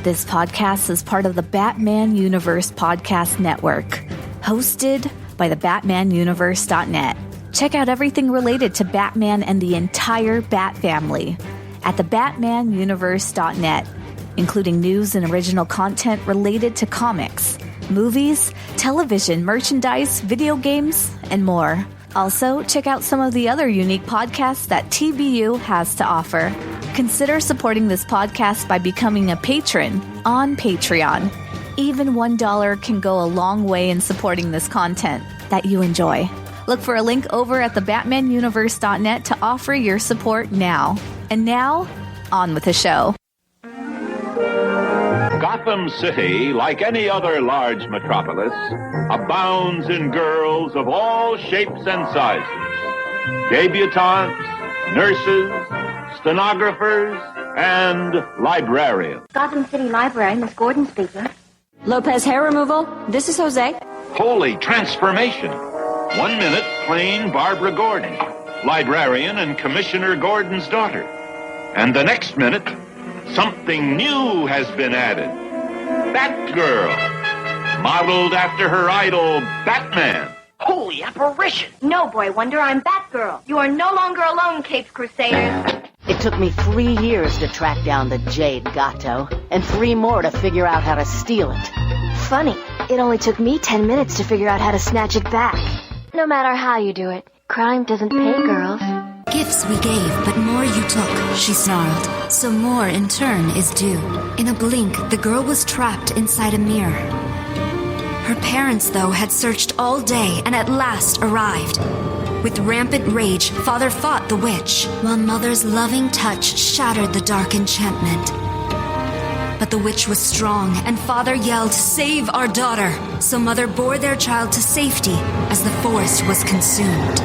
This podcast is part of the Batman Universe Podcast Network, hosted by the BatmanUniverse.net. Check out everything related to Batman and the entire Bat family at the BatmanUniverse.net, including news and original content related to comics, movies, television, merchandise, video games, and more. Also, check out some of the other unique podcasts that TBU has to offer. Consider supporting this podcast by becoming a patron on Patreon. Even $1 can go a long way in supporting this content that you enjoy. Look for a link over at the BatmanUniverse.net to offer your support now. And now, on with the show. Gotham City, like any other large metropolis, abounds in girls of all shapes and sizes. Debutantes, nurses, stenographers, and librarians. Gotham City Library, Miss Gordon speaking. Lopez hair removal. This is Jose. Holy transformation. 1 minute, plain Barbara Gordon, librarian and Commissioner Gordon's daughter. And the next minute, something new has been added. Batgirl, modeled after her idol, Batman. Holy apparition! No, Boy Wonder, I'm Batgirl. You are no longer alone, Capes Crusaders. It took me 3 years to track down the Jade Gato, and 3 more to figure out how to steal it. Funny, it only took me 10 minutes to figure out how to snatch it back. No matter how you do it, crime doesn't pay girls. Gifts we gave, but more you took, she snarled. So more, in turn, is due. In a blink, the girl was trapped inside a mirror. Her parents, though, had searched all day and at last arrived. With rampant rage, Father fought the witch, while Mother's loving touch shattered the dark enchantment. But the witch was strong, and Father yelled, "Save our daughter!" So Mother bore their child to safety as the forest was consumed.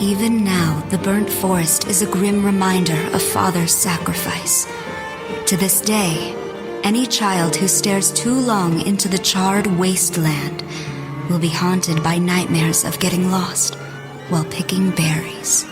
Even now, the burnt forest is a grim reminder of Father's sacrifice. To this day, any child who stares too long into the charred wasteland will be haunted by nightmares of getting lost while picking berries.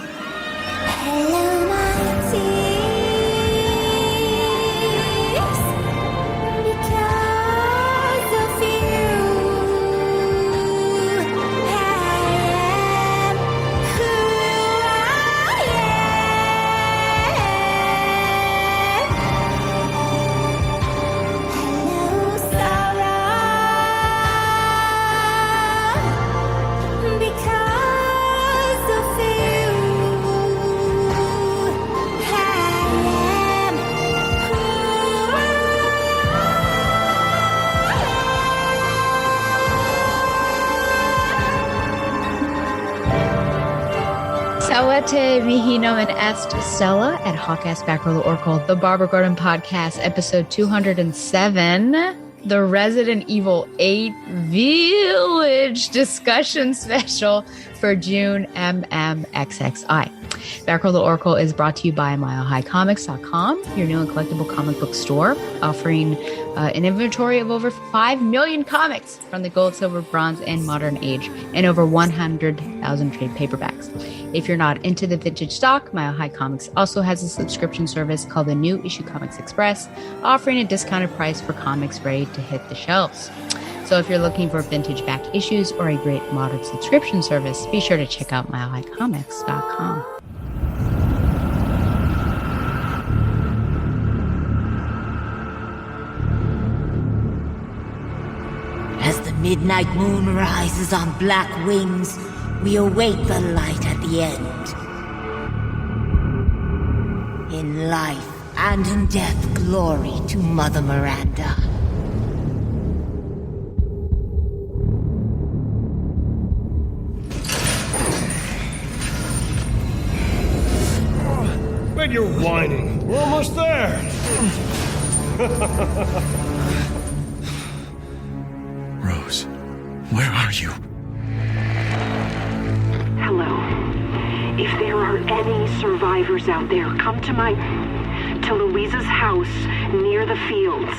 Sawate Mihino and Est Stella at Hawkass Batgirl Oracle, the Barbara Gordon Podcast, episode 207, the Resident Evil 8 Village discussion special for June MMXXI. Batgirl the Oracle is brought to you by MileHighComics.com, your new and collectible comic book store, offering an inventory of over 5 million comics from the gold, silver, bronze, and modern age, and over 100,000 trade paperbacks. If you're not into the vintage stock, Mile High Comics also has a subscription service called the New Issue Comics Express, offering a discounted price for comics ready to hit the shelves. So if you're looking for vintage back issues or a great modern subscription service, be sure to check out MileHighComics.com. As the midnight moon rises on black wings, we await the light at the end. In life and in death, glory to Mother Miranda. Bet you're whining. We're almost there. Rose, where are you? Hello. If there are any survivors out there, come to Louisa's house near the fields.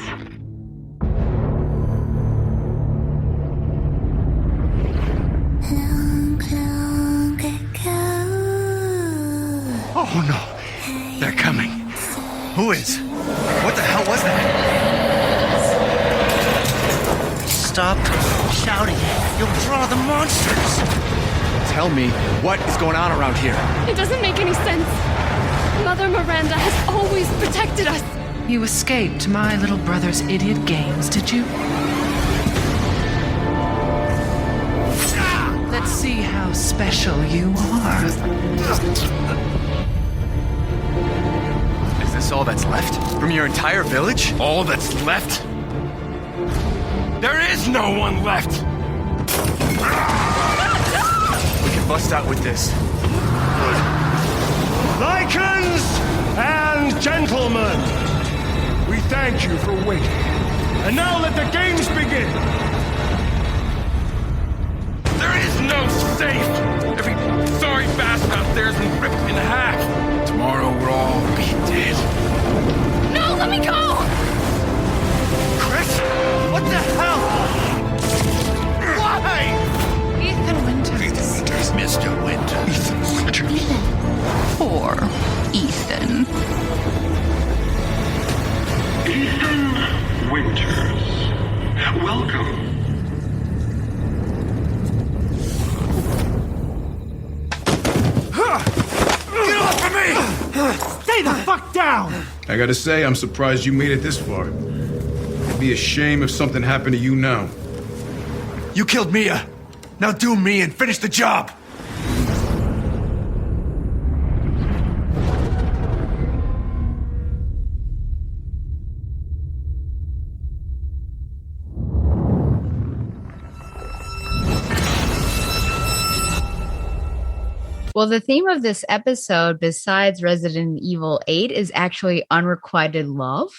Oh no, they're coming. Who is? What the hell was that? Stop shouting. You'll draw the monsters. Tell me, what is going on around here? It doesn't make any sense. Mother Miranda has always protected us. You escaped my little brother's idiot games, did you? Let's see how special you are. Is this all that's left? From your entire village? All that's left? There is no one left! We can bust out with this. Lycans and gentlemen, we thank you for waiting. And now let the games begin! There is no safe! Every sorry bastard out there has been ripped in half. Tomorrow we'll all be dead. No, let me go! Chris? What the hell? Why? Ethan Winters. Ethan Winters. Mr. Winters. Ethan Winters. Poor Ethan. Ethan Winters. Welcome. Get off of me! Stay the fuck down! I gotta say, I'm surprised you made it this far. It'd be a shame if something happened to you now. You killed Mia. Now do me and finish the job. Well, the theme of this episode, besides Resident Evil 8, is actually unrequited love.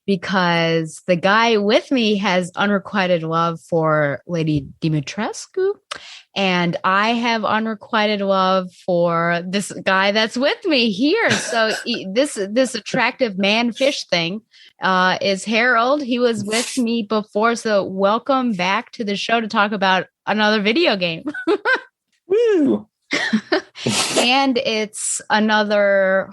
Because the guy with me has unrequited love for Lady Dimitrescu, and I have unrequited love for this guy that's with me here. So this attractive man-fish thing is Harold. He was with me before, so welcome back to the show to talk about another video game. Woo! And it's another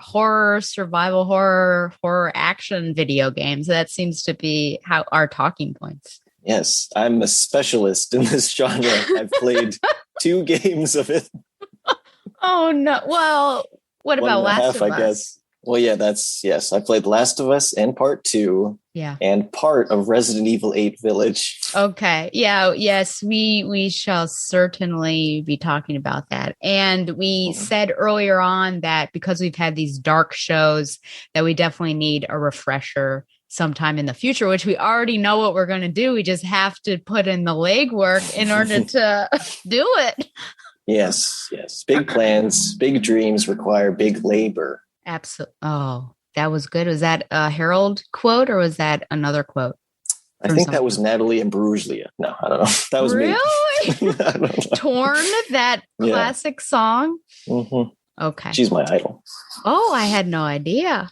survival horror action video game. So that seems to be how our talking points. Yes, I'm a specialist in this genre. I've played 2 games of it. Oh no! Well, what about Last of Us? I guess. Well, yeah, yes. I played Last of Us and Part 2. Yeah. And part of Resident Evil 8 Village. Okay. Yeah. Yes, we shall certainly be talking about that. And we said earlier on that because we've had these dark shows that we definitely need a refresher sometime in the future, which we already know what we're going to do. We just have to put in the legwork in order to do it. Yes. Big plans, big dreams require big labor. Absolutely. Oh, that was good. Was that a Harold quote or was that another quote? I think that was Natalie Imbruglia. No, I don't know. That was really? Me. I don't know. Torn, that classic song? Mm-hmm. Okay. She's my idol. Oh, I had no idea.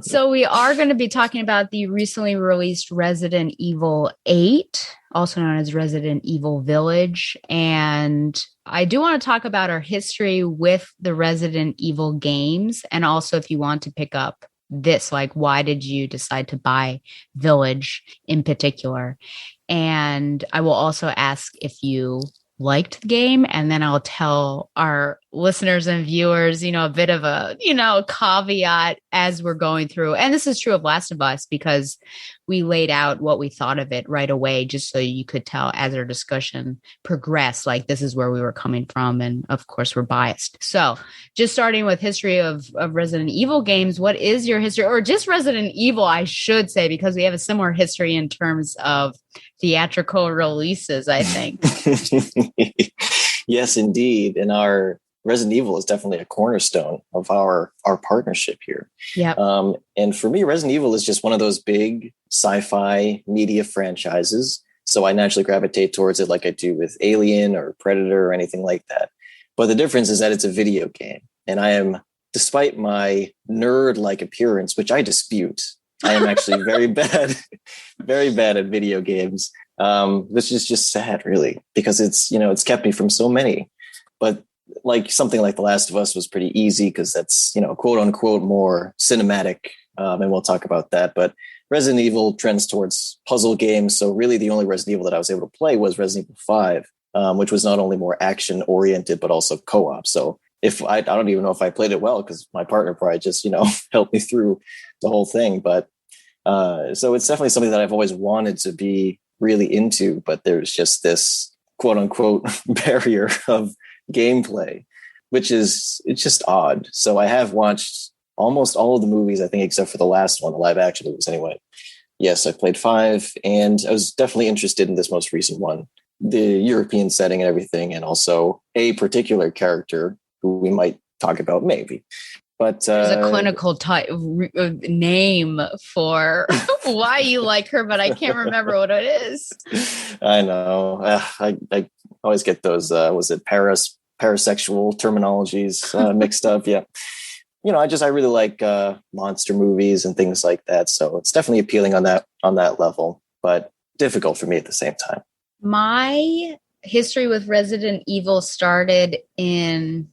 So we are going to be talking about the recently released Resident Evil 8, also known as Resident Evil Village. And I do want to talk about our history with the Resident Evil games. And also if you want to pick up this, like, why did you decide to buy Village in particular? And I will also ask if you liked the game, and then I'll tell our listeners and viewers, a bit of a, caveat as we're going through. And this is true of Last of Us because we laid out what we thought of it right away, just so you could tell as our discussion progressed, like this is where we were coming from. And of course we're biased. So just starting with history of Resident Evil games, what is your history, or just Resident Evil, I should say, because we have a similar history in terms of theatrical releases, I think. Yes, indeed. And our Resident Evil is definitely a cornerstone of our partnership here. Yeah. And for me, Resident Evil is just one of those big sci-fi media franchises. So I naturally gravitate towards it like I do with Alien or Predator or anything like that. But the difference is that it's a video game. And I am, despite my nerd-like appearance, which I dispute, I am actually very bad at video games, which is just sad, really, because it's kept me from so many. But like something like The Last of Us was pretty easy because that's, quote unquote, more cinematic. And we'll talk about that. But Resident Evil trends towards puzzle games. So really the only Resident Evil that I was able to play was Resident Evil 5, which was not only more action oriented, but also co-op. So if I don't even know if I played it well because my partner probably just, helped me through the whole thing. But so it's definitely something that I've always wanted to be really into, but there's just this quote unquote barrier of gameplay, it's just odd. So I have watched almost all of the movies, I think, except for the last one, the live action movies anyway. Yes, I played 5, and I was definitely interested in this most recent one, the European setting and everything, and also a particular character who we might talk about maybe. But there's a clinical name for why you like her, but I can't remember what it is. I know. I always get those, was it parasexual terminologies mixed up? Yeah. I really like monster movies and things like that. So it's definitely appealing on that level, but difficult for me at the same time. My history with Resident Evil started in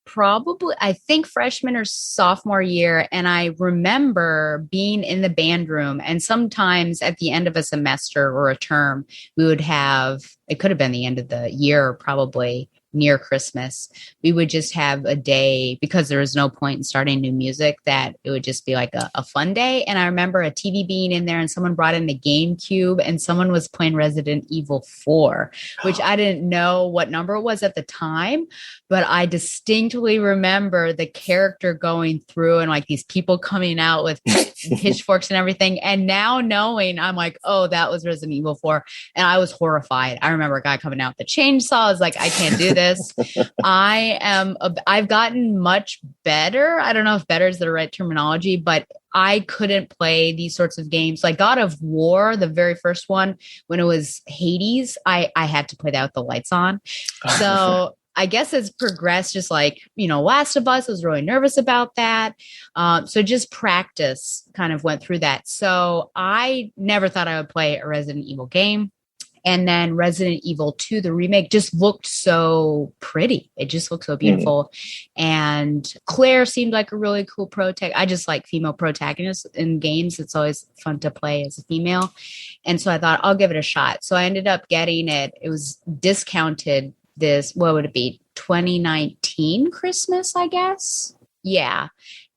probably, I think, freshman or sophomore year. And I remember being in the band room, and sometimes at the end of a semester or a term, we would have, it could have been the end of the year, probably near Christmas, we would just have a day, because there was no point in starting new music, that it would just be like a fun day. And I remember a TV being in there, and someone brought in the GameCube, and someone was playing Resident Evil 4, which I didn't know what number it was at the time, but I distinctly remember the character going through and like these people coming out with pitchforks and everything. And now knowing, I'm like, oh, that was Resident Evil 4. And I was horrified. I remember a guy coming out with the chainsaw. I was like, I can't do this. I've gotten much better. I don't know if better is the right terminology, but I couldn't play these sorts of games. Like God of War, the very first one, when it was Hades, I had to play that with the lights on. So I guess it's progressed, just like, Last of Us, I was really nervous about that. So just practice kind of went through that. So I never thought I would play a Resident Evil game. And then Resident Evil 2, the remake, just looked so pretty. It just looked so beautiful. And Claire seemed like a really cool protagonist. I just like female protagonists in games. It's always fun to play as a female. And so I thought, I'll give it a shot. So I ended up getting it. It was discounted what would it be? 2019 Christmas, I guess. Yeah.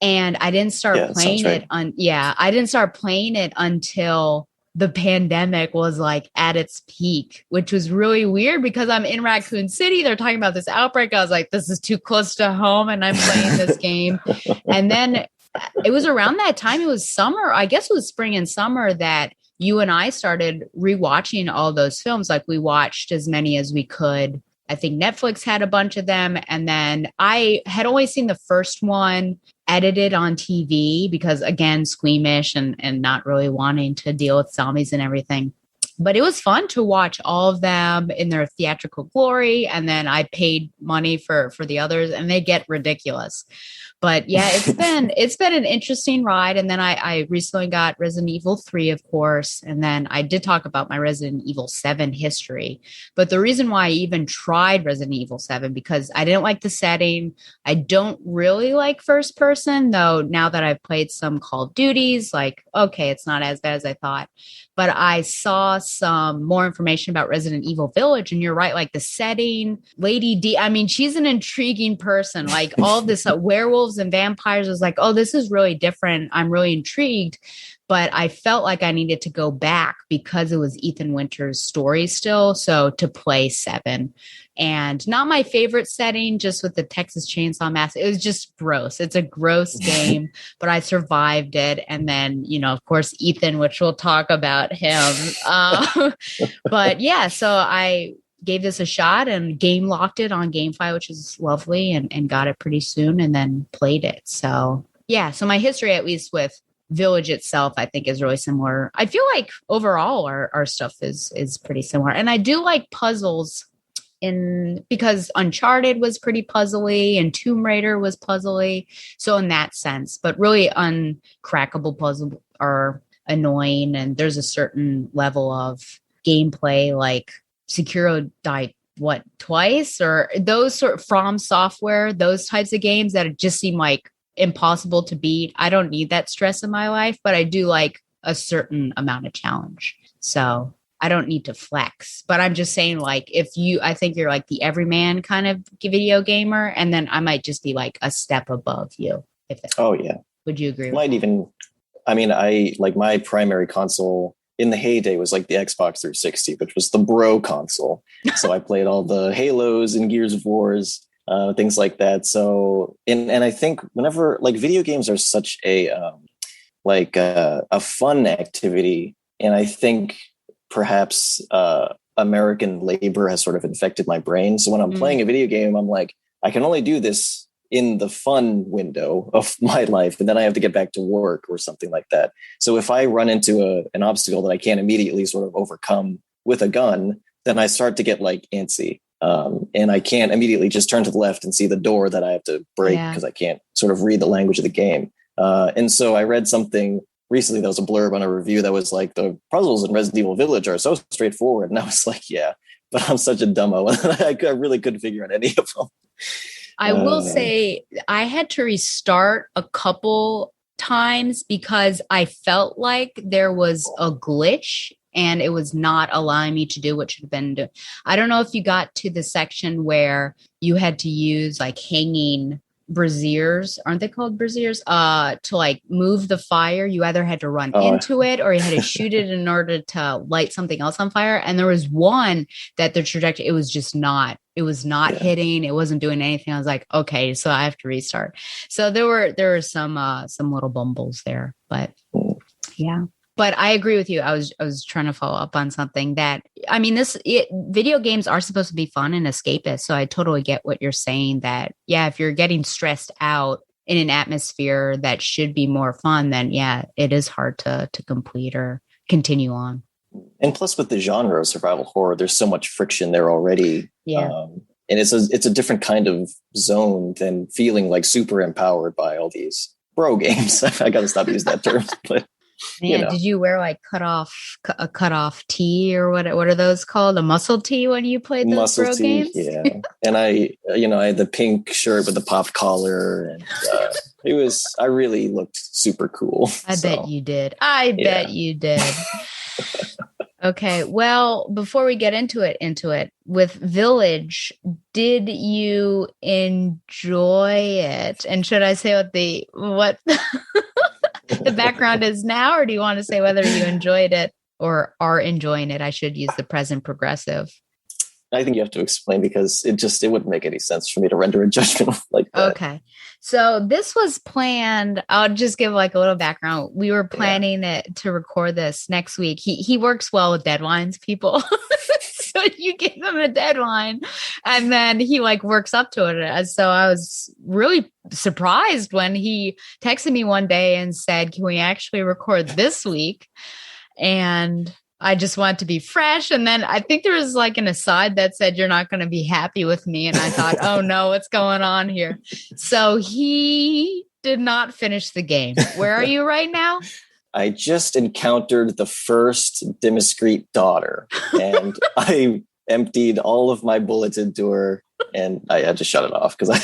And I didn't start playing it I didn't start playing it until the pandemic was like at its peak, which was really weird because I'm in Raccoon City. They're talking about this outbreak. I was like, this is too close to home, and I'm playing this game. And then it was around that time, it was summer. I guess it was spring and summer that you and I started rewatching all those films. Like we watched as many as we could. I think Netflix had a bunch of them. And then I had only seen the first one edited on TV because, again, squeamish and not really wanting to deal with zombies and everything. But it was fun to watch all of them in their theatrical glory. And then I paid money for the others, and they get ridiculous. But yeah, it's been an interesting ride. And then I recently got Resident Evil 3, of course. And then I did talk about my Resident Evil 7 history. But the reason why I even tried Resident Evil 7, because I didn't like the setting. I don't really like first person, though. Now that I've played some Call of Duties, like, okay, it's not as bad as I thought. But I saw some more information about Resident Evil Village, and you're right, like the setting, Lady D, I mean, she's an intriguing person. Like all this werewolves and vampires, was like, oh, this is really different. I'm really intrigued. But I felt like I needed to go back because it was Ethan Winters' story still. So to play 7. And not my favorite setting, just with the Texas Chainsaw Massacre. It was just gross. It's a gross game, but I survived it. And then, of course, Ethan, which we'll talk about him. But yeah, so I gave this a shot and game locked it on GameFi, which is lovely, and got it pretty soon and then played it. So yeah, so my history, at least with Village itself, I think is really similar. I feel like overall our stuff is pretty similar. And I do like puzzles because Uncharted was pretty puzzly and Tomb Raider was puzzly. So in that sense, but really uncrackable puzzles are annoying. And there's a certain level of gameplay, like Sekiro died twice, or those sort of From Software, those types of games that just seem like impossible to beat. I don't need that stress in my life, but I do like a certain amount of challenge. So I don't need to flex, but I'm just saying, like, I think you're like the everyman kind of video gamer, and then I might just be like a step above you. Would you agree? I like my primary console in the heyday was like the Xbox 360, which was the bro console. So I played all the Halos and Gears of Wars, things like that. So, and I think whenever, like, video games are such a fun activity, and I think perhaps American labor has sort of infected my brain. So when I'm playing a video game, I'm like, I can only do this in the fun window of my life, and then I have to get back to work or something like that. So if I run into an obstacle that I can't immediately sort of overcome with a gun, then I start to get like antsy. And I can't immediately just turn to the left and see the door that I have to break because I can't sort of read the language of the game. And so I read something recently that was a blurb on a review that was like, the puzzles in Resident Evil Village are so straightforward. And I was like, yeah, but I'm such a dumbo. I really couldn't figure out any of them. I will say I had to restart a couple times because I felt like there was a glitch and it was not allowing me to do what should have been done. I don't know if you got to the section where you had to use like hanging braziers, aren't they called braziers? To like move the fire. You either had to run into it or you had to shoot it in order to light something else on fire. And there was one that the trajectory, it was not hitting, it wasn't doing anything. I was like, okay, so I have to restart. So there were some little bumbles there, but yeah. But I agree with you. I was trying to follow up on something that, I mean, video games are supposed to be fun and escapist. So I totally get what you're saying that, yeah, if you're getting stressed out in an atmosphere that should be more fun, then yeah, it is hard to complete or continue on. And plus with the genre of survival horror, there's so much friction there already. Yeah. And it's a different kind of zone than feeling like super empowered by all these bro games. I got to stop using that term, but man, did you wear like a cutoff tee or what are those called? A muscle tee when you played those muscle bro tee, games? Yeah. And I had the pink shirt with the popped collar, and I really looked super cool. I bet you did. Bet you did. Okay. Well, before we get into it with Village, did you enjoy it? And should I say what the background is now, or do you want to say whether you enjoyed it or are enjoying it? I should use the present progressive. I think you have to explain because it wouldn't make any sense for me to render a judgment like that. Okay. So this was planned. I'll just give like a little background. We were planning to record this next week. He works well with deadlines, people. So you give him a deadline and then he like works up to it. And so I was really surprised when he texted me one day and said, can we actually record this week? And I just want to be fresh. And then I think there was like an aside that said, you're not going to be happy with me. And I thought, oh no, what's going on here? So he did not finish the game. Where are you right now? I just encountered the first Demiscrete daughter and I emptied all of my bullets into her and I had to shut it off because I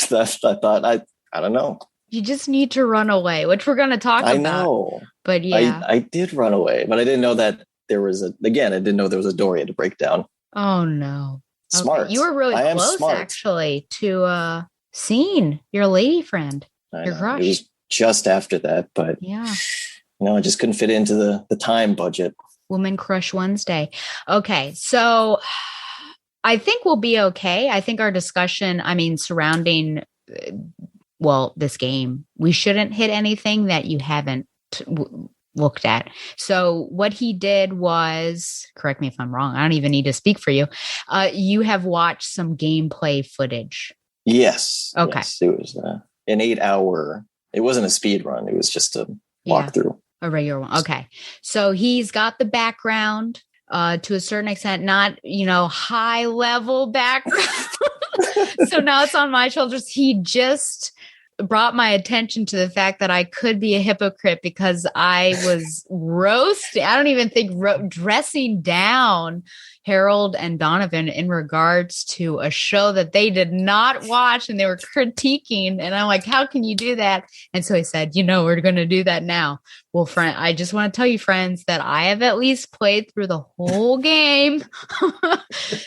thought, I don't know. You just need to run away, which we're going to talk about. I know. But yeah. I did run away, but I didn't know that there was I didn't know there was a door you had to break down. Oh no. Smart. Okay. You were really close actually to seeing your lady friend, your crush. It was just after that, but yeah. I just couldn't fit into the time budget. Woman Crush Wednesday. Okay. So I think we'll be okay. I think our discussion, surrounding, this game, we shouldn't hit anything that you haven't looked at. So what he did was, correct me if I'm wrong, I don't even need to speak for you. You have watched some gameplay footage. Yes. Okay. Yes, it was an 8-hour, it wasn't a speed run. It was just a walkthrough. A regular one. Okay. So he's got the background to a certain extent, not, high level background. So now it's on my shoulders. He just brought my attention to the fact that I could be a hypocrite because I was roasting. I don't even think dressing down Harold and Donovan in regards to a show that they did not watch and they were critiquing. And I'm like, how can you do that? And so he said, we're going to do that now. Well, friend, I just want to tell you, friends, that I have at least played through the whole game.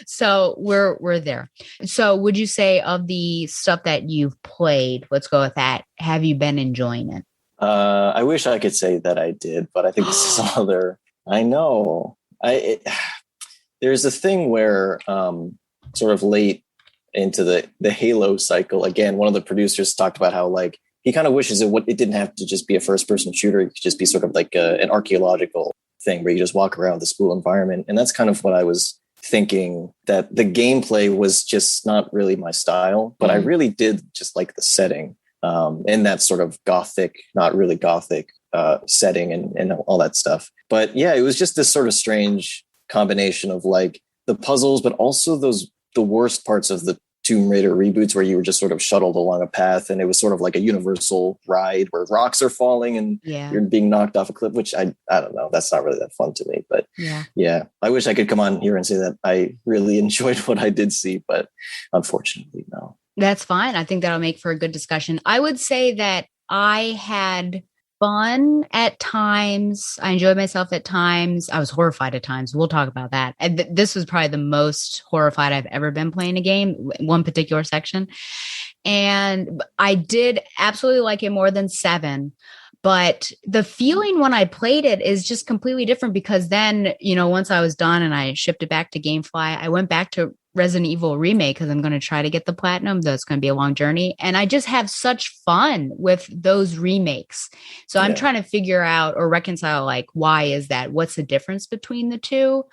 So we're there. So would you say of the stuff that you've played, let's go with that, have you been enjoying it? I wish I could say that I did, but I think this is another. I know. There's a thing where sort of late into the Halo cycle, again, one of the producers talked about how like he kind of wishes it didn't have to just be a first person shooter. It could just be sort of like an archaeological thing where you just walk around the school environment. And that's kind of what I was thinking, that the gameplay was just not really my style, but I really did just like the setting in that sort of gothic, not really gothic setting and all that stuff. But yeah, it was just this sort of strange combination of like the puzzles, but also the worst parts of the Tomb Raider reboots where you were just sort of shuttled along a path and it was sort of like a universal ride where rocks are falling and you're being knocked off a cliff, which I don't know. That's not really that fun to me, but yeah, I wish I could come on here and say that I really enjoyed what I did see, but unfortunately, no. That's fine. I think that'll make for a good discussion. I would say that I had fun at times. I enjoyed myself at times. I was horrified at times. We'll talk about that. And this was probably the most horrified I've ever been playing a game, one particular section. And I did absolutely like it more than 7. But the feeling when I played it is just completely different because then, once I was done and I shipped it back to GameFly, I went back to Resident Evil Remake because I'm going to try to get the platinum, though it's going to be a long journey. And I just have such fun with those remakes. So I'm trying to figure out or reconcile, like, why is that? What's the difference between the two?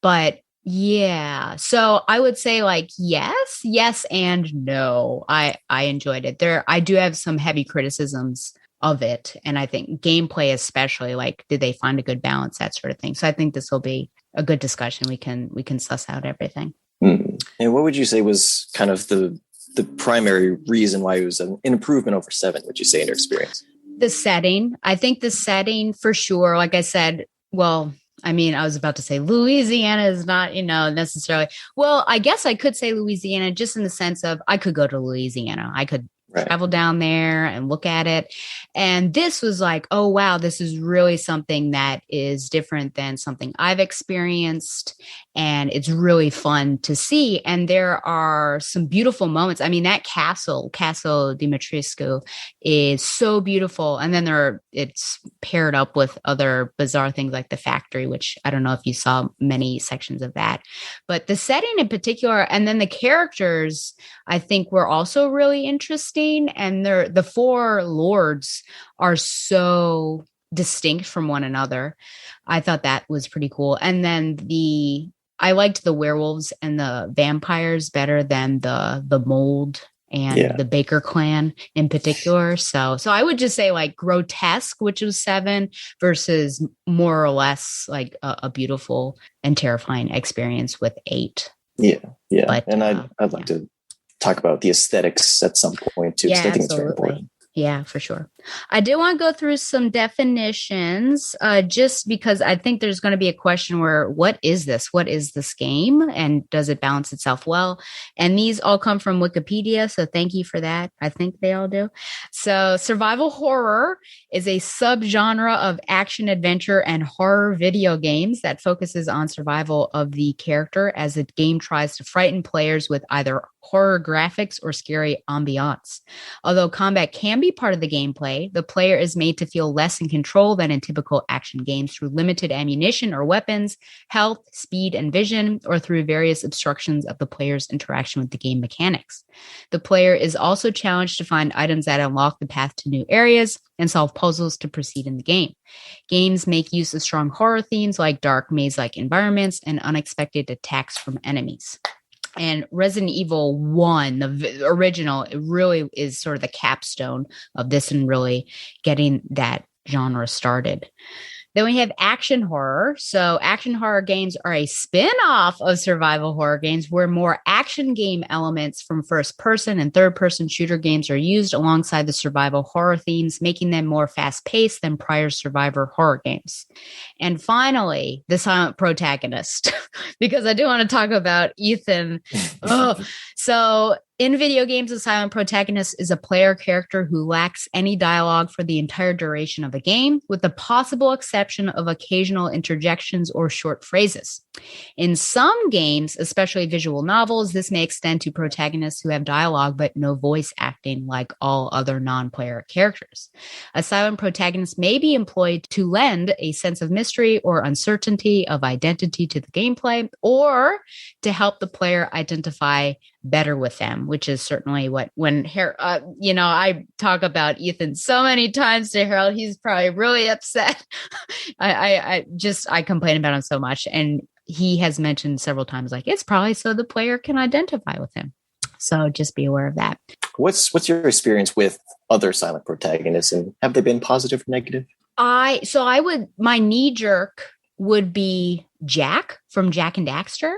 But yeah, so I would say like, yes, and no. I enjoyed it. I do have some heavy criticisms of it. And I think gameplay, especially, like, did they find a good balance, that sort of thing. So I think this will be a good discussion. We can suss out everything. And what would you say was kind of the primary reason why it was an improvement over 7, would you say, in your experience? The setting. I think the setting for sure, like I said, well, I mean, I was about to say Louisiana is not, necessarily. Well, I guess I could say Louisiana just in the sense of I could go to Louisiana. I could travel down there and look at it. And this was like, oh, wow, this is really something that is different than something I've experienced. And it's really fun to see. And there are some beautiful moments. I mean, that Castle Dimitrescu is so beautiful. And then it's paired up with other bizarre things like the factory, which I don't know if you saw many sections of that. But the setting in particular, and then the characters, I think were also really interesting. And the 4 lords are so distinct from one another. I thought that was pretty cool. And then I liked the werewolves and the vampires better than the mold and the Baker clan in particular. So I would just say like grotesque, which was 7, versus more or less like a beautiful and terrifying experience with 8. Yeah. But, and I'd like to talk about the aesthetics at some point too, because I think it's very important. Yeah, for sure. I did want to go through some definitions just because I think there's going to be a question where, what is this? What is this game? And does it balance itself well? And these all come from Wikipedia. So thank you for that. I think they all do. So survival horror is a subgenre of action, adventure, and horror video games that focuses on survival of the character as the game tries to frighten players with either horror graphics or scary ambiance. Although combat can be part of the gameplay, the player is made to feel less in control than in typical action games through limited ammunition or weapons, health, speed, and vision, or through various obstructions of the player's interaction with the game mechanics. The player is also challenged to find items that unlock the path to new areas and solve puzzles to proceed in the game. Games make use of strong horror themes like dark maze-like environments and unexpected attacks from enemies. And Resident Evil 1, the original, it really is sort of the capstone of this and really getting that genre started. Then we have action horror. So action horror games are a spin-off of survival horror games where more action game elements from first-person and third-person shooter games are used alongside the survival horror themes, making them more fast-paced than prior survivor horror games. And finally, the silent protagonist, because I do want to talk about Ethan. So in video games, the silent protagonist is a player character who lacks any dialogue for the entire duration of the game, with the possible exception of occasional interjections or short phrases. In some games, especially visual novels, this may extend to protagonists who have dialogue but no voice acting like all other non-player characters. A silent protagonist may be employed to lend a sense of mystery or uncertainty of identity to the gameplay, or to help the player identify better with them, which is certainly what I talk about Ethan so many times to Harold. He's probably really upset. I complain about him so much, and he has mentioned several times, like, it's probably so the player can identify with him. So just be aware of that. What's your experience with other silent protagonists, and have they been positive or negative? My knee jerk would be Jack from Jak and Daxter.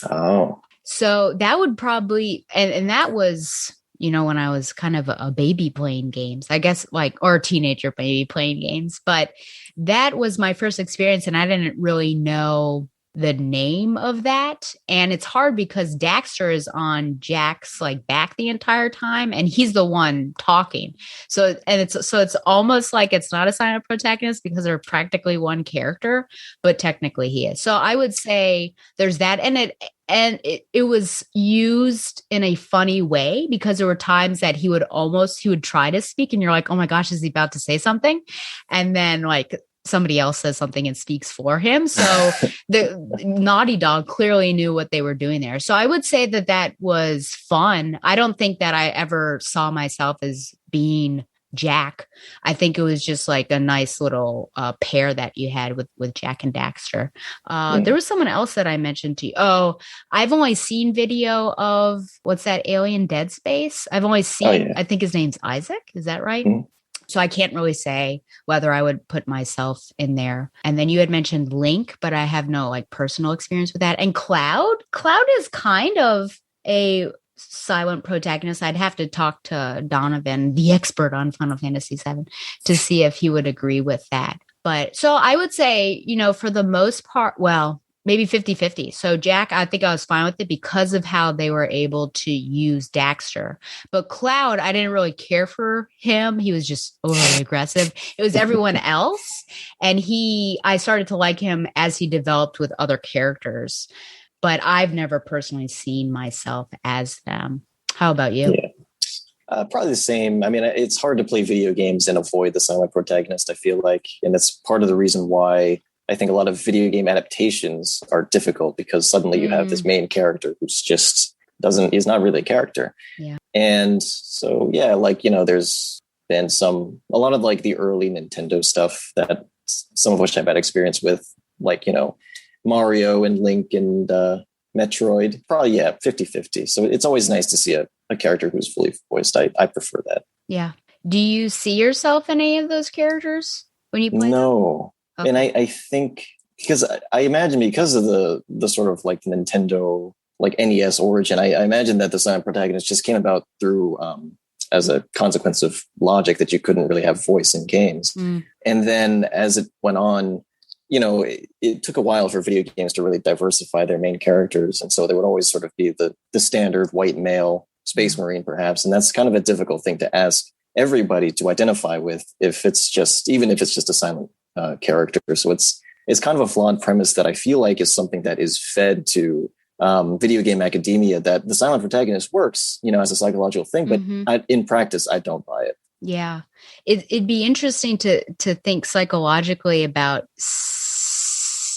Oh. So that would probably, and that was, when I was kind of a baby playing games, I guess, or a teenager baby playing games, but that was my first experience, and I didn't really know the name of that. And it's hard because Daxter is on Jack's back the entire time, and he's the one talking. So it's almost like it's not a silent protagonist because they're practically one character, but technically he is. So I would say there's that. And it was used in a funny way because there were times that he would try to speak and you're like, oh my gosh, is he about to say something? And then somebody else says something and speaks for him. So the Naughty Dog clearly knew what they were doing there. So I would say that was fun. I don't think that I ever saw myself as being Jack. I think it was just a nice little pair that you had with Jak and Daxter. There was someone else that I mentioned to you. Oh, I've only seen video of what's that Alien Dead Space. I've only seen, I think his name's Isaac. Is that right? Mm-hmm. So I can't really say whether I would put myself in there. And then you had mentioned Link, but I have no personal experience with that. And Cloud is kind of a silent protagonist. I'd have to talk to Donovan, the expert on Final Fantasy VII, to see if he would agree with that. But so I would say, for the most part, well, maybe 50-50. So Jak, I think I was fine with it because of how they were able to use Daxter. But Cloud, I didn't really care for him. He was just overly aggressive. It was everyone else. And I started to like him as he developed with other characters. But I've never personally seen myself as them. How about you? Yeah. Probably the same. I mean, it's hard to play video games and avoid the silent protagonist, I feel like. And that's part of the reason why I think a lot of video game adaptations are difficult, because suddenly you have this main character who's just he's not really a character. Yeah. And so, there's been a lot of the early Nintendo stuff that some of which I've had experience with, Mario and Link and Metroid. Probably, 50-50. So it's always nice to see a character who's fully voiced. I prefer that. Yeah. Do you see yourself in any of those characters when you play them? Okay. And I think because I imagine because of the sort of Nintendo NES origin, I imagine that the silent protagonist just came about through as a consequence of logic that you couldn't really have voice in games. And then as it went on, it took a while for video games to really diversify their main characters. And so there would always sort of be the standard white male space marine, perhaps. And that's kind of a difficult thing to ask everybody to identify with even if it's just a silent character. So it's kind of a flawed premise that I feel like is something that is fed to video game academia, that the silent protagonist works, as a psychological thing, but in practice, I don't buy it. Yeah. It'd be interesting to think psychologically about,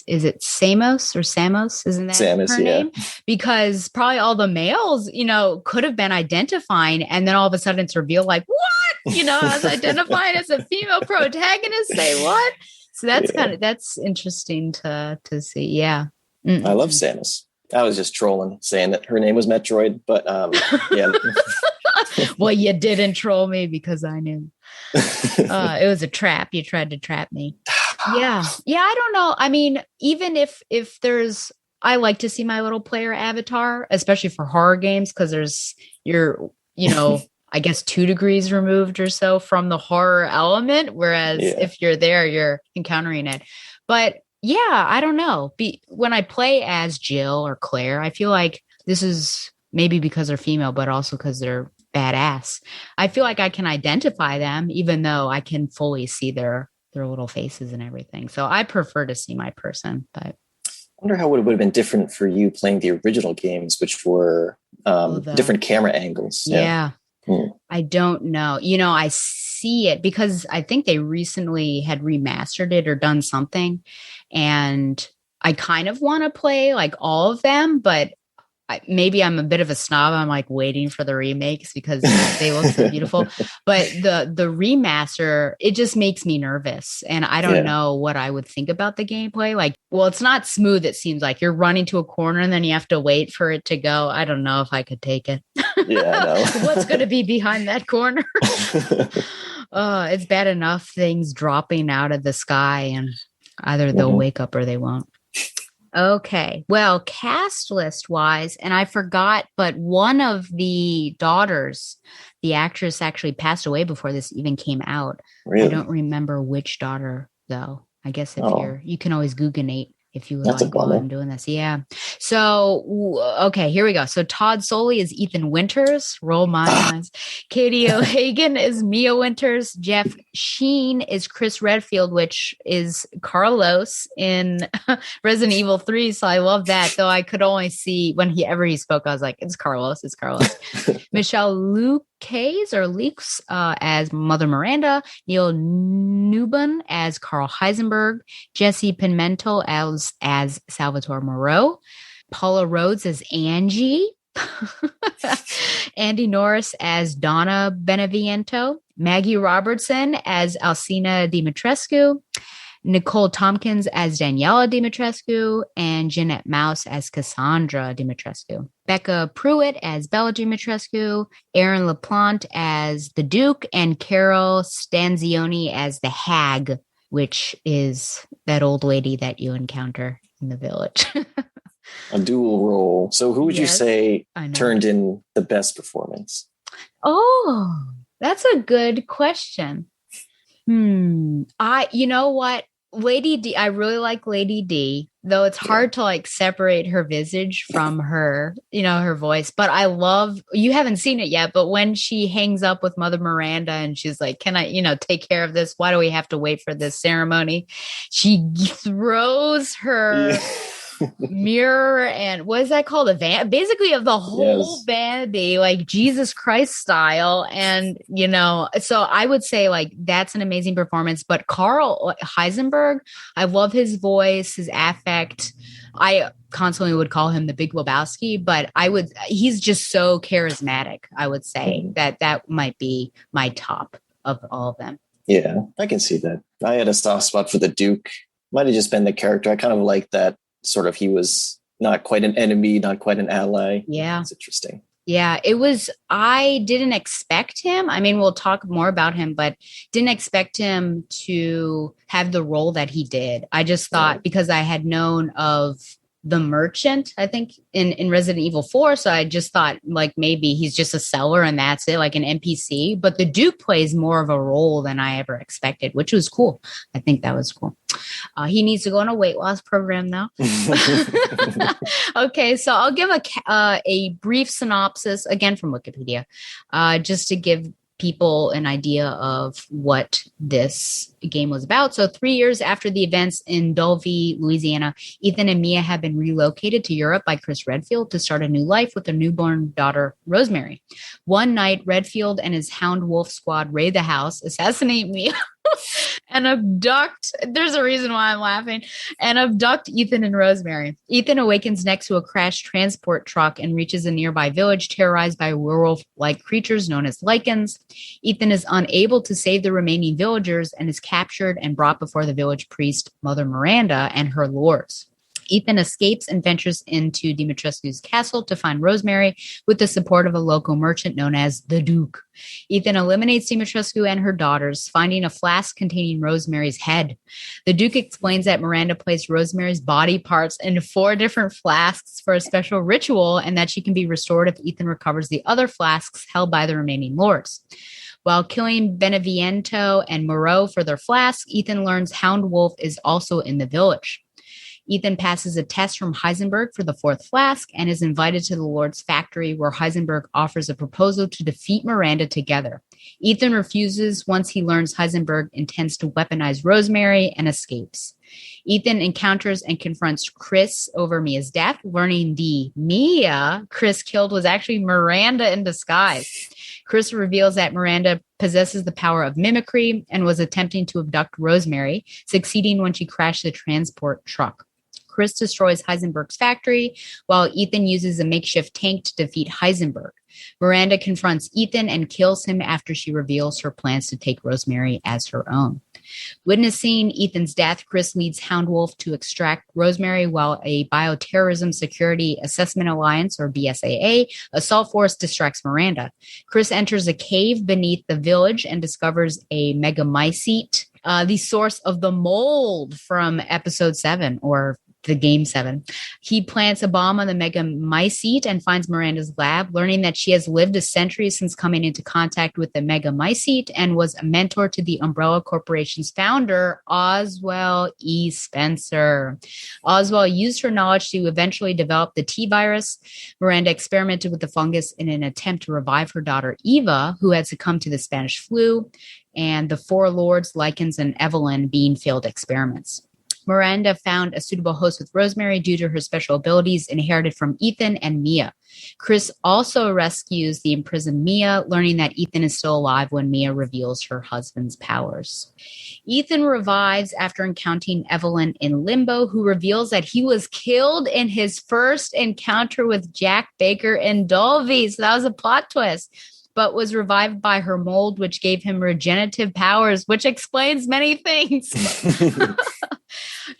is it Samos or Samos? Isn't that her name? Because probably all the males, could have been identifying, and then all of a sudden it's revealed what? I was identified as a female protagonist. Say what? So that's that's interesting to see. Yeah. I love Samus. I was just trolling, saying that her name was Metroid, but yeah. Well, you didn't troll me because I knew. It was a trap. You tried to trap me. Yeah. Yeah, I don't know. I mean, even if there's, I like to see my little player avatar, especially for horror games, because you're, I guess 2 degrees removed or so from the horror element. Whereas if you're there, you're encountering it. But yeah, I don't know. When I play as Jill or Claire, I feel like this is maybe because they're female, but also because they're badass. I feel like I can identify them, even though I can fully see their little faces and everything. So I prefer to see my person, but I wonder how it would have been different for you playing the original games, which were different camera angles. Yeah. I don't know. I see it because I think they recently had remastered it or done something. And I kind of want to play like all of them, but maybe I'm a bit of a snob. I'm like waiting for the remakes because they look so beautiful. But the remaster, it just makes me nervous. And I don't know what I would think about the gameplay. Like, well, it's not smooth. It seems like you're running to a corner and then you have to wait for it to go. I don't know if I could take it. Yeah, I know. What's going to be behind that corner? It's bad enough things dropping out of the sky and either they'll wake up or they won't. Okay. Well, cast list wise, and I forgot, but one of the daughters, the actress actually passed away before this even came out. Really? I don't remember which daughter though. I guess you can always Google-nate if you would like while I'm doing this. Yeah. So, okay, here we go. So Todd Soley is Ethan Winters. Roll my eyes. Katie O'Hagan is Mia Winters. Jeff Sheen is Chris Redfield, which is Carlos in Resident Evil 3. So I love that. Though I could only see whenever he spoke, I was like, it's Carlos. It's Carlos. Michelle Lucas as Mother Miranda. Neil Newbon as Carl Heisenberg. Jesse Pimentel as Salvatore Moreau. Paula Rhodes as Angie. Andy Norris as Donna Beneviento. Maggie Robertson as Alcina Dimitrescu. Nicole Tompkins as Daniela Dimitrescu, and Jeanette Mouse as Cassandra Dimitrescu. Becca Pruitt as Bella Dimitrescu, Aaron LaPlante as the Duke, and Carol Stanzioni as the Hag, which is that old lady that you encounter in the village. A dual role. So who would you say turned in the best performance? Oh, that's a good question. You know what? Lady D, I really like Lady D, though it's hard to like separate her visage from her, her voice. But I love, you haven't seen it yet, but when she hangs up with Mother Miranda and she's like, can I, take care of this? Why do we have to wait for this ceremony? She throws her mirror and what is that called? Basically of the whole vanity, like Jesus Christ style. And, so I would say like that's an amazing performance. But Carl Heisenberg, I love his voice, his affect. I constantly would call him the Big Lebowski, but he's just so charismatic. I would say that might be my top of all of them. Yeah, I can see that. I had a soft spot for the Duke. Might have just been the character. I kind of like that. Sort of, he was not quite an enemy, not quite an ally. Yeah. It's interesting. Yeah, I didn't expect him. I mean, we'll talk more about him, but didn't expect him to have the role that he did. I just thought because I had known of the merchant, I think in Resident Evil 4. So I just thought like maybe he's just a seller and that's it, like an NPC. But the Duke plays more of a role than I ever expected, which was cool. I think that was cool. He needs to go on a weight loss program now. Okay, so I'll give a brief synopsis again from Wikipedia, just to give people an idea of what this game was about. So 3 years after the events in Dulvey, Louisiana, Ethan and Mia have been relocated to Europe by Chris Redfield to start a new life with their newborn daughter, Rosemary. One night, Redfield and his Hound Wolf squad raid the house, assassinate Mia, and abduct, there's a reason why I'm laughing, and abduct Ethan and Rosemary. Ethan awakens next to a crashed transport truck and reaches a nearby village terrorized by werewolf-like creatures known as lichens. Ethan is unable to save the remaining villagers and is captured and brought before the village priest, Mother Miranda, and her lords. Ethan escapes and ventures into Dimitrescu's castle to find Rosemary with the support of a local merchant known as the Duke. Ethan eliminates Dimitrescu and her daughters, finding a flask containing Rosemary's head. The Duke explains that Miranda placed Rosemary's body parts in 4 different flasks for a special ritual and that she can be restored if Ethan recovers the other flasks held by the remaining lords. While killing Beneviento and Moreau for their flask, Ethan learns Hound Wolf is also in the village. Ethan passes a test from Heisenberg for the 4th flask and is invited to the Lord's factory where Heisenberg offers a proposal to defeat Miranda together. Ethan refuses once he learns Heisenberg intends to weaponize Rosemary and escapes. Ethan encounters and confronts Chris over Mia's death, learning the Mia Chris killed was actually Miranda in disguise. Chris reveals that Miranda possesses the power of mimicry and was attempting to abduct Rosemary, succeeding when she crashed the transport truck. Chris destroys Heisenberg's factory, while Ethan uses a makeshift tank to defeat Heisenberg. Miranda confronts Ethan and kills him after she reveals her plans to take Rosemary as her own. Witnessing Ethan's death, Chris leads Hound Wolf to extract Rosemary while a Bioterrorism Security Assessment Alliance, or BSAA, assault force distracts Miranda. Chris enters a cave beneath the village and discovers a megamycete, the source of the mold from episode 7, or the game 7. He plants a bomb on the megamycete and finds Miranda's lab, learning that she has lived a century since coming into contact with the megamycete and was a mentor to the Umbrella Corporation's founder, Oswell E. Spencer. Oswell used her knowledge to eventually develop the T-virus. Miranda experimented with the fungus in an attempt to revive her daughter Eva, who had succumbed to the Spanish flu, and the 4 lords, Lycans, and Evelyn being failed experiments. Miranda found a suitable host with Rosemary due to her special abilities inherited from Ethan and Mia. Chris also rescues the imprisoned Mia, learning that Ethan is still alive when Mia reveals her husband's powers. Ethan revives after encountering Evelyn in Limbo, who reveals that he was killed in his first encounter with Jack Baker in Dolby. So that was a plot twist, but was revived by her mold, which gave him regenerative powers, which explains many things.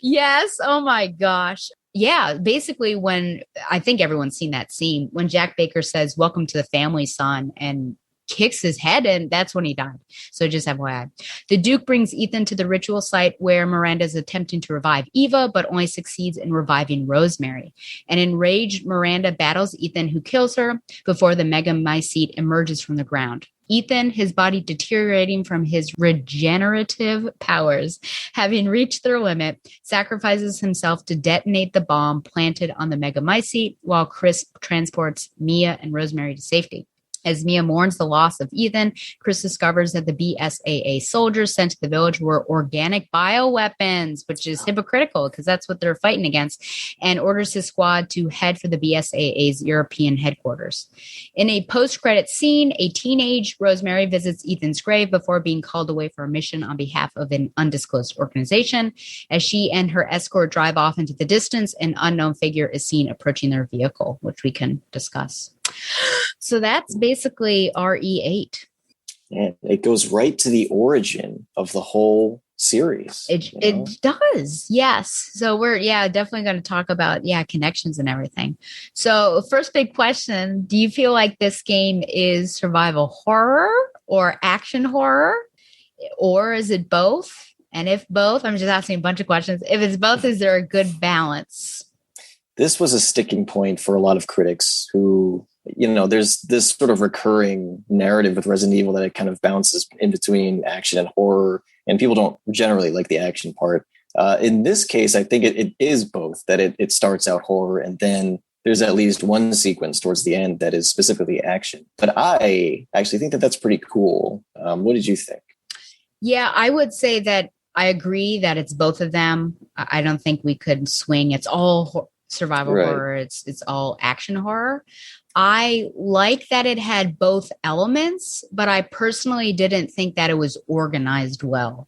Yes. Oh my gosh. Yeah. Basically, when I think everyone's seen that scene when Jack Baker says, "Welcome to the family, son," and kicks his head in, that's when he died. So just FYI. The Duke brings Ethan to the ritual site where Miranda is attempting to revive Eva, but only succeeds in reviving Rosemary. An enraged Miranda battles Ethan, who kills her before the megamycete emerges from the ground. Ethan, his body deteriorating from his regenerative powers, having reached their limit, sacrifices himself to detonate the bomb planted on the megamycete, while Chris transports Mia and Rosemary to safety. As Mia mourns the loss of Ethan, Chris discovers that the BSAA soldiers sent to the village were organic bioweapons, which is hypocritical because that's what they're fighting against, and orders his squad to head for the BSAA's European headquarters. In a post-credit scene, a teenage Rosemary visits Ethan's grave before being called away for a mission on behalf of an undisclosed organization. As she and her escort drive off into the distance, an unknown figure is seen approaching their vehicle, which we can discuss. So that's basically RE8. And it goes right to the origin of the whole series. It does. Yes. So we're definitely going to talk about connections and everything. So first big question, do you feel like this game is survival horror or action horror, or is it both? And if both, I'm just asking a bunch of questions. If it's both, is there a good balance? This was a sticking point for a lot of critics who, there's this sort of recurring narrative with Resident Evil that it kind of bounces in between action and horror, and people don't generally like the action part. In this case, I think it is both, that it starts out horror and then there's at least one sequence towards the end that is specifically action. But I actually think that that's pretty cool. What did you think? Yeah, I would say that I agree that it's both of them. I don't think we could swing. It's all survival horror. It's all action horror. I like that it had both elements, but I personally didn't think that it was organized well.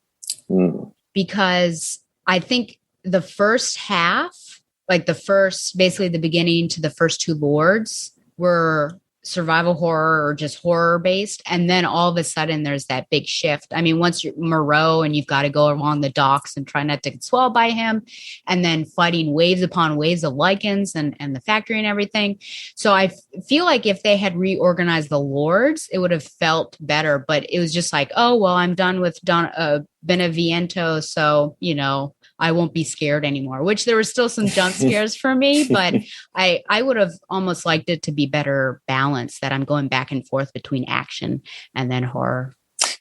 Because I think the first half, like basically the beginning to the first 2 lords, were survival horror or just horror based. And then all of a sudden there's that big shift. I mean, once you're Moreau and you've got to go along the docks and try not to get swallowed by him, and then fighting waves upon waves of lichens and the factory and everything. So I feel like if they had reorganized the lords, it would have felt better. But it was just like, oh, well, I'm done with Beneviento. So, you know, I won't be scared anymore, which there were still some jump scares for me, but I would have almost liked it to be better balanced, that I'm going back and forth between action and then horror.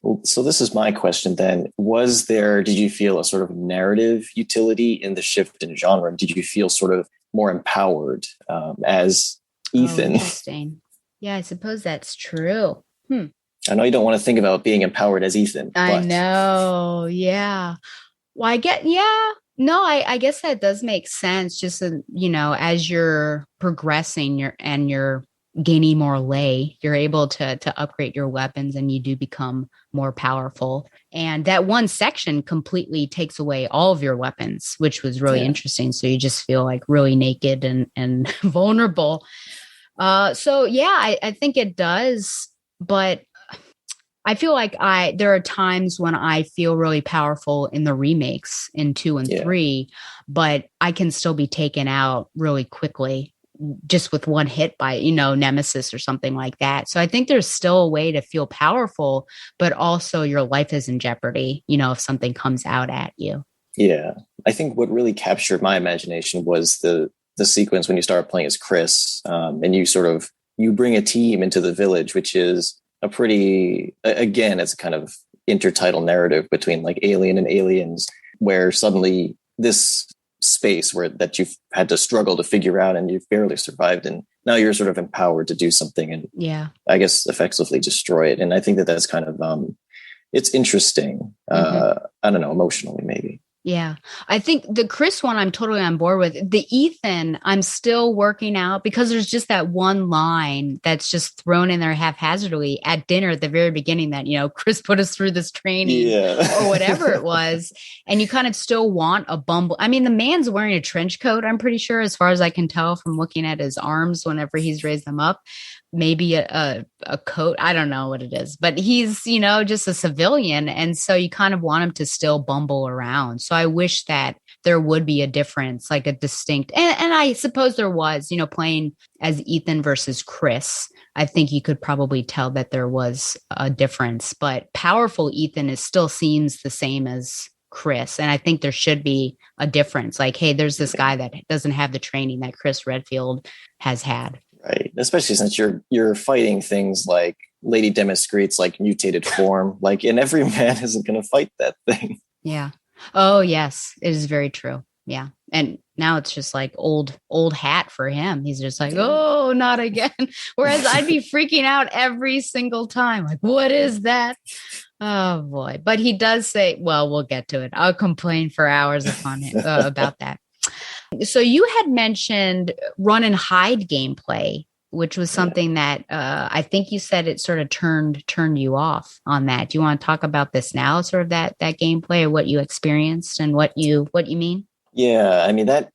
Well, so this is my question then. Did you feel a sort of narrative utility in the shift in genre? Did you feel sort of more empowered as Ethan? Oh, interesting. Yeah, I suppose that's true. I know you don't want to think about being empowered as Ethan. I know. Yeah. Well, I guess that does make sense. Just, you know, as you're progressing you're gaining more lay, you're able to upgrade your weapons and you do become more powerful. And that one section completely takes away all of your weapons, which was really interesting. So you just feel like really naked and vulnerable. So yeah, I think it does. But I feel like there are times when I feel really powerful in the remakes in 2 and 3, but I can still be taken out really quickly just with one hit by, you know, Nemesis or something like that. So I think there's still a way to feel powerful, but also your life is in jeopardy, you know, if something comes out at you. Yeah. I think what really captured my imagination was the sequence when you start playing as Chris, and you bring a team into the village, which is a pretty, again, it's a kind of intertidal narrative between like Alien and Aliens, where suddenly this space that you've had to struggle to figure out and you've barely survived, and now you're sort of empowered to do something and I guess effectively destroy it. And I think that's kind of it's interesting. I don't know, emotionally maybe. Yeah. I think the Chris one, I'm totally on board with. The Ethan, I'm still working out because there's just that one line that's just thrown in there haphazardly at dinner at the very beginning that, you know, Chris put us through this training or whatever it was. And you kind of still want a bumble. I mean, the man's wearing a trench coat, I'm pretty sure, as far as I can tell from looking at his arms whenever he's raised them up. Maybe a coat. I don't know what it is, but he's, you know, just a civilian. And so you kind of want him to still bumble around. So I wish that there would be a difference, like a distinct, and I suppose there was, you know, playing as Ethan versus Chris. I think you could probably tell that there was a difference, but powerful Ethan still seems the same as Chris. And I think there should be a difference. Like, hey, there's this guy that doesn't have the training that Chris Redfield has had. Right. Especially since you're fighting things like Lady Demiscreet's like mutated form, like, and every man isn't going to fight that thing. Yeah. Oh, yes. It is very true. Yeah. And now it's just like old hat for him. He's just like, oh, not again. Whereas I'd be freaking out every single time. Like, what is that? Oh, boy. But he does say, well, we'll get to it. I'll complain for hours upon it, about that. So you had mentioned run and hide gameplay, which was something that I think you said it sort of turned you off on that. Do you want to talk about this now, sort of that gameplay, or what you experienced and what you mean? Yeah, I mean that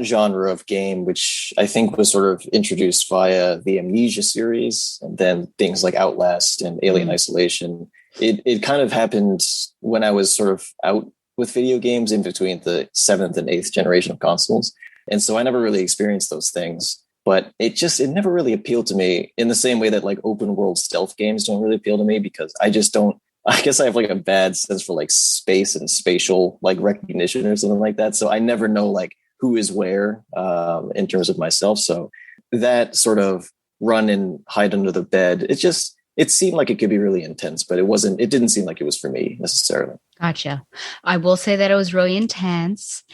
genre of game, which I think was sort of introduced via the Amnesia series, and then things like Outlast and Alien Isolation. It kind of happened when I was sort of out with video games in between the 7th and 8th generation of consoles. And so I never really experienced those things, but it never really appealed to me in the same way that like open world stealth games don't really appeal to me, because I guess I have like a bad sense for like space and spatial like recognition or something like that. So I never know like who is where in terms of myself. So that sort of run and hide under the bed, it seemed like it could be really intense, but it didn't seem like it was for me necessarily. Gotcha. I will say that it was really intense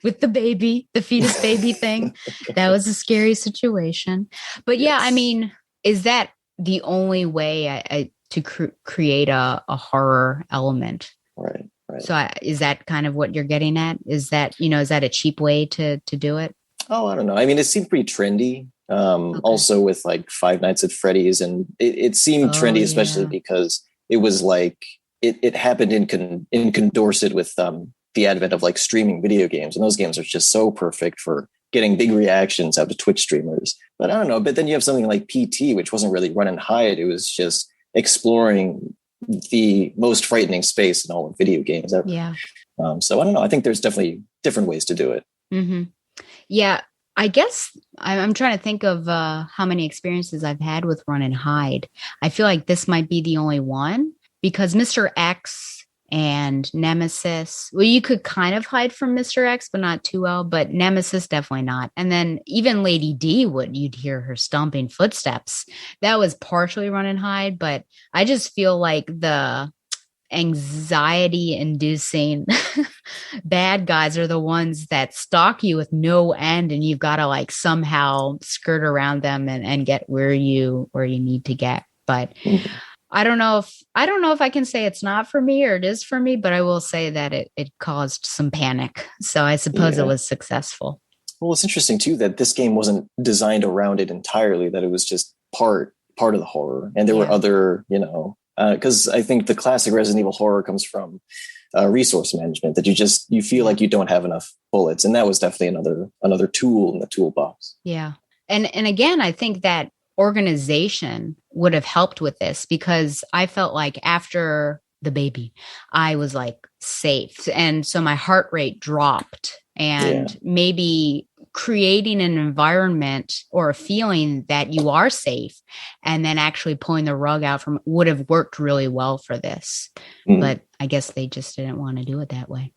with the fetus baby thing. That was a scary situation. But yeah, I mean, is that the only way to create a horror element? Right. So is that kind of what you're getting at? Is that a cheap way to do it? Oh, I don't know. I mean, it seemed pretty trendy. Also with like Five Nights at Freddy's, and it seemed trendy, especially because it was like it happened in Condorcet with the advent of like streaming video games, and those games are just so perfect for getting big reactions out of Twitch streamers. But I don't know. But then you have something like PT, which wasn't really run and hide. It was just exploring the most frightening space in all of video games ever. Yeah. So I don't know. I think there's definitely different ways to do it. Mm-hmm. Yeah. I guess I'm trying to think of how many experiences I've had with run and hide. I feel like this might be the only one because Mr. X and Nemesis, well, you could kind of hide from Mr. X, but not too well, but Nemesis, definitely not. And then even Lady D you'd hear her stomping footsteps. That was partially run and hide, but I just feel like the anxiety inducing bad guys are the ones that stalk you with no end, and you've got to like somehow skirt around them and get where you need to get. But I don't know if I can say it's not for me or it is for me, but I will say that it caused some panic. So I suppose it was successful. Well, it's interesting too that this game wasn't designed around it entirely, that it was just part of the horror. And there were other, because I think the classic Resident Evil horror comes from resource management, that you feel like you don't have enough bullets. And that was definitely another tool in the toolbox. Yeah. And again, I think that organization would have helped with this because I felt like after the baby, I was like safe. And so my heart rate dropped, and maybe creating an environment or a feeling that you are safe and then actually pulling the rug out from would have worked really well for this. But I guess they just didn't want to do it that way.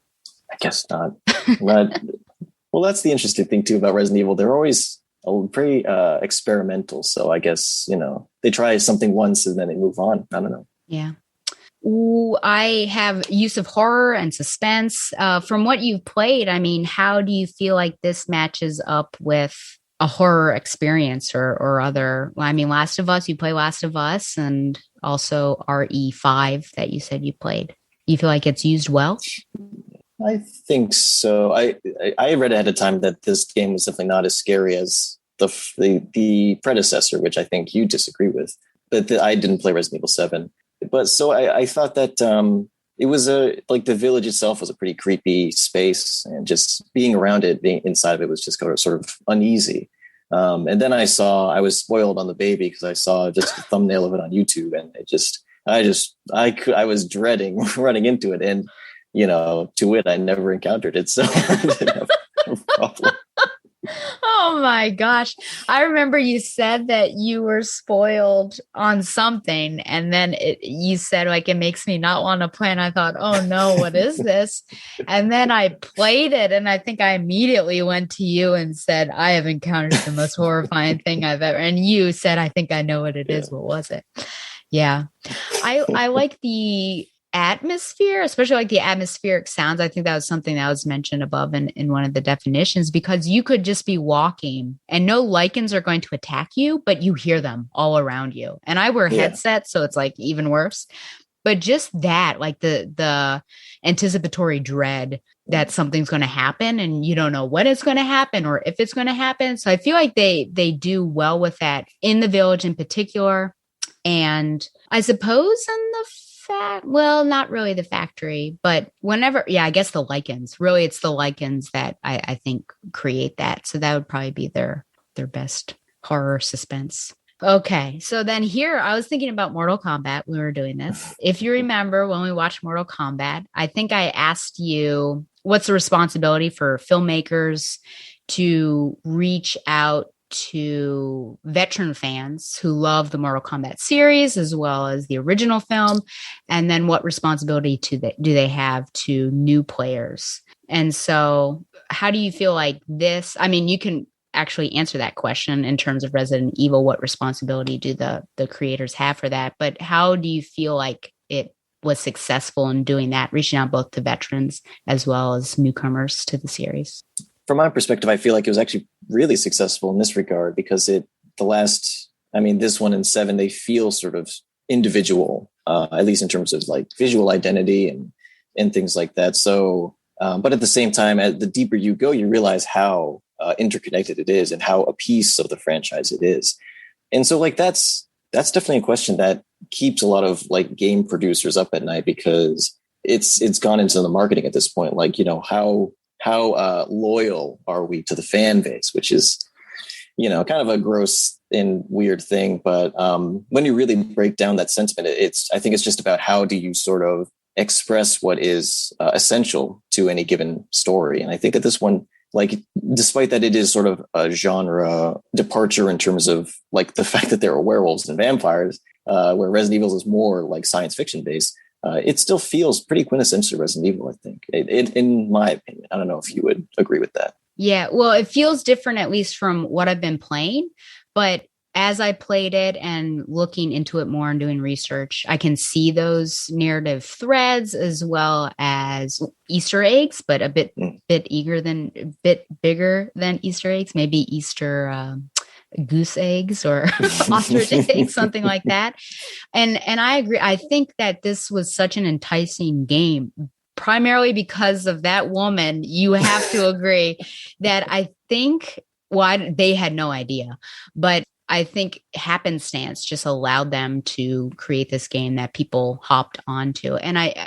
I guess not. Well, that's the interesting thing too about Resident Evil. They're always pretty experimental. So I guess, they try something once and then they move on. I don't know. Yeah. Ooh, I have use of horror and suspense. From what you've played, I mean, how do you feel like this matches up with a horror experience or other? I mean, Last of Us, you play Last of Us, and also RE5 that you said you played. You feel like it's used well? I think so. I read ahead of time that this game was definitely not as scary as the predecessor, which I think you disagree with. But I didn't play Resident Evil 7. But so I thought that it was like the village itself was a pretty creepy space, and just being around it, being inside of it was just sort of uneasy. And then I was spoiled on the baby because I saw just a thumbnail of it on YouTube, and I was dreading running into it. And, to wit, I never encountered it. So I didn't have a problem. Oh my gosh. I remember you said that you were spoiled on something, and then you said like, it makes me not want to play. And I thought, oh no, what is this? And then I played it, and I think I immediately went to you and said, I have encountered the most horrifying thing I've ever. And you said, I think I know what it is. What was it? Yeah. I like the atmosphere, especially like the atmospheric sounds. I think that was something that was mentioned above in one of the definitions, because you could just be walking and no lichens are going to attack you, but you hear them all around you. And I wear headsets, so it's like even worse. But just that, like the anticipatory dread that something's going to happen and you don't know when it's going to happen or if it's going to happen. So I feel like they do well with that in the village in particular. And I suppose in the not really the factory, but I guess the lichens. Really, it's the lichens that I think create that. So that would probably be their best horror suspense. Okay, so then here I was thinking about Mortal Kombat. We were doing this. If you remember when we watched Mortal Kombat, I think I asked you what's the responsibility for filmmakers to reach out to veteran fans who love the Mortal Kombat series as well as the original film, and then what responsibility do they have to new players? And so how do you feel like this? I mean, you can actually answer that question in terms of Resident Evil. What responsibility do the creators have for that? But how do you feel like it was successful in doing that, reaching out both to veterans as well as newcomers to the series? From my perspective, I feel like it was actually really successful in this regard, because this one and 7, they feel sort of individual, at least in terms of like visual identity and things like that. So, but at the same time, as the deeper you go, you realize how interconnected it is and how a piece of the franchise it is. And so like, that's definitely a question that keeps a lot of like game producers up at night, because it's gone into the marketing at this point. Like, how how loyal are we to the fan base, which is, kind of a gross and weird thing. But when you really break down that sentiment, I think it's just about how do you sort of express what is essential to any given story. And I think that this one, like, despite that it is sort of a genre departure in terms of like the fact that there are werewolves and vampires, where Resident Evil is more like science fiction based, it still feels pretty quintessential Resident Evil, I think, in my opinion. I don't know if you would agree with that. Yeah, well, it feels different, at least from what I've been playing. But as I played it and looking into it more and doing research, I can see those narrative threads as well as Easter eggs, but a bit bigger than Easter eggs, maybe Easter goose eggs or ostrich eggs, something like that. And I agree. I think that this was such an enticing game, primarily because of that woman. You have to agree that I think, they had no idea, but I think happenstance just allowed them to create this game that people hopped onto. And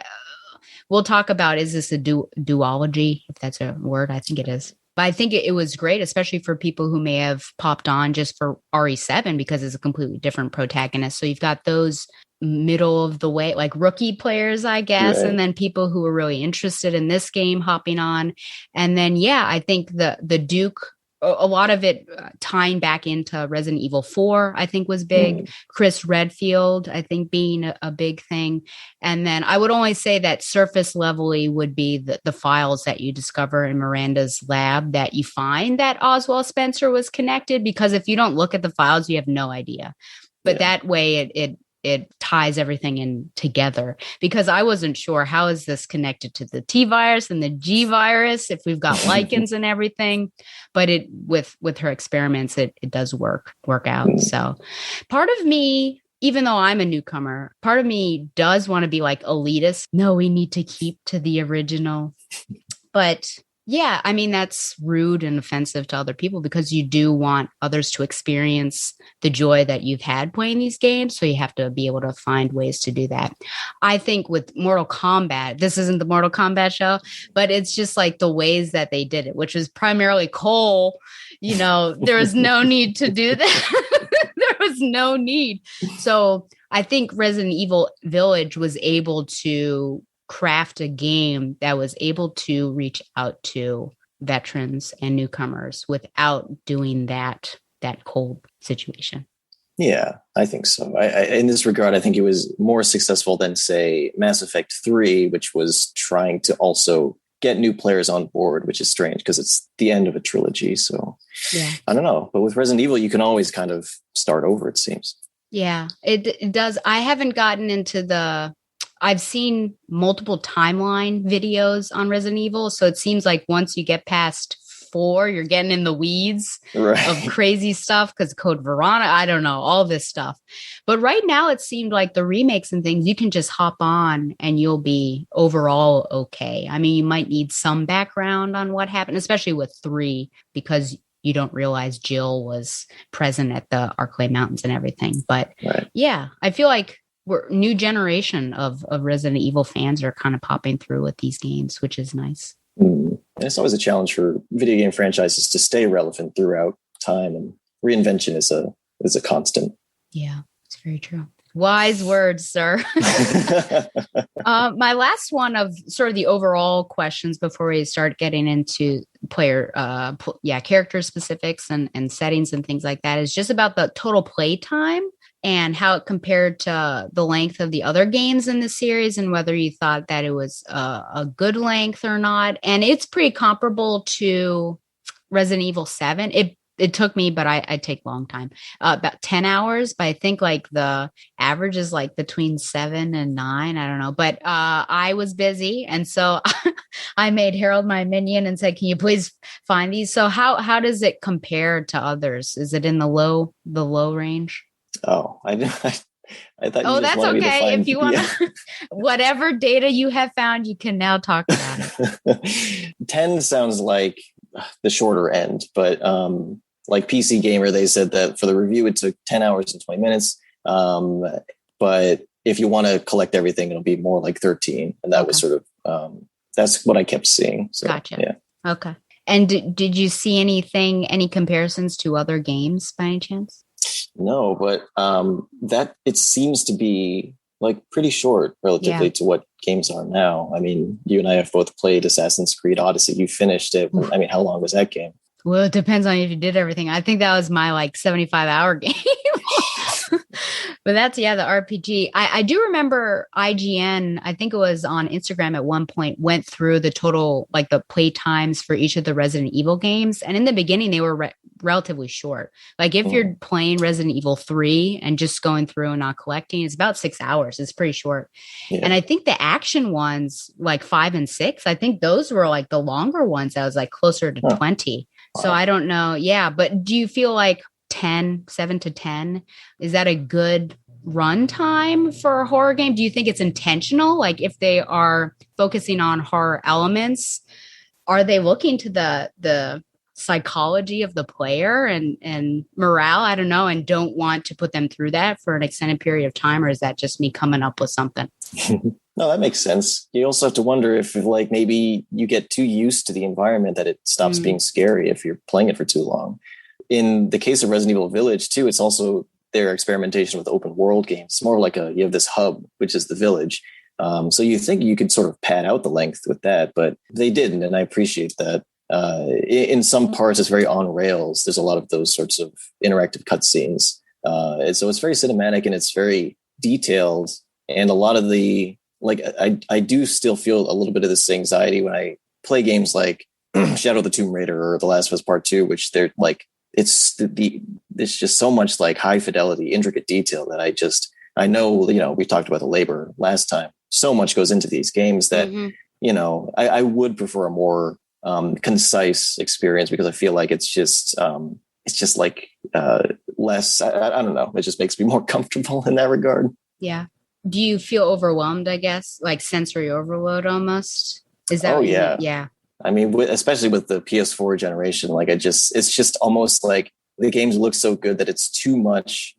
we'll talk about, is this a duology? If that's a word, I think it is. But I think it was great, especially for people who may have popped on just for RE7 because it's a completely different protagonist. So you've got those middle of the way, like rookie players, I guess, right. And then people who are really interested in this game hopping on. And then, I think the Duke, a lot of it tying back into Resident Evil 4, I think was big. Chris Redfield, I think, being a big thing. And then I would only say that surface levelly would be the files that you discover in Miranda's lab, that you find that Oswald Spencer was connected, because if you don't look at the files, you have no idea. But that way it ties everything in together, because I wasn't sure, how is this connected to the T virus and the G virus if we've got lichens and everything. But it with her experiments, it does work out. So part of me, even though I'm a newcomer, part of me does want to be like elitist. No, we need to keep to the original. But yeah, I mean, that's rude and offensive to other people, because you do want others to experience the joy that you've had playing these games. So you have to be able to find ways to do that. I think with Mortal Kombat, this isn't the Mortal Kombat show, but it's just like the ways that they did it, which is primarily Cole. There was no need to do that. There was no need. So I think Resident Evil Village was able to craft a game that was able to reach out to veterans and newcomers without doing that cold situation. Yeah, I think so. In this regard, I think it was more successful than, say, Mass Effect 3, which was trying to also get new players on board, which is strange because it's the end of a trilogy. So I don't know. But with Resident Evil, you can always kind of start over, it seems. Yeah, it does. I haven't gotten into I've seen multiple timeline videos on Resident Evil. So it seems like once you get past 4, you're getting in the weeds of crazy stuff, because Code Veronica, I don't know, all this stuff. But right now it seemed like the remakes and things, you can just hop on and you'll be overall okay. I mean, you might need some background on what happened, especially with 3, because you don't realize Jill was present at the Arklay Mountains and everything. But yeah, I feel like new generation of Resident Evil fans are kind of popping through with these games, which is nice. And it's always a challenge for video game franchises to stay relevant throughout time, and reinvention is a constant. Yeah, it's very true. Wise words, sir. My last one of sort of the overall questions before we start getting into player, character specifics and settings and things like that is just about the total play time and how it compared to the length of the other games in the series, and whether you thought that it was a good length or not. And it's pretty comparable to Resident Evil 7. It took me, but I take a long time, about 10 hours. But I think like the average is like between 7 and 9. I don't know. But I was busy. And so I made Harold my minion and said, can you please find these? So how does it compare to others? Is it in the low range? Oh, I thought you just that's wanted me to okay. find, If you want to, whatever data you have found, you can now talk about it. 10 sounds like the shorter end, but like PC Gamer, they said that for the review, it took 10 hours and 20 minutes. But if you want to collect everything, it'll be more like 13. And that was sort of, that's what I kept seeing. So, gotcha. Yeah. Okay. And did you see any comparisons to other games by any chance? No, but that it seems to be like pretty short relatively to what games are now. I mean, you and I have both played Assassin's Creed Odyssey. You finished it. I mean, how long was that game? Well, it depends on if you did everything. I think that was my 75-hour game. But that's, the RPG. I do remember IGN, I think it was on Instagram at one point, went through the total, the play times for each of the Resident Evil games. And in the beginning, they were relatively short. Like if you're playing Resident Evil 3 and just going through and not collecting, it's about 6 hours. It's pretty short. Yeah. And I think the action ones, 5 and 6, I think those were the longer ones. That was closer to 20. Wow. So I don't know. Yeah. But do you feel 7 to 10, is that a good run time for a horror game? Do you think it's intentional? If they are focusing on horror elements, are they looking to the psychology of the player and morale? I don't know, and don't want to put them through that for an extended period of time, or is that just me coming up with something? No, that makes sense. You also have to wonder if maybe you get too used to the environment that it stops being scary if you're playing it for too long. In the case of Resident Evil Village, too, it's also their experimentation with open world games. It's more you have this hub, which is the village. So you think you could sort of pad out the length with that, but they didn't. And I appreciate that. In some parts, it's very on rails. There's a lot of those sorts of interactive cutscenes. And so it's very cinematic and it's very detailed. And a lot of the, I do still feel a little bit of this anxiety when I play games like Shadow of the Tomb Raider or The Last of Us Part 2, which they're it's just so much high fidelity, intricate detail that I know, we talked about the labor last time. So much goes into these games that, I would prefer a more concise experience because I feel like it's just less, I don't know. It just makes me more comfortable in that regard. Yeah. Do you feel overwhelmed, I guess, sensory overload almost? Is that? Oh, yeah. Yeah. I mean, especially with the PS4 generation, it's just almost like the games look so good that it's too much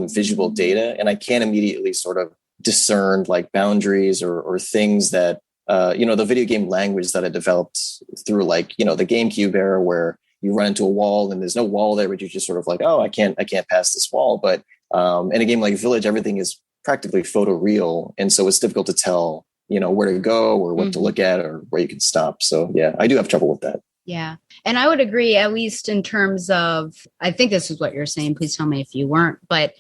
visual data. And I can't immediately sort of discern boundaries or things that, the video game language that I developed through the GameCube era where you run into a wall and there's no wall there, but you're just sort of I can't pass this wall. But in a game like Village, everything is practically photoreal. And so it's difficult to tell where to go or what to look at or where you can stop. So yeah, I do have trouble with that. Yeah. And I would agree, at least in terms of, I think this is what you're saying. Please tell me if you weren't, but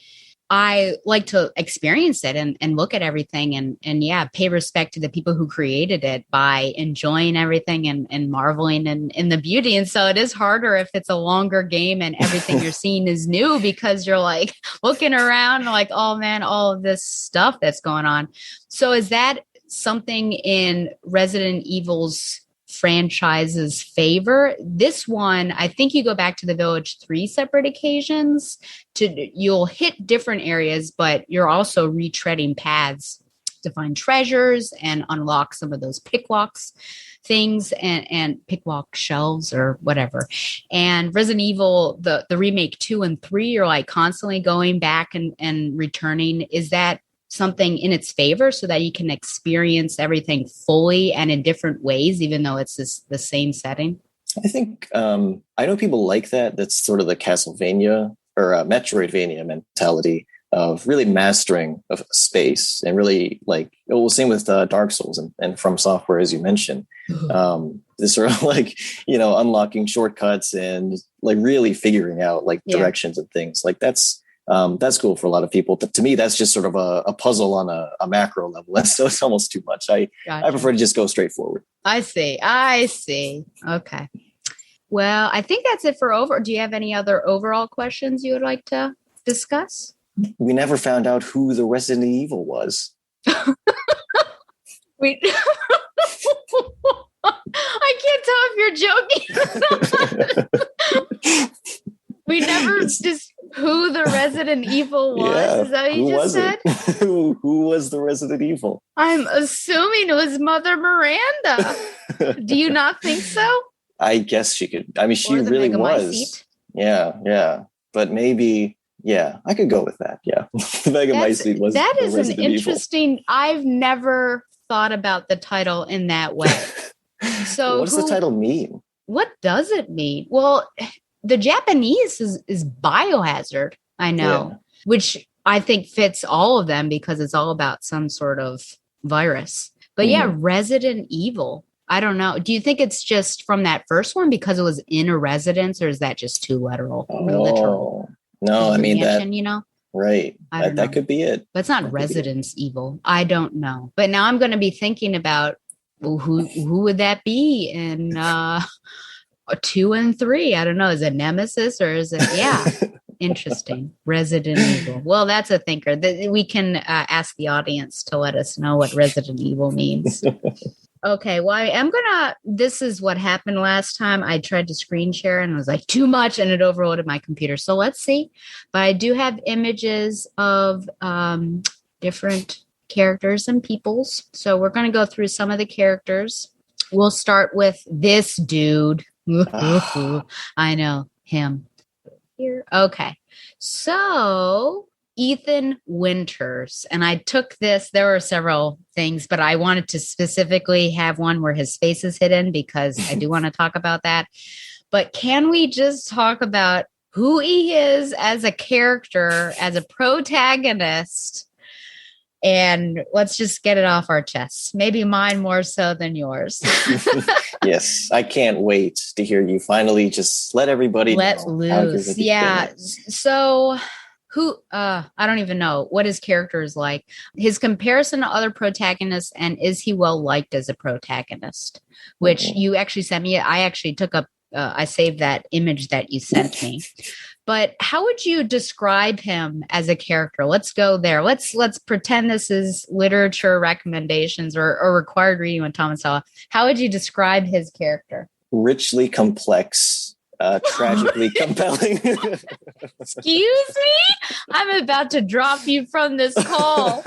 I like to experience it and look at everything and pay respect to the people who created it by enjoying everything and marveling in the beauty. And so it is harder if it's a longer game and everything you're seeing is new because you're looking around oh man, all of this stuff that's going on. So is that something in Resident Evil's franchise's favor? This one, I think you go back to the Village 3 separate occasions. You'll hit different areas, but you're also retreading paths to find treasures and unlock some of those picklocks things and picklock shelves or whatever. And Resident Evil, the remake 2 and 3, you're constantly going back and returning. Is that something in its favor so that you can experience everything fully and in different ways, even though it's the same setting? I think I know people like that. That's sort of the Castlevania or Metroidvania mentality of really mastering of space and really same with Dark Souls and From Software, as you mentioned. This sort of unlocking shortcuts and really figuring out directions and things that's cool for a lot of people. But to me, that's just sort of a puzzle on a macro level. So it's almost too much. I prefer to just go straight forward. I see. Okay. Well, I think that's it for do you have any other overall questions you would like to discuss? We never found out who the Resident Evil was. I can't tell if you're joking. We never just who the Resident Evil was. Yeah, is that what you just said? Who was the Resident Evil? I'm assuming it was Mother Miranda. Do you not think so? I guess she could. I mean, she really was. Yeah. But maybe, I could go with that. Yeah. Megamycete was that the is Resident an interesting, Evil. I've never thought about the title in that way. So what does the title mean? What does it mean? Well, the Japanese is biohazard, I know, which I think fits all of them because it's all about some sort of virus. But yeah, Resident Evil. I don't know. Do you think it's just from that first one because it was in a residence, or is that just too literal? Oh, no, I mean mansion, that. Right. That could be it. But it's not Residence Evil. I don't know. But now I'm going to be thinking about who would that be in 2 and 3? I don't know. Is it Nemesis or is it? Yeah. Interesting. Resident Evil. Well, that's a thinker. We can ask the audience to let us know what Resident Evil means. Okay, well, this is what happened last time. I tried to screen share and it was like too much and it overloaded my computer. So let's see. But I do have images of different characters and peoples. So we're going to go through some of the characters. We'll start with this dude. I know him. Here. Okay. So Ethan Winters. And I took this, there were several things, but I wanted to specifically have one where his face is hidden because I do want to talk about that. But can we just talk about who he is as a character, as a protagonist? And let's just get it off our chests. Maybe mine more so than yours. Yes, I can't wait to hear you finally just let everybody let loose. Yeah. So I don't even know what his character is like. His comparison to other protagonists, and is he well liked as a protagonist? Which you actually sent me. I actually took up. I saved that image that you sent me. But how would you describe him as a character? Let's go there. Let's pretend this is literature recommendations or required reading with Tom and Stella. How would you describe his character? Richly complex, tragically compelling. Excuse me? I'm about to drop you from this call.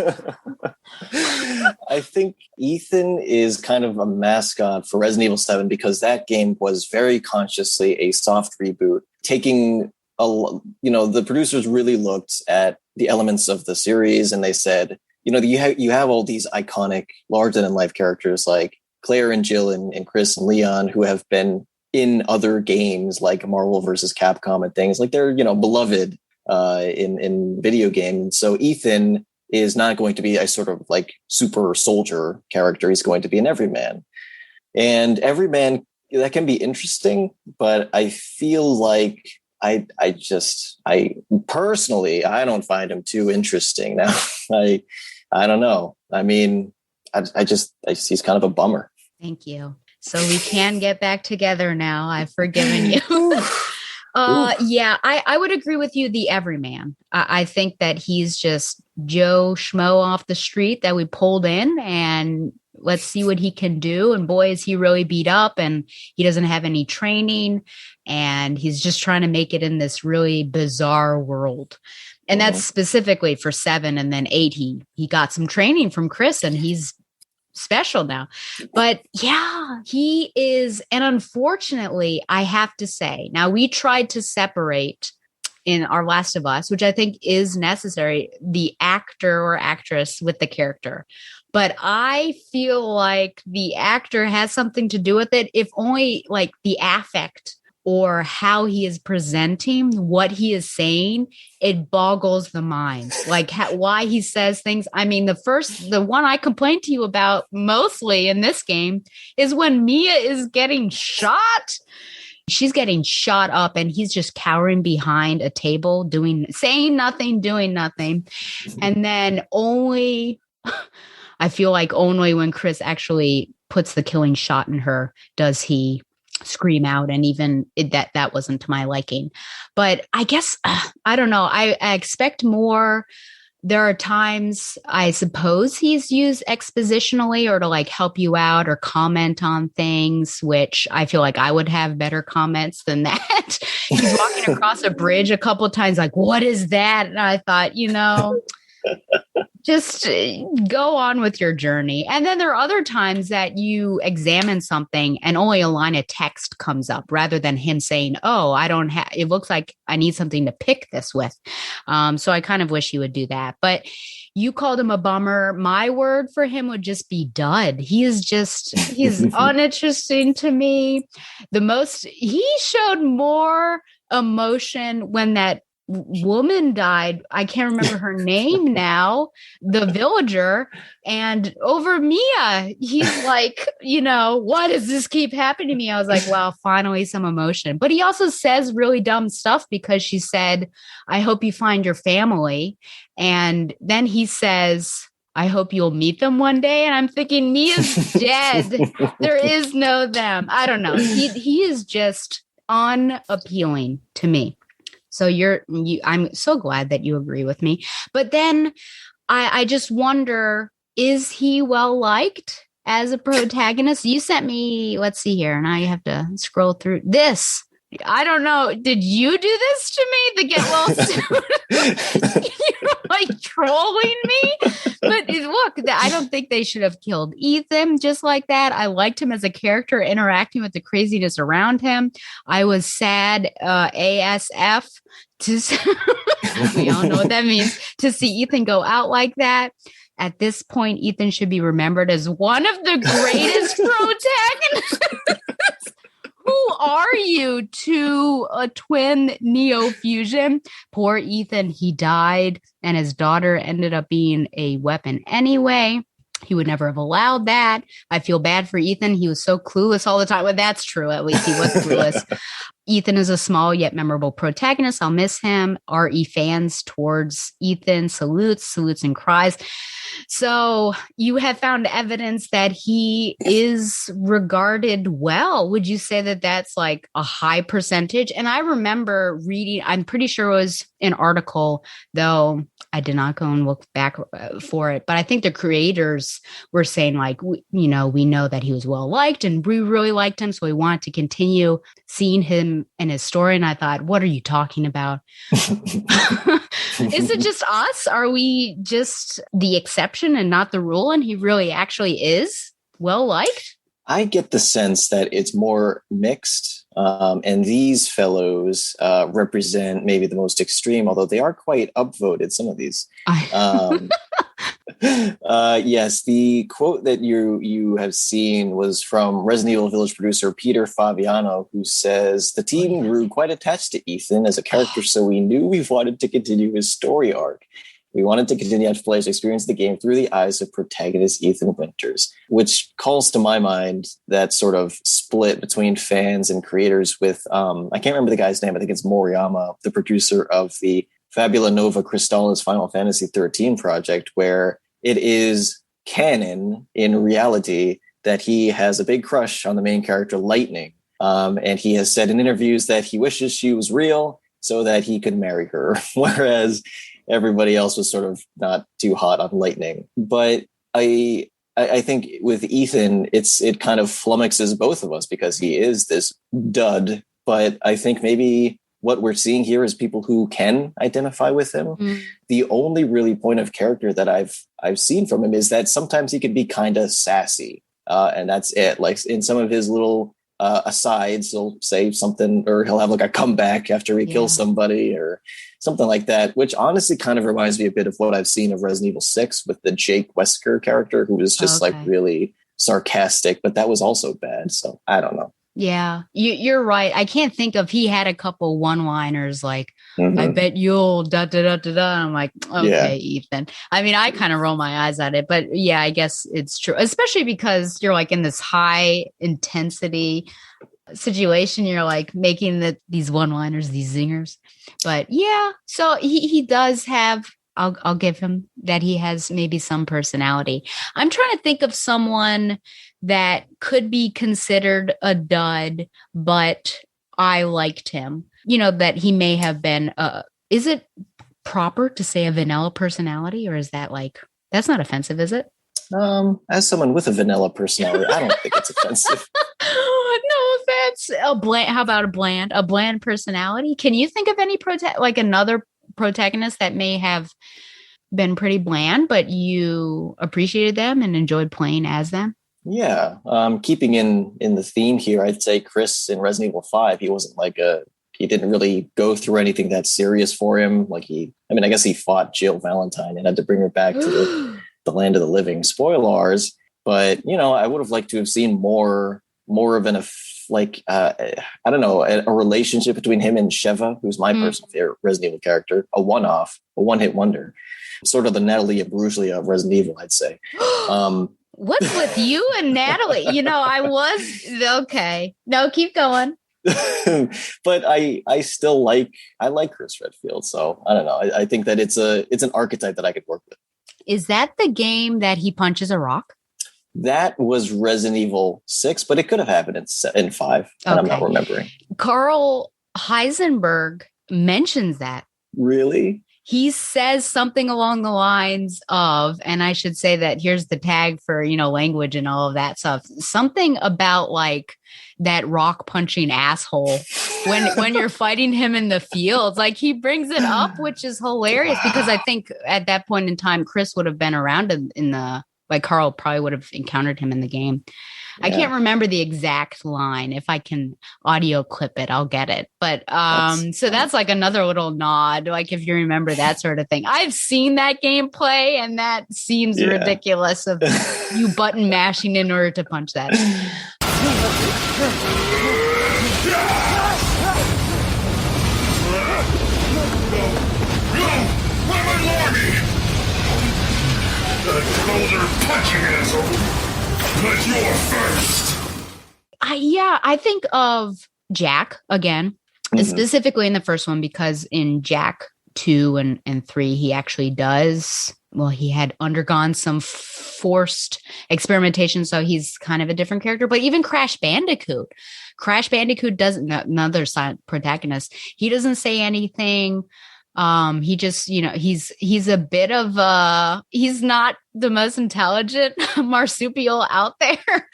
I think Ethan is kind of a mascot for Resident Evil 7 because that game was very consciously a soft reboot, taking the producers really looked at the elements of the series and they said, you have all these iconic larger than life characters like Claire and Jill and Chris and Leon who have been in other games like Marvel versus Capcom and things like they're, beloved in video games. So Ethan is not going to be a sort of like super soldier character. He's going to be an everyman. And everyman, that can be interesting, but I feel like I personally, I don't find him too interesting now. I don't know. I mean, he's kind of a bummer. Thank you. So we can get back together now. I've forgiven you. Yeah, I would agree with you. The everyman. I think that he's just Joe Schmo off the street that we pulled in and let's see what he can do. And boy, is he really beat up and he doesn't have any training and he's just trying to make it in this really bizarre world. And that's specifically for 7 and then 8. He got some training from Chris and he's special now. But yeah, he is. And unfortunately, I have to say, now we tried to separate in Our Last of Us, which I think is necessary, the actor or actress with the character. But I feel like the actor has something to do with it, if only like the affect or how he is presenting what he is saying, it boggles the mind. Like why he says things. I mean, the one I complained to you about mostly in this game is when Mia is getting shot. She's getting shot up and he's just cowering behind a table saying nothing, doing nothing. And then I feel like only when Chris actually puts the killing shot in her does he scream out, and even that wasn't to my liking. But I guess I don't know. I expect more. There are times I suppose he's used expositionally or to like help you out or comment on things, which I feel like I would have better comments than that. He's walking across a bridge a couple of times like, what is that? And I thought, Just go on with your journey. And then there are other times that you examine something and only a line of text comes up rather than him saying, oh, I don't have, it looks like I need something to pick this with. So I kind of wish he would do that. But you called him a bummer. My word for him would just be dud. He's uninteresting to me. He showed more emotion when that woman died. I can't remember her name now, the villager, and over Mia, he's like, why does this keep happening to me? I was like, wow, finally some emotion. But he also says really dumb stuff because she said, I hope you find your family. And then he says, I hope you'll meet them one day. And I'm thinking, Mia's dead. There is no them. I don't know. He is just unappealing to me. So I'm so glad that you agree with me. But then I just wonder, is he well liked as a protagonist? You sent me, let's see here, and I have to scroll through this. I don't know. Did you do this to me to get well soon? You're like trolling me. But look, I don't think they should have killed Ethan just like that. I liked him as a character interacting with the craziness around him. I was sad ASF we all know what that means, to see Ethan go out like that. At this point, Ethan should be remembered as one of the greatest protagonists. Who are you to a twin Neo fusion? Poor Ethan, he died, and his daughter ended up being a weapon anyway. He would never have allowed that. I feel bad for Ethan. He was so clueless all the time. Well, that's true. At least he was clueless. Ethan is a small yet memorable protagonist. I'll miss him. RE fans towards Ethan salutes and cries. So you have found evidence that he is regarded well. Would you say that that's like a high percentage? And I remember reading, I'm pretty sure it was an article, though I did not go and look back for it. But I think the creators were saying like, we know that he was well liked and we really liked him. So we wanted to continue seeing him and his story. And I thought, what are you talking about? Is it just us? Are we just the exception and not the rule? And he really actually is well liked? I get the sense that it's more mixed. And these fellows represent maybe the most extreme, although they are quite upvoted, some of these. Yes, the quote that you have seen was from Resident Evil Village producer Peter Fabiano, who says, the team grew quite attached to Ethan as a character, so we knew we wanted to continue his story arc. We wanted to continue to have players experience the game through the eyes of protagonist Ethan Winters, which calls to my mind that sort of split between fans and creators with, I can't remember the guy's name. I think it's Moriyama, the producer of the Fabula Nova Crystallis Final Fantasy 13 project, where it is canon in reality that he has a big crush on the main character, Lightning. And he has said in interviews that he wishes she was real so that he could marry her, whereas everybody else was sort of not too hot on Lightning. But I think with Ethan, it kind of flummoxes both of us because he is this dud. But I think maybe what we're seeing here is people who can identify with him. Mm. The only really point of character that I've seen from him is that sometimes he can be kind of sassy. And that's it. Like in some of his little asides, he'll say something, or he'll have like a comeback after he kills somebody or something like that, which honestly kind of reminds me a bit of what I've seen of Resident Evil 6 with the Jake Wesker character, who was just like really sarcastic, but that was also bad. So I don't know. Yeah, you're right. I can't think of, he had a couple one-liners like, I bet you'll da da da da da. I'm like, okay, Ethan. I mean, I kind of roll my eyes at it, but yeah, I guess it's true, especially because you're like in this high intensity situation. You're like making these one-liners, these zingers. But yeah, so he does have, I'll give him that he has maybe some personality. I'm trying to think of someone that could be considered a dud, but I liked him. You know, that he may have been, is it proper to say a vanilla personality, or is that like, that's not offensive, is it? As someone with a vanilla personality, I don't think it's offensive. No offense. How about a bland personality? Can you think of any another protagonist that may have been pretty bland, but you appreciated them and enjoyed playing as them? Yeah. Keeping in the theme here, I'd say Chris in Resident Evil 5, he didn't really go through anything that serious for him. I guess he fought Jill Valentine and had to bring her back to the land of the living. Spoilers. But, I would have liked to have seen more of I don't know, a relationship between him and Sheva, who's my personal favorite Resident Evil character, a one-hit wonder, sort of the Natalie Imbruglia of Resident Evil, I'd say. What's with you and Natalie? I was okay. No, keep going. But I like Chris Redfield, so I don't know. I think that it's an archetype that I could work with. Is that the game that he punches a rock? That was Resident Evil 6, but it could have happened in 5, and I'm not remembering. Carl Heisenberg mentions that. Really? He says something along the lines of, and I should say that here's the tag for, language and all of that stuff. Something about that rock punching asshole when you're fighting him in the fields. He brings it up, which is hilarious because I think at that point in time, Chris would have been around in the, Carl probably would have encountered him in the game. Yeah. I can't remember the exact line. If I can audio clip it, I'll get it. But that's another little nod. If you remember that sort of thing. I've seen that gameplay and that seems ridiculous of you button mashing in order to punch that. Older punching asshole. But you're first. I think of Jack again, specifically in the first one, because in Jack 2 and 3, he actually does. Well, he had undergone some forced experimentation, so he's kind of a different character. But even Crash Bandicoot doesn't. Another silent protagonist. He doesn't say anything. He just, he's a bit of he's not the most intelligent marsupial out there.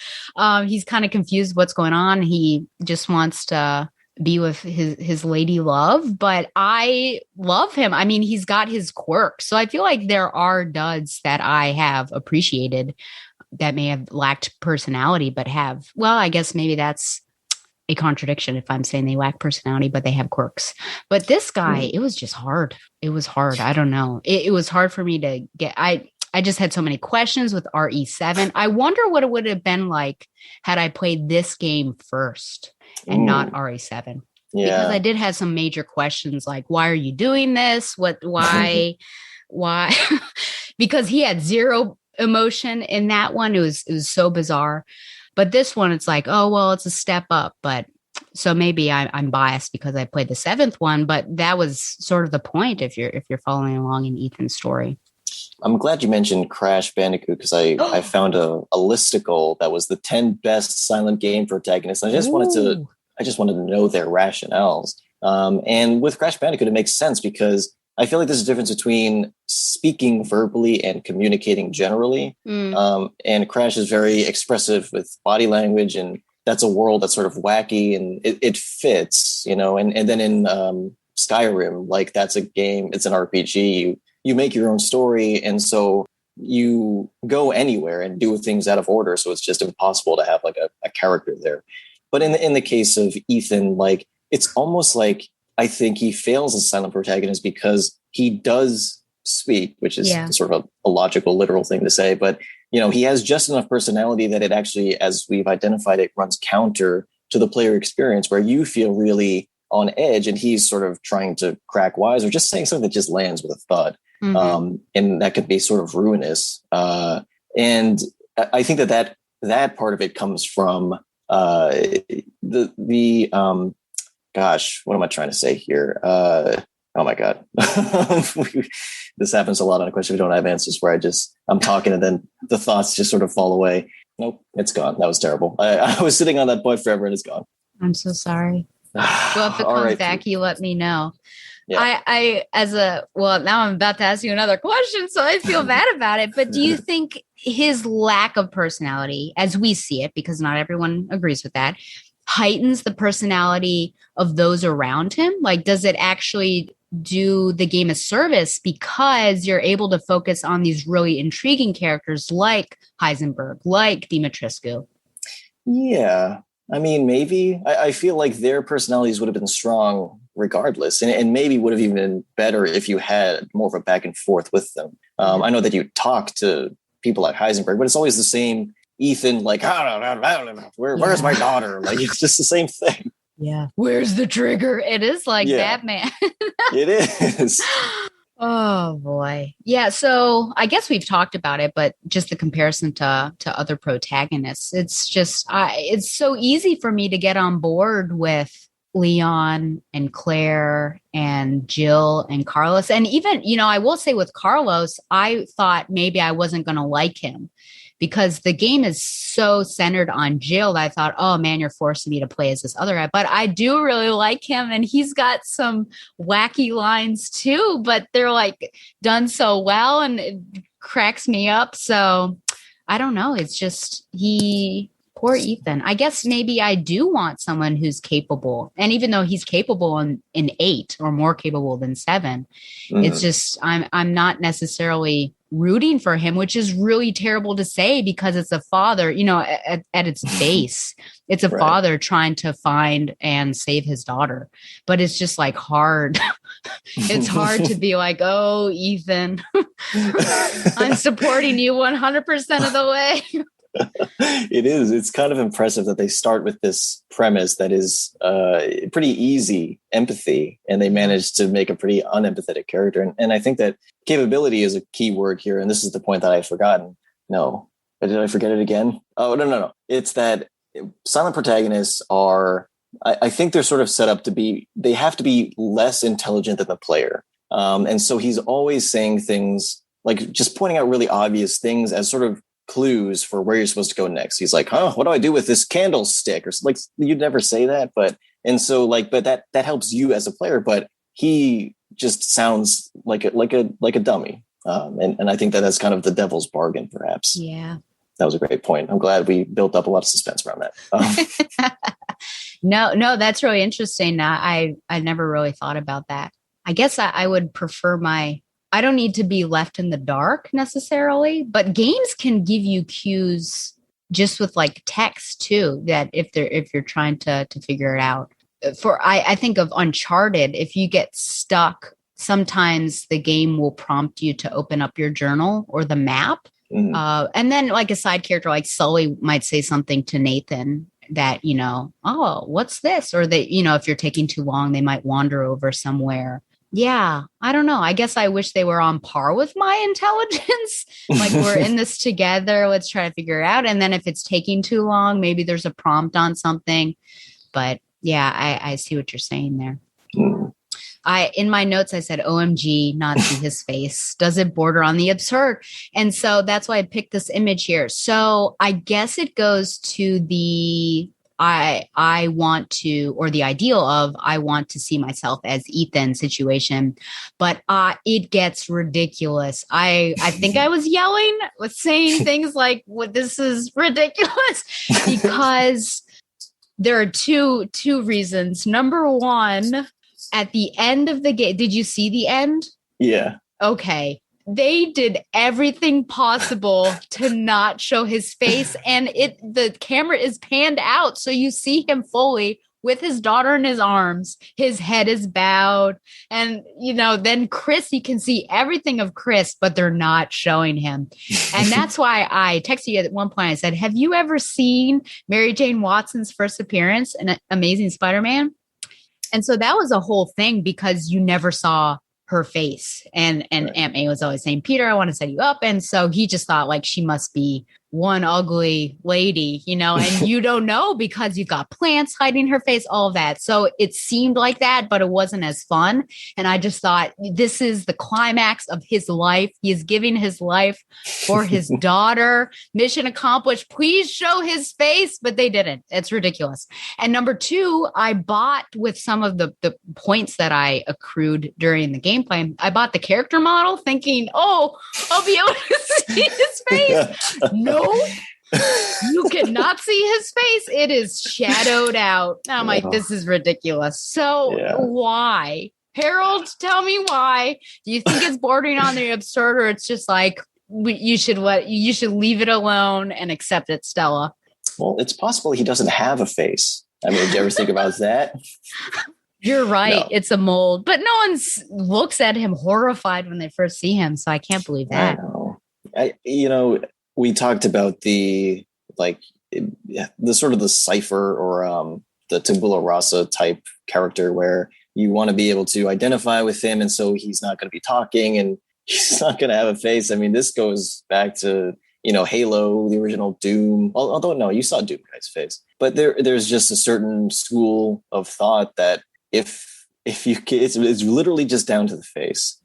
He's kind of confused what's going on. He just wants to be with his lady love, but I love him. I mean, he's got his quirks. So I feel like there are duds that I have appreciated that may have lacked personality, but I guess maybe that's a contradiction if I'm saying they lack personality, but they have quirks. But this guy, it was just hard. It was hard. I don't know. It was hard for me to get. I just had so many questions with RE7. I wonder what it would have been like had I played this game first and not RE7. Yeah. Because I did have some major questions like, why are you doing this? Why? Because he had zero emotion in that one. It was so bizarre. But this one, it's like, oh, well, it's a step up. But so maybe I'm biased because I played the 7th one, but that was sort of the point if you're following along in Ethan's story. I'm glad you mentioned Crash Bandicoot because I found a listicle that was the 10 best silent game protagonists. I just wanted to know their rationales. And with Crash Bandicoot, it makes sense because I feel like there's a difference between speaking verbally and communicating generally. And Crash is very expressive with body language, and that's a world that's sort of wacky and it fits, and then in Skyrim, that's a game, it's an RPG. You make your own story, and so you go anywhere and do things out of order. So it's just impossible to have a character there. But in the case of Ethan, it's almost like I think he fails as a silent protagonist because he does speak, which is sort of a logical, literal thing to say. But, he has just enough personality that it actually, as we've identified, it runs counter to the player experience where you feel really on edge and he's sort of trying to crack wise or just saying something that just lands with a thud. And that could be sort of ruinous. And I think that part of it comes from gosh, what am I trying to say here? Oh my God. This happens a lot on a question we don't have answers where I'm talking and then the thoughts just sort of fall away. Nope, it's gone. That was terrible. I was sitting on that point forever and it's gone. I'm so sorry. Well, if it comes back, you let me know. Yeah. Now I'm about to ask you another question, so I feel bad about it. But do you think his lack of personality, as we see it, because not everyone agrees with that, heightens the personality of those around him? Does it actually do the game a service because you're able to focus on these really intriguing characters like Heisenberg, like Dimitrescu. Yeah. I mean, maybe. I feel like their personalities would have been strong regardless, and maybe would have even been better if you had more of a back and forth with them. I know that you talk to people like Heisenberg, but it's always the same Ethan, like, where's my daughter? Like, it's just the same thing. Yeah. Where's the trigger? It is like Batman. It is. Oh boy. Yeah. So I guess we've talked about it, but just the comparison to other protagonists, it's just, it's so easy for me to get on board with Leon and Claire and Jill and Carlos. And even, I will say with Carlos, I thought maybe I wasn't going to like him because the game is so centered on Jill that I thought, oh man, you're forcing me to play as this other guy. But I do really like him, and he's got some wacky lines too, but they're like done so well and it cracks me up. So I don't know. It's just poor Ethan. I guess maybe I do want someone who's capable. And even though he's capable in 8 or more capable than 7, it's just I'm not necessarily rooting for him, which is really terrible to say because it's a father, at its base, it's a father trying to find and save his daughter. But it's just like hard. It's hard to be like, oh, Ethan, I'm supporting you 100% of the way. It is. It's kind of impressive that they start with this premise that is pretty easy empathy, and they manage to make a pretty unempathetic character. And I think that capability is a key word here. And this is the point that I had forgotten. No, did I forget it again? Oh, no. It's that silent protagonists are, I think they're sort of set up to be, they have to be less intelligent than the player. And so he's always saying things like just pointing out really obvious things as sort of clues for where you're supposed to go next. He's like, what do I do with this candlestick? Or like, you'd never say that, but that helps you as a player, but he just sounds like a dummy. And I think that that's kind of the devil's bargain, perhaps. Yeah. That was a great point. I'm glad we built up a lot of suspense around that. No, that's really interesting. I never really thought about that. I guess I would prefer I don't need to be left in the dark necessarily, but games can give you cues just with like text too, that if you're trying to figure it out. I think of Uncharted, if you get stuck, sometimes the game will prompt you to open up your journal or the map. And then like a side character like Sully might say something to Nathan that, oh, what's this? Or they, if you're taking too long, they might wander over somewhere. Yeah, I don't know. I guess I wish they were on par with my intelligence. Like, we're in this together. Let's try to figure it out. And then if it's taking too long, maybe there's a prompt on something. But yeah, I see what you're saying there. In my notes, I said, OMG, not see his face. Does it border on the absurd? And so that's why I picked this image here. So I guess it goes to the I want to, or the ideal of, I want to see myself as Ethan situation, but it gets ridiculous. I think I was yelling, saying things like, "What, this is ridiculous," because there are two reasons. Number one, at the end of the game, did you see the end? Yeah. Okay. They did everything possible to not show his face, and the camera is panned out so you see him fully with his daughter in his arms. His head is bowed, and then Chris, you can see everything of Chris, but they're not showing him. And that's why I texted you at one point. I said, have you ever seen Mary Jane Watson's first appearance in Amazing Spider-Man? And so that was a whole thing because you never saw her face. And Aunt May was always saying, Peter, I want to set you up. And so he just thought like she must be one ugly lady, and you don't know because you've got plants hiding her face, all of that. So it seemed like that, but it wasn't as fun. And I just thought, this is the climax of his life. He is giving his life for his daughter. Mission accomplished. Please show his face, but they didn't. It's ridiculous. And number two, I bought with some of the points that I accrued during the gameplay. I bought the character model thinking, oh, I'll be able to see his face. No, you cannot see his face. It is shadowed out. I'm like, this is ridiculous. So why? Harold, tell me why. Do you think it's bordering on the absurd, or it's just like you should leave it alone and accept it, Stella? Well, it's possible he doesn't have a face. I mean, did you ever think about that? You're right. No. It's a mold, but no one looks at him horrified when they first see him. So I can't believe that. We talked about the sort of the cipher or the tabula rasa type character where you want to be able to identify with him. And so he's not going to be talking and he's not going to have a face. I mean, this goes back to, Halo, the original Doom, although no, you saw Doom guy's face, but there's just a certain school of thought that if you it's literally just down to the face,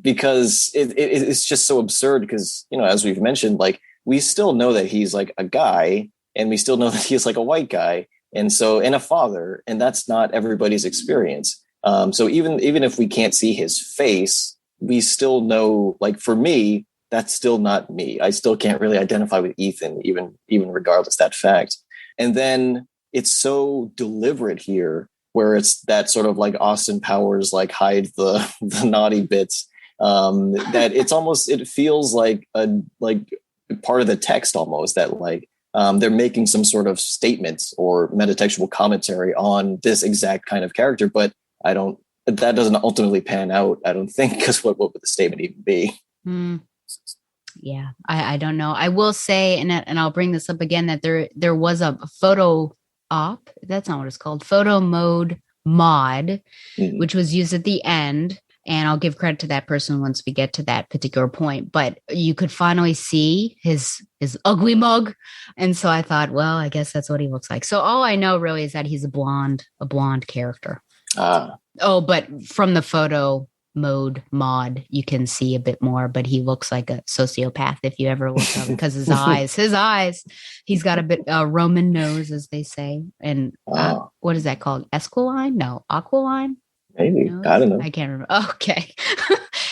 because it's just so absurd because, as we've mentioned, like we still know that he's like a guy and we still know that he's like a white guy. And a father, and that's not everybody's experience. So even if we can't see his face, we still know, like for me, that's still not me. I still can't really identify with Ethan, even regardless of that fact. And then it's so deliberate here, where it's that sort of like Austin Powers, like hide the naughty bits, that it feels like a part of the text almost that like. They're making some sort of statements or metatextual commentary on this exact kind of character, but that doesn't ultimately pan out, I don't think, because what would the statement even be? Yeah, I don't know. I will say, and I'll bring this up again, that there was a photo op, that's not what it's called, photo mode mod, which was used at the end. And I'll give credit to that person once we get to that particular point. But you could finally see his ugly mug. And so I thought, well, I guess that's what he looks like. So all I know really is that he's a blonde character. Oh, but from the photo mode mod, you can see a bit more. But he looks like a sociopath if you ever look up because his eyes, he's got a bit Roman nose, as they say. And what is that called? Esquiline? No, aquiline? Maybe. No, I don't know. I can't remember. Okay.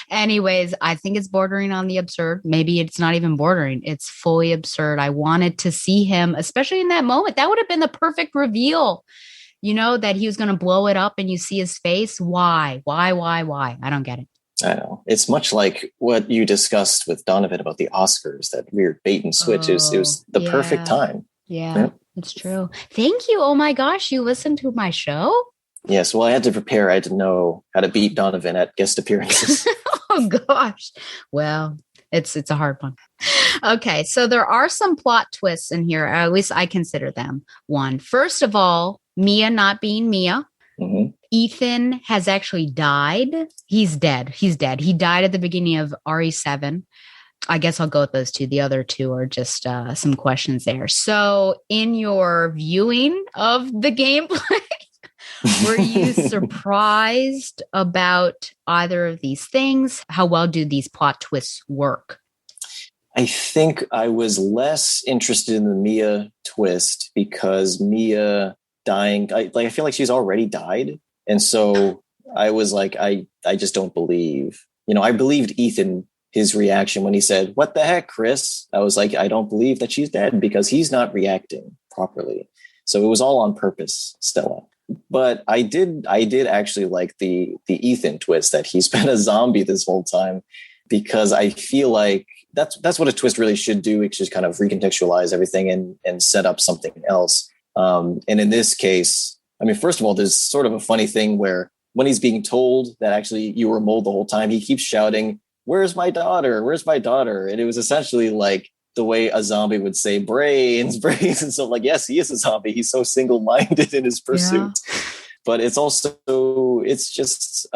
Anyways, I think it's bordering on the absurd. Maybe it's not even bordering. It's fully absurd. I wanted to see him, especially in that moment. That would have been the perfect reveal, that he was going to blow it up and you see his face. Why? I don't get it. I know. It's much like what you discussed with Donovan about the Oscars, that weird bait and switch. It was the perfect time. Yeah, it's true. Thank you. Oh my gosh. You listened to my show? Yes, well, I had to prepare. I had to know how to beat Donovan at guest appearances. Oh, gosh. Well, it's a hard one. Okay, so there are some plot twists in here. At least I consider them. One, first of all, Mia not being Mia. Mm-hmm. Ethan has actually died. He's dead. He died at the beginning of RE7. I guess I'll go with those two. The other two are just some questions there. So in your viewing of the gameplay, were you surprised about either of these things? How well do these plot twists work? I think I was less interested in the Mia twist because Mia dying, I feel like she's already died. And so I was like, I just don't believe, I believed Ethan, his reaction when he said, "What the heck, Chris?" I was like, I don't believe that she's dead because he's not reacting properly. So it was all on purpose, Stella. But I did actually like the Ethan twist that he's been a zombie this whole time, because I feel like that's what a twist really should do. It should kind of recontextualize everything and set up something else. And in this case, I mean, first of all, there's sort of a funny thing where when he's being told that actually you were a mole the whole time, he keeps shouting, "Where's my daughter? Where's my daughter?" And it was essentially like the way a zombie would say brains. And so like, yes, he is a zombie. He's so single-minded in his pursuit. Yeah. But it's just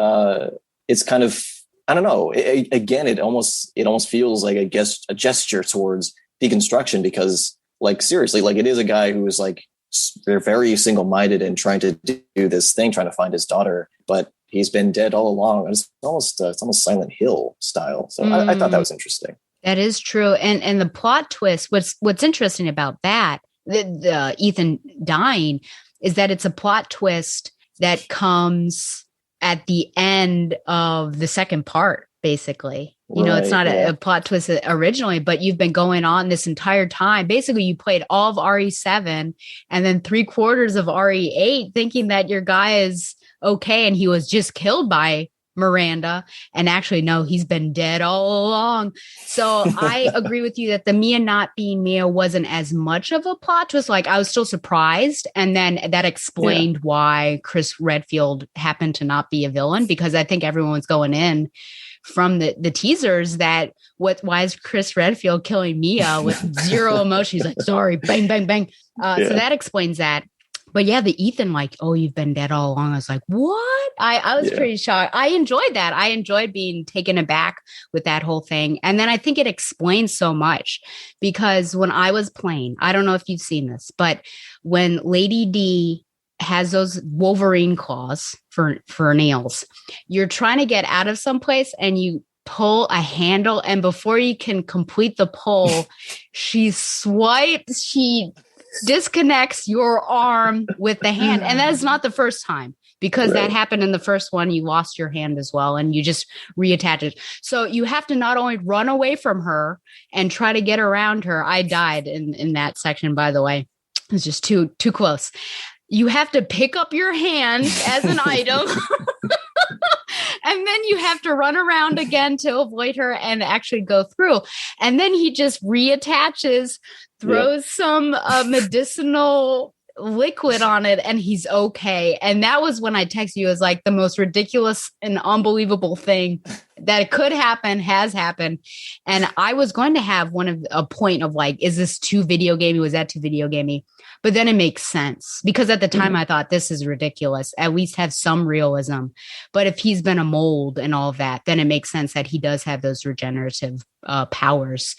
it's kind of, I don't know. It almost feels like a gesture towards deconstruction, because like, seriously, like it is a guy who is like, they're very single-minded and trying to do this thing, trying to find his daughter, but he's been dead all along. It's almost Silent Hill style. So I thought that was interesting. That is true. And the plot twist, what's interesting about that, the Ethan dying, is that it's a plot twist that comes at the end of the second part, basically. It's not a plot twist originally, but you've been going on this entire time. Basically, you played all of RE7 and then 3/4 of RE8 thinking that your guy is okay and he was just killed by Miranda, and actually no, he's been dead all along. So I agree with you that the Mia not being Mia wasn't as much of a plot twist. Like, I was still surprised, and then that explained why Chris Redfield happened to not be a villain, because I think everyone's going in from the teasers that why is Chris Redfield killing Mia with zero emotion? He's like, sorry, bang, bang, bang. So that explains that. But yeah, the Ethan, like, oh, you've been dead all along. I was like, what? I was pretty shocked. I enjoyed that. I enjoyed being taken aback with that whole thing. And then I think it explains so much, because when I was playing, I don't know if you've seen this, but when Lady D has those Wolverine claws for nails, you're trying to get out of someplace and you pull a handle, and before you can complete the pull, she disconnects your arm with the hand. And that is not the first time, because that happened in the first one. You lost your hand as well, and you just reattach it. So you have to not only run away from her and try to get around her. I died in that section, by the way. It's just too close. You have to pick up your hand as an item. And then you have to run around again to avoid her and actually go through. And then he just reattaches, throws some medicinal liquid on it, and he's okay. And that was when I texted you as like the most ridiculous and unbelievable thing that could happen, has happened. And I was going to have a point of like, is this too video gamey? Was that too video gamey? But then it makes sense, because at the time I thought, this is ridiculous. At least have some realism. But if he's been a mold and all of that, then it makes sense that he does have those regenerative powers.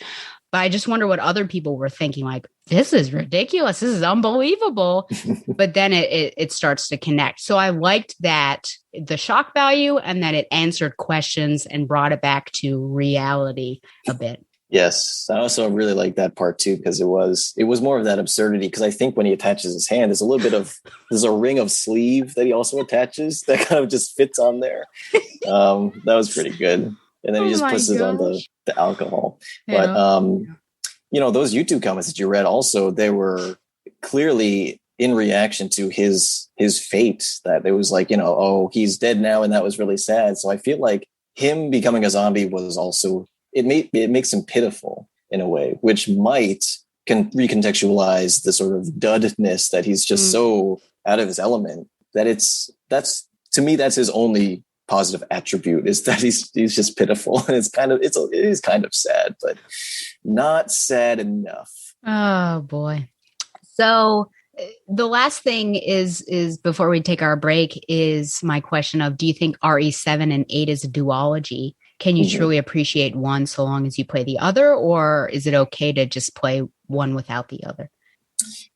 But I just wonder what other people were thinking, like, this is ridiculous. This is unbelievable. But then it starts to connect. So I liked that, the shock value, and that it answered questions and brought it back to reality a bit. Yes, I also really like that part too, because it was more of that absurdity. Because I think when he attaches his hand, there's a ring of sleeve that he also attaches that kind of just fits on there. That was pretty good. And then he just puts it on the alcohol. Yeah. But those YouTube comments that you read also, they were clearly in reaction to his fate. That it was like, oh, he's dead now, and that was really sad. So I feel like him becoming a zombie was also. It makes him pitiful in a way, which can recontextualize the sort of dudness that he's just so out of his element that's to me, that's his only positive attribute, is that he's just pitiful. And it is kind of sad, but not sad enough. Oh boy. So the last thing is before we take our break is my question of, do you think RE7 and 8 is a duology? Can you truly appreciate one so long as you play the other, or is it okay to just play one without the other?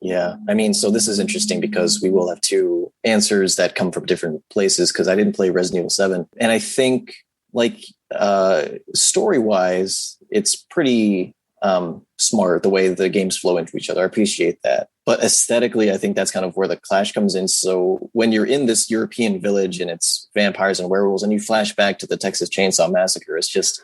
Yeah, I mean, so this is interesting because we will have two answers that come from different places, because I didn't play Resident Evil 7. And I think, like, story-wise, it's pretty smart the way the games flow into each other. I appreciate that. But aesthetically, I think that's kind of where the clash comes in. So when you're in this European village and it's vampires and werewolves, and you flash back to the Texas Chainsaw Massacre, it's just,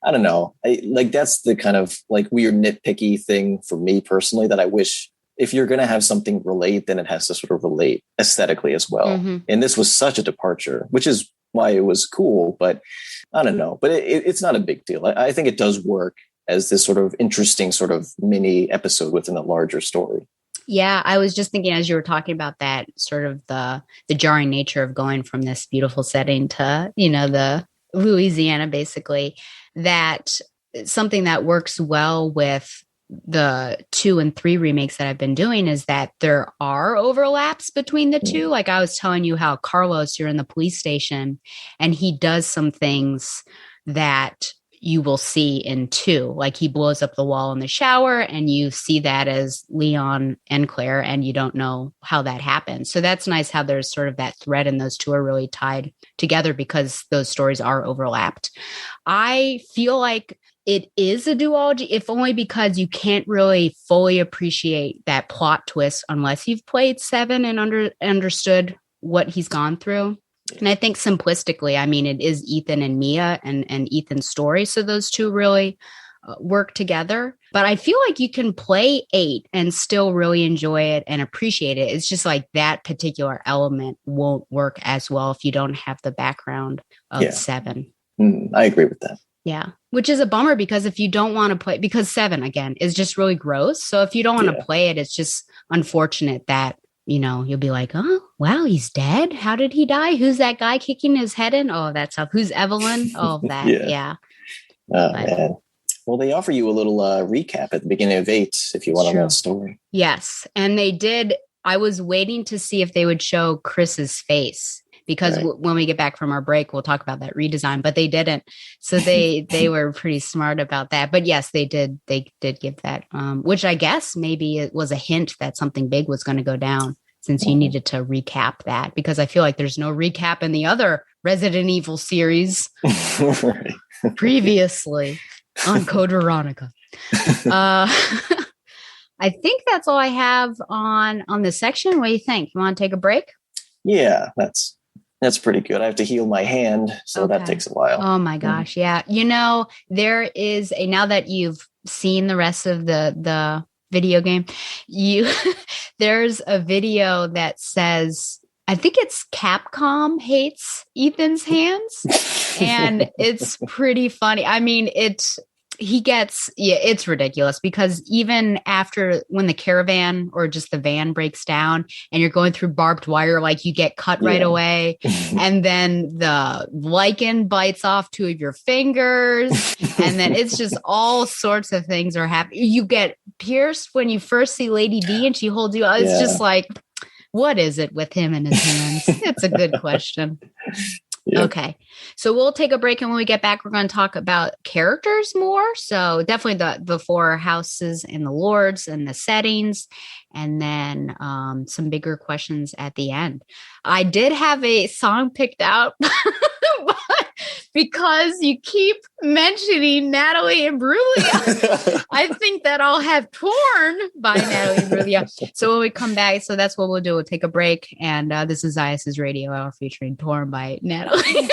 I don't know. That's the kind of like weird nitpicky thing for me personally, that I wish, if you're going to have something relate, then it has to sort of relate aesthetically as well. Mm-hmm. And this was such a departure, which is why it was cool. But I don't know. But it's not a big deal. I think it does work as this sort of interesting sort of mini episode within a larger story. Yeah, I was just thinking as you were talking about that, sort of the jarring nature of going from this beautiful setting to, the Louisiana, basically, that something that works well with the 2 and 3 remakes that I've been doing is that there are overlaps between the two. Like I was telling you how Carlos, you're in the police station, and he does some things that you will see in 2, like he blows up the wall in the shower, and you see that as Leon and Claire, and you don't know how that happened. So that's nice how there's sort of that thread, and those two are really tied together because those stories are overlapped. I feel like it is a duology, if only because you can't really fully appreciate that plot twist unless you've played 7 and understood what he's gone through. And I think simplistically, I mean, it is Ethan and Mia and Ethan's story. So those two really work together. But I feel like you can play 8 and still really enjoy it and appreciate it. It's just like that particular element won't work as well if you don't have the background of 7. I agree with that. Yeah, which is a bummer because if you don't want to play, because 7 again is just really gross. So if you don't want to play it, it's just unfortunate that, you'll be like, oh, wow, he's dead. How did he die? Who's that guy kicking his head in? Oh, that's how. Who's Evelyn? All of that. Yeah. Oh, man. Well, they offer you a little recap at the beginning of 8 if you want to know the story. Yes. And they did. I was waiting to see if they would show Chris's face. Because when we get back from our break, we'll talk about that redesign, but they didn't. So they were pretty smart about that. But yes, they did. They did give that, which I guess maybe it was a hint that something big was going to go down since you needed to recap that. Because I feel like there's no recap in the other Resident Evil series previously on Code Veronica. I think that's all I have on this section. What do you think? You want to take a break? Yeah, that's pretty good. I have to heal my hand, so that takes a while. Oh my gosh, yeah. There is now that you've seen the rest of the video game, there's a video that says, I think it's Capcom hates Ethan's hands, and it's pretty funny. I mean, it's ridiculous because even after when the caravan or just the van breaks down and you're going through barbed wire, like you get cut right away. And then the lichen bites off 2 of your fingers. And then it's just all sorts of things are happening. You get pierced when you first see Lady D and she holds you. It's just like, what is it with him and his hands? It's a good question. Okay. So we'll take a break. And when we get back, we're going to talk about characters more. So definitely the 4 houses and the lords and the settings, and then some bigger questions at the end. I did have a song picked out because you keep mentioning Natalie Imbruglia. I think that I'll have Torn by Natalie Imbruglia. So when we come back, so that's what we'll do. We'll take a break. And this is IS's Radio Hour featuring Torn by Natalie.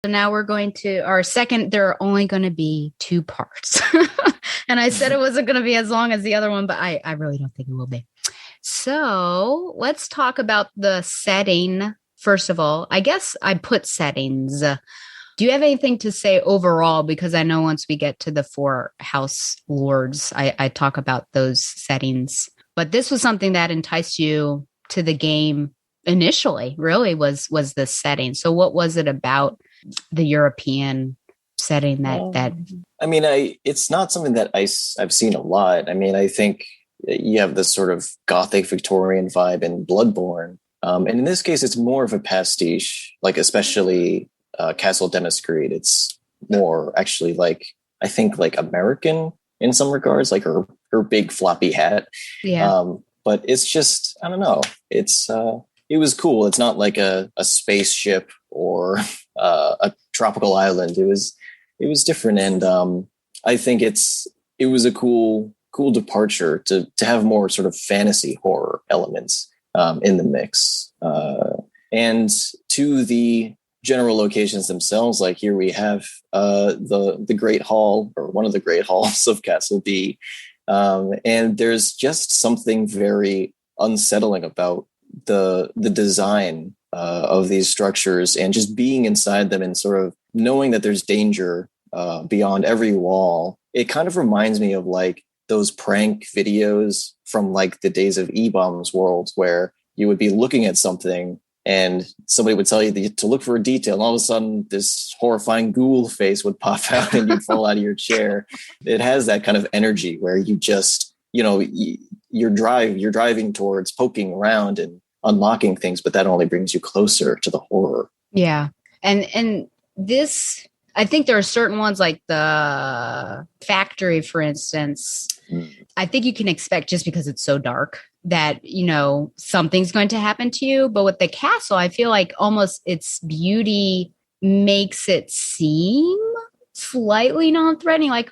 So now we're going to our second, there are only going to be 2 parts. And I said it wasn't going to be as long as the other one, but I really don't think it will be. So let's talk about the setting. First of all, I guess I put settings. Do you have anything to say overall? Because I know once we get to the 4 house lords, I talk about those settings. But this was something that enticed you to the game initially, really, was the setting. So what was it about the European setting that I mean, it's not something that I've seen a lot. I mean, I think you have this sort of gothic Victorian vibe in Bloodborne. And in this case, it's more of a pastiche, like especially Castle Demascreed. It's more actually like, I think like American in some regards, like her big floppy hat. Yeah. But it's just, I don't know. It was cool. It's not like a spaceship or a tropical island. It was different. And I think it was a cool departure to have more sort of fantasy horror elements in the mix. And to the general locations themselves, like here we have the Great Hall, or one of the Great Halls of Castle D. And there's just something very unsettling about the design of these structures, and just being inside them and sort of knowing that there's danger beyond every wall. It kind of reminds me of like those prank videos from like the days of E-Bombs World, where you would be looking at something and somebody would tell you to look for a detail, and all of a sudden this horrifying ghoul face would pop out and you'd fall out of your chair. It has that kind of energy where you just, you're driving towards poking around and unlocking things, but that only brings you closer to the horror. Yeah. And this, I think there are certain ones like the factory, for instance, I think you can expect, just because it's so dark, that, something's going to happen to you. But with the castle, I feel like almost its beauty makes it seem slightly non-threatening, like,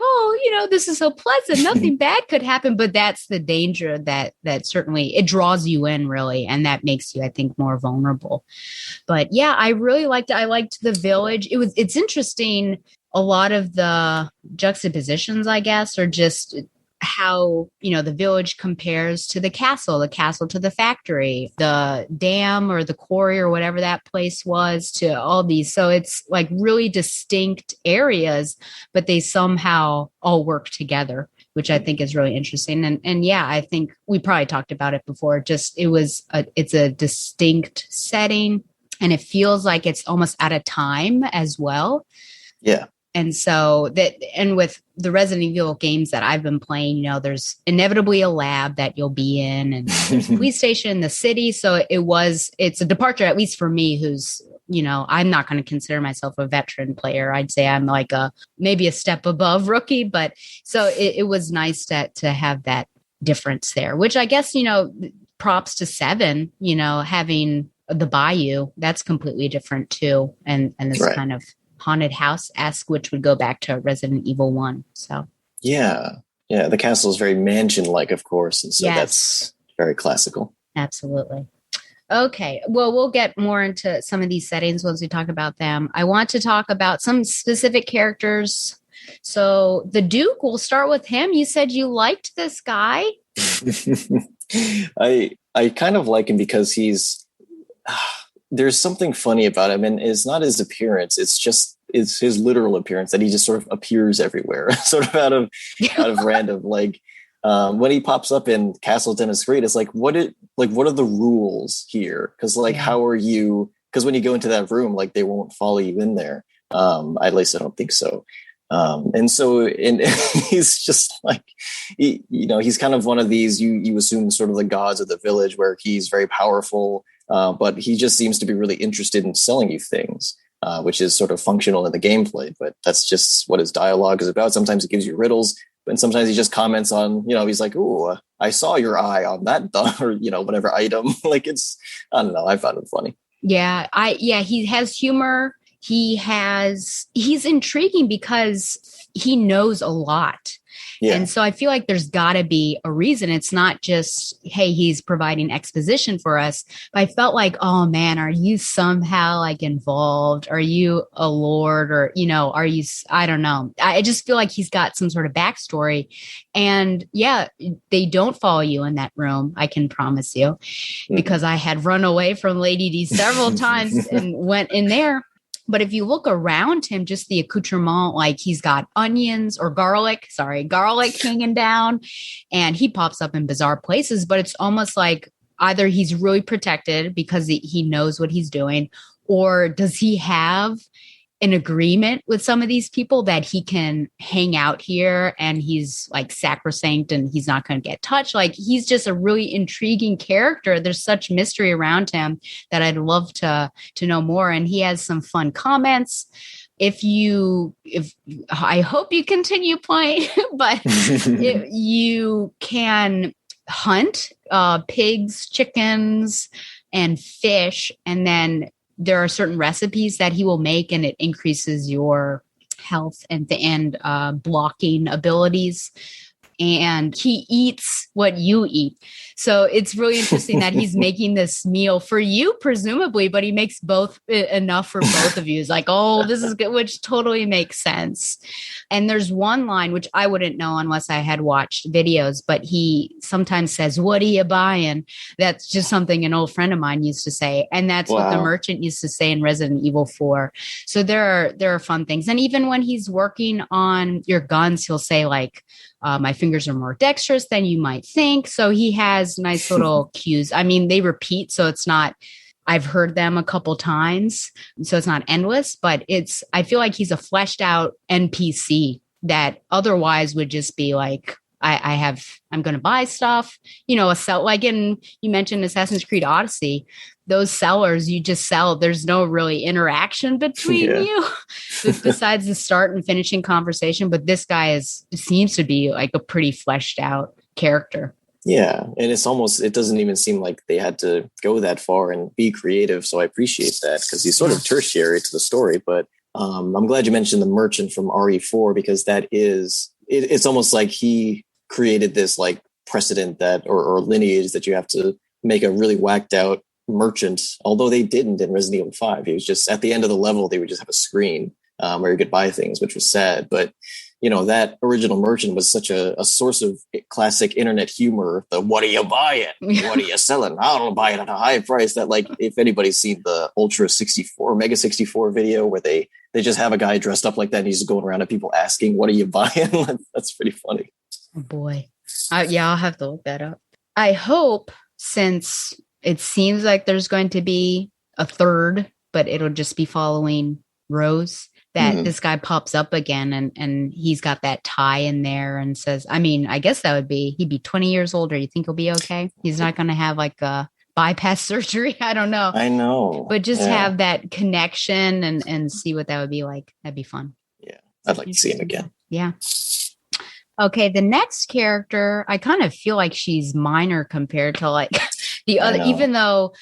this is so pleasant, nothing bad could happen. But that's the danger that certainly it draws you in, really, and that makes you, I think, more vulnerable. But yeah, I really liked it. I liked the village. It's interesting. A lot of the juxtapositions, I guess, are just how, the village compares to the castle to the factory, the dam or the quarry or whatever that place was, to all these. So it's like really distinct areas, but they somehow all work together, which I think is really interesting. And yeah, I think we probably talked about it before. Just it's a distinct setting, and it feels like it's almost at a time as well. Yeah. And so and with the Resident Evil games that I've been playing, there's inevitably a lab that you'll be in, and there's a police station in the city. So it's a departure, at least for me, who's, I'm not going to consider myself a veteran player. I'd say I'm like maybe a step above rookie, but so it was nice to have that difference there, which I guess, props to 7, having the Bayou, that's completely different too. And this right. kind of haunted house-esque, which would go back to Resident Evil 1. So yeah, the castle is very mansion-like, of course, and so yes. That's very classical. Absolutely. Okay, well, we'll get more into some of these settings once we talk about them. I want to talk about some specific characters. So the Duke, we'll start with him. You said you liked this guy. I kind of like him because there's something funny about him, and it's not his appearance. It's his literal appearance, that he just sort of appears everywhere, sort of out of random. Like when he pops up in Castle Demascreed, it's like, what are the rules here? Because how are you? Because when you go into that room, like they won't follow you in there. At least I don't think so. And he's just like, he's kind of one of these, you assume sort of the gods of the village, where he's very powerful. But he just seems to be really interested in selling you things, which is sort of functional in the gameplay. But that's just what his dialogue is about. Sometimes he gives you riddles, and sometimes he just comments on, he's like, "Ooh, I saw your eye on that," or whatever item. Like I don't know. I found it funny. Yeah, he has humor. He's intriguing because he knows a lot. Yeah. And so I feel like there's got to be a reason. It's not just, hey, he's providing exposition for us. But I felt like, oh man, are you somehow like involved? Are you a lord, or, you know, are you, I don't know. I just feel like he's got some sort of backstory. And yeah, they don't follow you in that room, I can promise you, because I had run away from Lady D several times and went in there. But if you look around him, just the accoutrement, like he's got onions or garlic hanging down, and he pops up in bizarre places. But it's almost like either he's really protected because he knows what he's doing, or does he have an agreement with some of these people that he can hang out here and he's like sacrosanct and he's not going to get touched. Like, he's just a really intriguing character. There's such mystery around him that I'd love to know more. And he has some fun comments. If I hope you continue playing, but you can hunt pigs, chickens, and fish, and then there are certain recipes that he will make, and it increases your health and blocking abilities. And he eats what you eat. So it's really interesting that he's making this meal for you, presumably, but he makes both enough for both of you. It's like, oh, this is good, which totally makes sense. And there's one line, which I wouldn't know unless I had watched videos, but he sometimes says, "What are you buying?" That's just something an old friend of mine used to say. And that's what the merchant used to say in Resident Evil 4. So there are fun things. And even when he's working on your guns, he'll say like, my fingers are more dexterous than you might think. So he has nice little cues. I mean, they repeat, so it's not, I've heard them a couple times, so it's not endless, but I feel like he's a fleshed out NPC that otherwise would just be like, I'm going to buy stuff, you know, you mentioned Assassin's Creed Odyssey, those sellers, you just sell, there's no really interaction between you besides the start and finishing conversation. But this guy seems to be like a pretty fleshed out character. Yeah. And it doesn't even seem like they had to go that far and be creative. So I appreciate that, because he's sort of tertiary to the story. But I'm glad you mentioned the merchant from RE4, because it's almost like he created this like precedent that or lineage that you have to make a really whacked out merchant, although they didn't in Resident Evil 5. He was just at the end of the level, they would just have a screen where you could buy things, which was sad. But you know, that original merchant was such a source of classic internet humor. The "what are you buying? What are you selling? I don't buy it at a high price." That, like, if anybody's seen the Ultra 64 Mega 64 video where they just have a guy dressed up like that and he's just going around at people asking, "What are you buying?" That's pretty funny. Oh boy. I'll have to look that up. I hope, since it seems like there's going to be a third, but it'll just be following Rose, that this guy pops up again and he's got that tie in there and says, I mean, I guess he'd be 20 years older. You think he'll be okay? He's not going to have like a bypass surgery. I don't know. I know. But just have that connection and see what that would be like. That'd be fun. Yeah. I'd like to see him again. Yeah. Okay. The next character, I kind of feel like she's minor compared to like the other, even though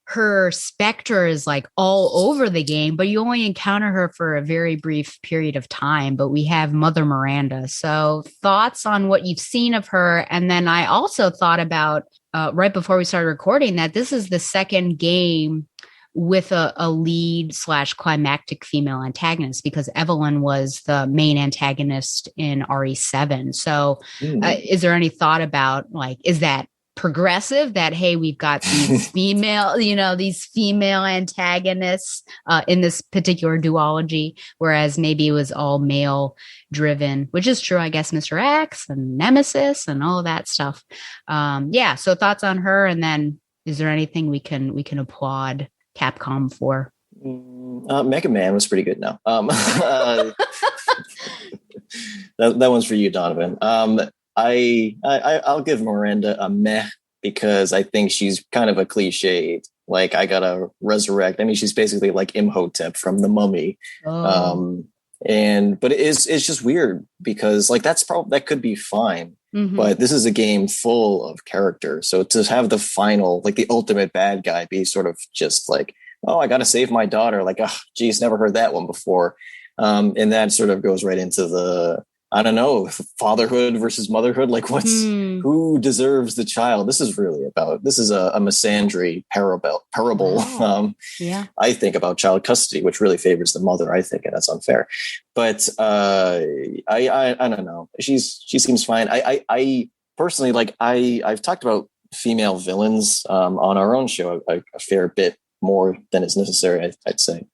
her specter is like all over the game, but you only encounter her for a very brief period of time. But we have Mother Miranda. So thoughts on what you've seen of her. And then I also thought about right before we started recording that this is the second game with a lead / climactic female antagonist, because Evelyn was the main antagonist in RE7. So is there any thought about like, is that progressive that, hey, we've got these these female antagonists in this particular duology, whereas maybe it was all male driven, which is true, I guess, Mr. X and Nemesis and all that stuff. So thoughts on her, and then is there anything we can applaud Capcom for? Mega Man was pretty good. No, that one's for you, Donovan. I'll give Miranda a meh, because I think she's kind of a cliche. Like, I gotta resurrect. I mean, she's basically like Imhotep from The Mummy. But it's just weird because like that could be fine. But this is a game full of character. So to have the final, like the ultimate bad guy be sort of just like, oh, I got to save my daughter. Like, oh, geez, never heard that one before. And that sort of goes right into I don't know, fatherhood versus motherhood. Like who deserves the child? This is a misandry parable. Wow. Yeah. I think about child custody, which really favors the mother, I think, and that's unfair. But I don't know. She seems fine. I personally, like, I've talked about female villains on our own show a fair bit more than is necessary, I'd say,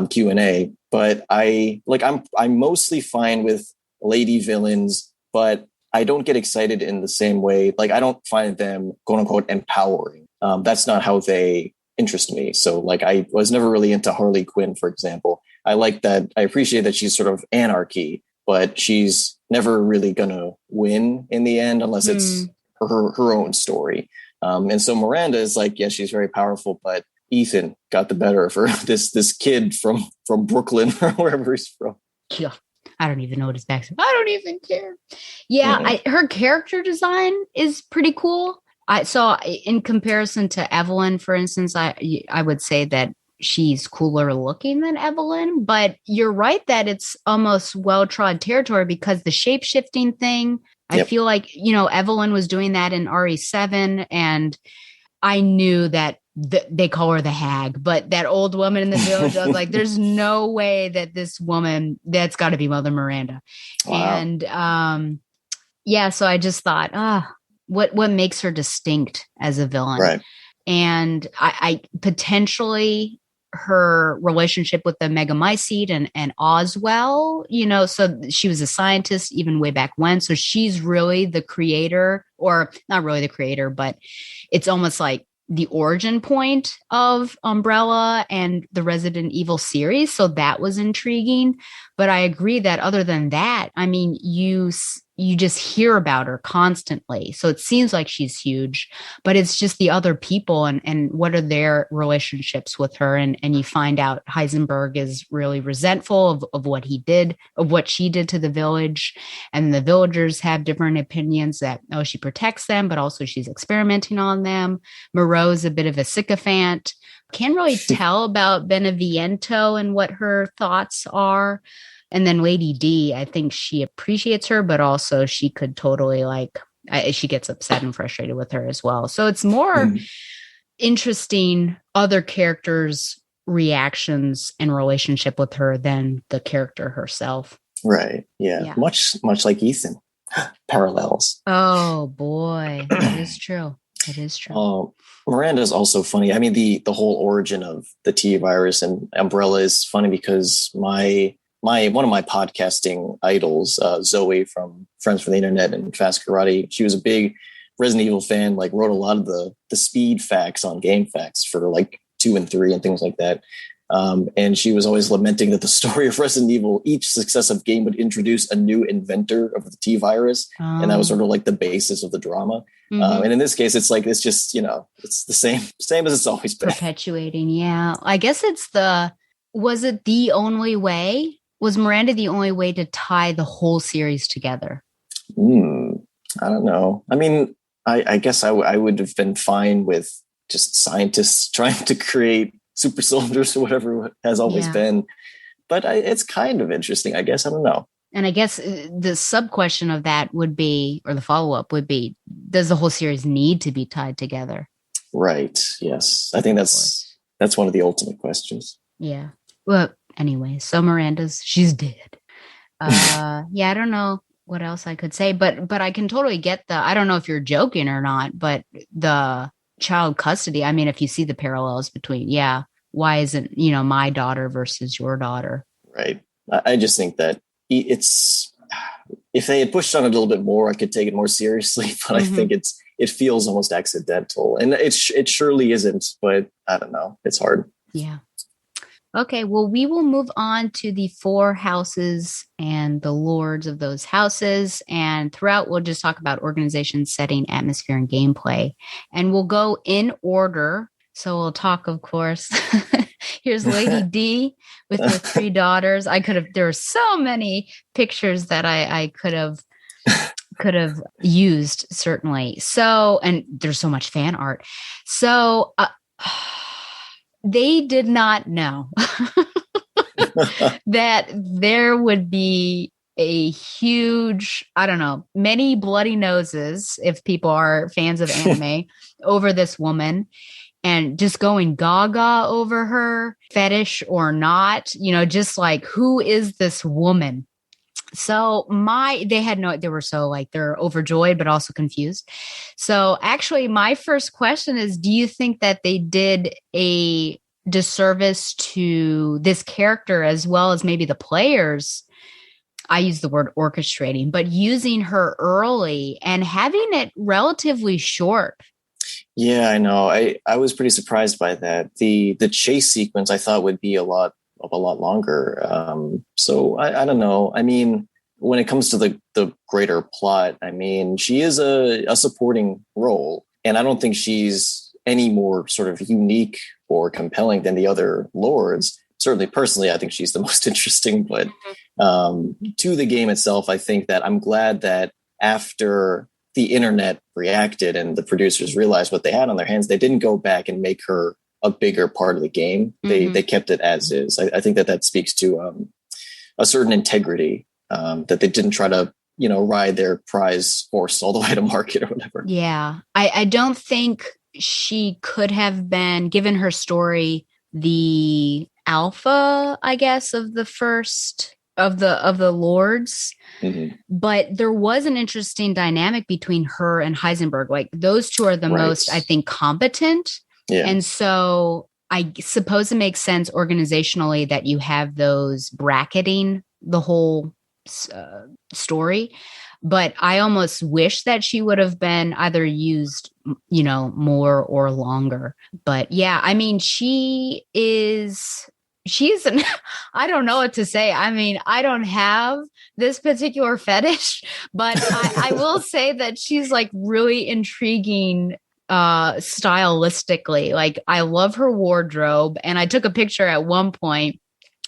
Q&A. But I'm mostly fine with lady villains, but I don't get excited in the same way. Like, I don't find them, quote unquote, empowering. That's not how they interest me. So, like, I was never really into Harley Quinn, for example. I appreciate that she's sort of anarchy, but she's never really gonna win in the end unless it's her own story. And so Miranda is like, yeah, she's very powerful, but Ethan got the better of her. This kid from Brooklyn or wherever he's from. Yeah. I don't even know what his backstory. I don't even care. Yeah, her character design is pretty cool. I saw in comparison to Evelyn, for instance, I would say that she's cooler looking than Evelyn, but you're right that it's almost well-trod territory because the shape-shifting thing, I feel like, Evelyn was doing that in RE7, and I knew that they call her the hag, but that old woman in the village, I was like, there's no way that this woman, that's got to be Mother Miranda. Wow. And so I just thought, what makes her distinct as a villain? Right. And I potentially her relationship with the Megamycete and Oswell, so she was a scientist even way back when. So she's really the creator, or not really the creator, but it's almost like the origin point of Umbrella and the Resident Evil series. So that was intriguing. But I agree that other than that, I mean, you just hear about her constantly. So it seems like she's huge, but it's just the other people and what are their relationships with her. And you find out Heisenberg is really resentful of what he did, of what she did to the village. And the villagers have different opinions that, she protects them, but also she's experimenting on them. Moreau's a bit of a sycophant. Can't really tell about Beneviento and what her thoughts are. And then Lady D, I think she appreciates her, but also she could totally she gets upset and frustrated with her as well. So it's more interesting other characters' reactions and relationship with her than the character herself. Right. Yeah. Much like Ethan. Parallels. Oh boy. It is true. It is true. Miranda is also funny. I mean, the whole origin of the T virus and Umbrella is funny because one of my podcasting idols, Zoe from Friends from the Internet and Fast Karate, she was a big Resident Evil fan, like wrote a lot of the speed facts on Game Facts for like 2 and 3 and things like that. And she was always lamenting that the story of Resident Evil, each successive game would introduce a new inventor of the T virus. And that was sort of like the basis of the drama. And in this case, it's like, it's just, it's the same as it's always been. Perpetuating. Yeah. I guess was it the only way? Was Miranda the only way to tie the whole series together? I don't know. I mean, I guess I would have been fine with just scientists trying to create super soldiers or whatever it has always been. But it's kind of interesting, I guess. I don't know. And I guess the sub question of that would be, or the follow up would be, does the whole series need to be tied together? Right. Yes. I think that's one of the ultimate questions. Yeah. Well, anyway, so she's dead. I don't know what else I could say, but I can totally get I don't know if you're joking or not, but the child custody, I mean, if you see the parallels between, why isn't, my daughter versus your daughter? Right. I just think that if they had pushed on it a little bit more, I could take it more seriously, but I think it feels almost accidental, and it surely isn't, but I don't know. It's hard. Yeah. Okay, well, we will move on to the 4 houses and the lords of those houses. And throughout, we'll just talk about organization, setting, atmosphere, and gameplay. And we'll go in order. So we'll talk, of course. Here's Lady D with her 3 daughters. There are so many pictures that I could have used, certainly. So, and there's so much fan art. So, they did not know that there would be a huge, I don't know, many bloody noses, if people are fans of anime, over this woman, and just going gaga over her, fetish or not, just like, who is this woman? So they were so like, they're overjoyed, but also confused. So actually my first question is, do you think that they did a disservice to this character as well as maybe the players? I use the word orchestrating, but using her early and having it relatively short. Yeah, I know. I was pretty surprised by that. The chase sequence I thought would be a lot longer. So I don't know. I mean, when it comes to the greater plot, I mean, she is a supporting role, and I don't think she's any more sort of unique or compelling than the other lords. Certainly, personally, I think she's the most interesting. But to the game itself, I think that I'm glad that after the internet reacted and the producers realized what they had on their hands, they didn't go back and make her a bigger part of the game. They kept it as is. I think that speaks to a certain integrity, that they didn't try to, ride their prize horse all the way to market or whatever. Yeah. I don't think she could have been, given her story, the alpha, I guess, of the first of the lords. Mm-hmm. But there was an interesting dynamic between her and Heisenberg. Like, those two are the most, I think, competent. Yeah. And so I suppose it makes sense organizationally that you have those bracketing the whole story. But I almost wish that she would have been either used, more or longer. But yeah, I mean, she's I don't know what to say. I mean, I don't have this particular fetish, but I will say that she's like really intriguing stylistically. Like, I love her wardrobe, and I took a picture at one point.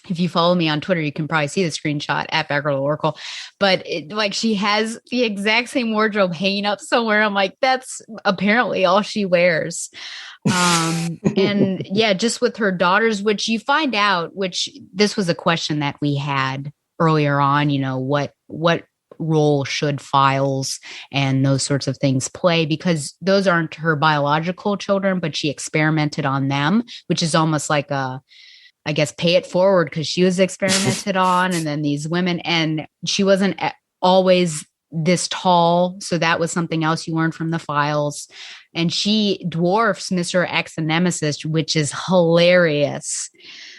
If you follow me on Twitter, you can probably see the screenshot at Batgirl Oracle. But she has the exact same wardrobe hanging up somewhere. I'm like, that's apparently all she wears. And yeah, just with her daughters, which you find out, which this was a question that we had earlier on, what role should files and those sorts of things play, because those aren't her biological children, but she experimented on them, which is almost like I guess, pay it forward, because she was experimented on, and then these women, and she wasn't always this tall. So that was something else you learned from the files. And she dwarfs Mr. X and Nemesis, which is hilarious.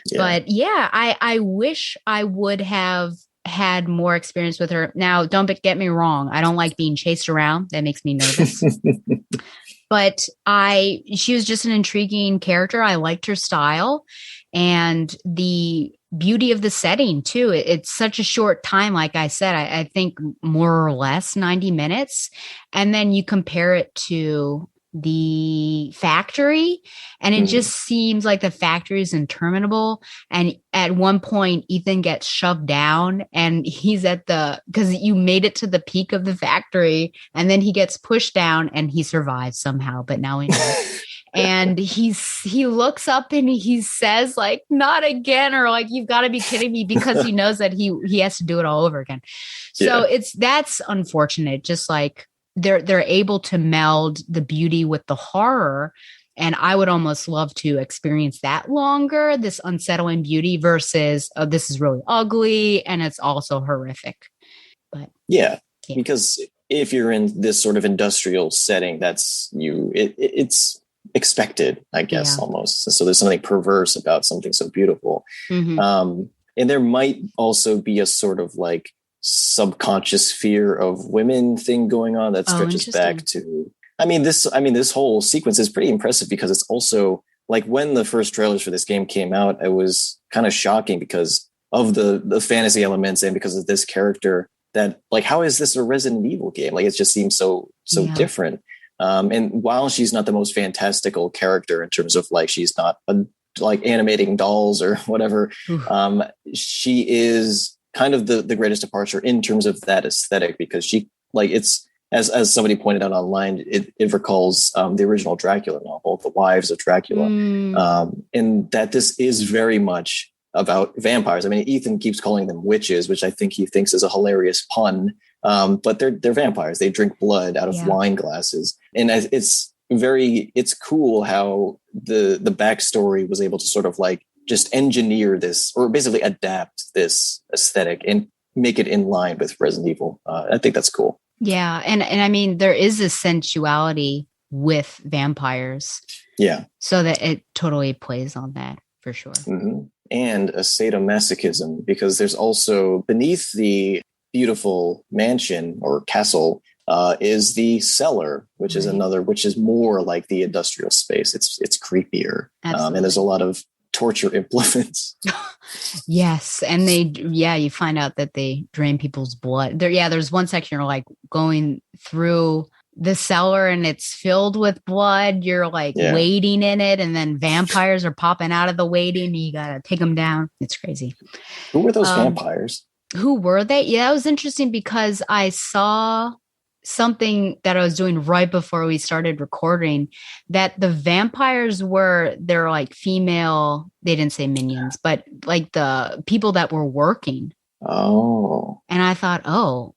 Yeah. But yeah, I wish I would have had more experience with her. Now, don't get me wrong. I don't like being chased around. That makes me nervous. But she was just an intriguing character. I liked her style and the beauty of the setting too. It's such a short time. Like I said, I think more or less 90 minutes. And then you compare it to the factory, and it just seems like the factory is interminable. And at one point, Ethan gets shoved down, and he's because you made it to the peak of the factory, and then he gets pushed down, and he survives somehow. But now we know. And he looks up and he says, like, not again, or like, you've got to be kidding me, because he knows that he has to do it all over again. So that's unfortunate. Just like they're able to meld the beauty with the horror. And I would almost love to experience that longer, this unsettling beauty versus, oh, this is really ugly and it's also horrific. But yeah. Because if you're in this sort of industrial setting, it's expected, I guess, almost. So there's something perverse about something so beautiful. Mm-hmm. And there might also be a sort of like subconscious fear of women thing going on that stretches back to, this whole sequence is pretty impressive, because it's also like, when the first trailers for this game came out, it was kind of shocking because of the fantasy elements and because of this character, that like, how is this a Resident Evil game? Like, it just seems so different. And while she's not the most fantastical character in terms of like, she's not like animating dolls or whatever, she is kind of the greatest departure in terms of that aesthetic, because she, like, it's as somebody pointed out online, it recalls the original Dracula novel, The Wives of Dracula, and that this is very much about vampires. I mean, Ethan keeps calling them witches, which I think he thinks is a hilarious pun. But they're vampires. They drink blood out of wine glasses. And it's cool how the backstory was able to sort of like just engineer this, or basically adapt this aesthetic and make it in line with Resident Evil. I think that's cool. Yeah. And I mean, there is a sensuality with vampires. Yeah. So that it totally plays on that for sure. Mm-hmm. And a sadomasochism, because there's also beneath the beautiful mansion or castle is the cellar, which is which is more like the industrial space. It's creepier. And there's a lot of torture implements. Yes. And you find out that they drain people's blood. There's one section you're like going through the cellar and it's filled with blood. You're like wading in it, and then vampires are popping out of the wading and you gotta take them down. It's crazy. Who were those vampires? Who were they? Yeah, that was interesting because I saw something that I was doing right before we started recording, that the vampires they're like female, they didn't say minions, but like the people that were working. Oh. And I thought,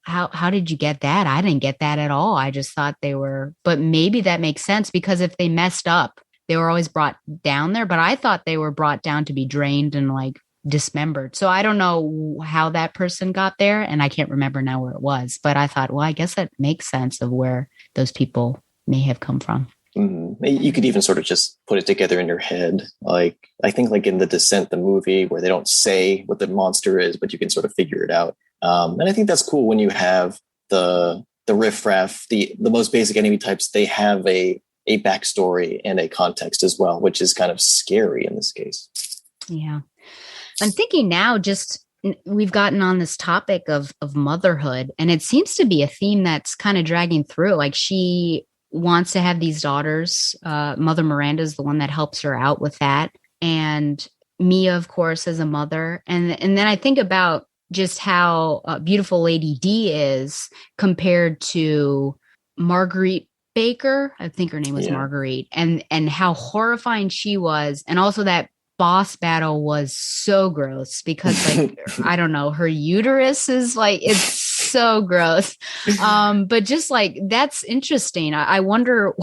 how did you get that? I didn't get that at all. I just thought they were, but maybe that makes sense because if they messed up, they were always brought down there, but I thought they were brought down to be drained and like dismembered. So I don't know how that person got there, and I can't remember now where it was, but I thought, well, I guess that makes sense of where those people may have come from. Mm-hmm. You could even sort of just put it together in your head. Like, I think like in The Descent, the movie, where they don't say what the monster is, but you can sort of figure it out. And I think that's cool when you have the riffraff, the most basic enemy types, they have a backstory and a context as well, which is kind of scary in this case. Yeah. I'm thinking now, just we've gotten on this topic of motherhood, and it seems to be a theme that's kind of dragging through. Like, she wants to have these daughters. Mother Miranda is the one that helps her out with that. And Mia, of course, as a mother. And then I think about just how beautiful Lady D is compared to Marguerite Baker. I think her name was Marguerite. And how horrifying she was. And also that boss battle was so gross because, like, I don't know, her uterus is like, it's so gross. But just like, that's interesting. I wonder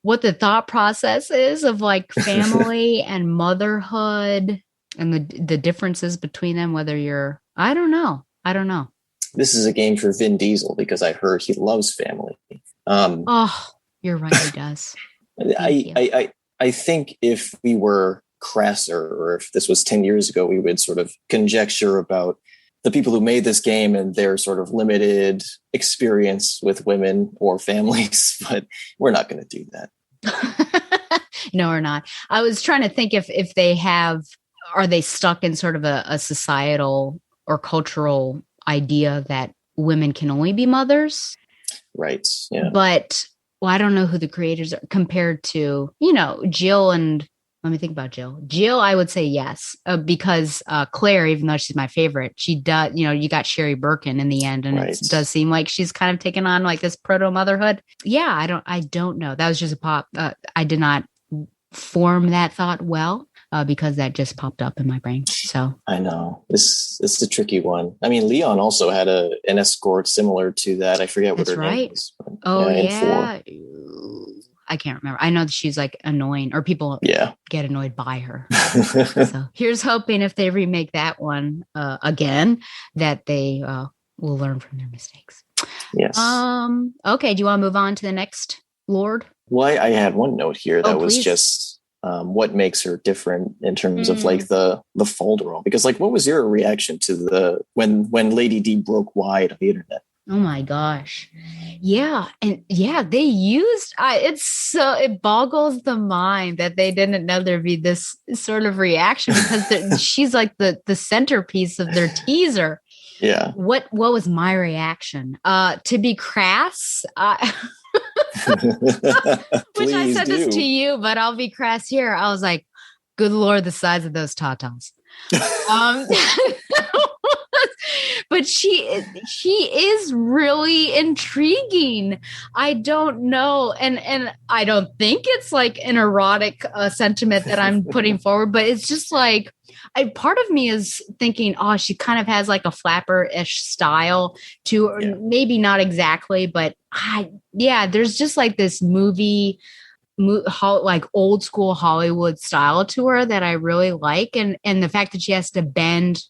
what the thought process is of like family and motherhood and the differences between them, whether you're, I don't know. This is a game for Vin Diesel because I heard he loves family. You're right. He does. I think if we were crasser, or if this was 10 years ago, we would sort of conjecture about the people who made this game and their sort of limited experience with women or families, but we're not going to do that. No, we're not. I was trying to think if they are they stuck in sort of a societal or cultural idea that women can only be mothers? Right. Yeah. But, well, I don't know who the creators are compared to, Jill and let me think about Jill. Jill, I would say yes, because Claire, even though she's my favorite, she does, you got Sherry Birkin in the end, and It does seem like she's kind of taken on like this proto motherhood. Yeah, I don't know. That was just a pop. I did not form that thought well because that just popped up in my brain. So I know it's a tricky one. I mean, Leon also had an escort similar to that. I forget what her name was. Oh yeah. I can't remember. I know that she's like annoying, or people get annoyed by her. So here's hoping if they remake that one again, that they will learn from their mistakes. Yes. Okay. Do you want to move on to the next Lord? Well, I had one note here that was just what makes her different in terms of like the folderol, because like, what was your reaction to when Lady D broke wide on the internet? Oh my gosh. Yeah. And they used, it boggles the mind that they didn't know there'd be this sort of reaction because she's like the centerpiece of their teaser. Yeah. What was my reaction? To be crass, which I said this to you, but I'll be crass here. I was like, good Lord, the size of those tatas. Um, but she is really intriguing. I don't know, and I don't think it's like an erotic sentiment that I'm putting forward, but it's just like part of me is thinking, oh, she kind of has like a flapper-ish style to her. Yeah. Maybe not exactly, but there's just like this like old school Hollywood style to her that I really like, and the fact that she has to bend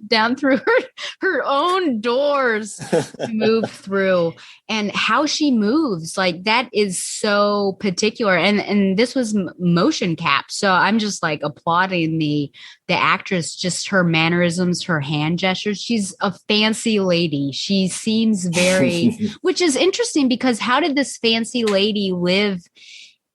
down through her own doors to move through, and how she moves, like that is so particular, and this was motion cap, so I'm just like applauding the actress, just her mannerisms, her hand gestures. She's a fancy lady. She seems very which is interesting, because how did this fancy lady live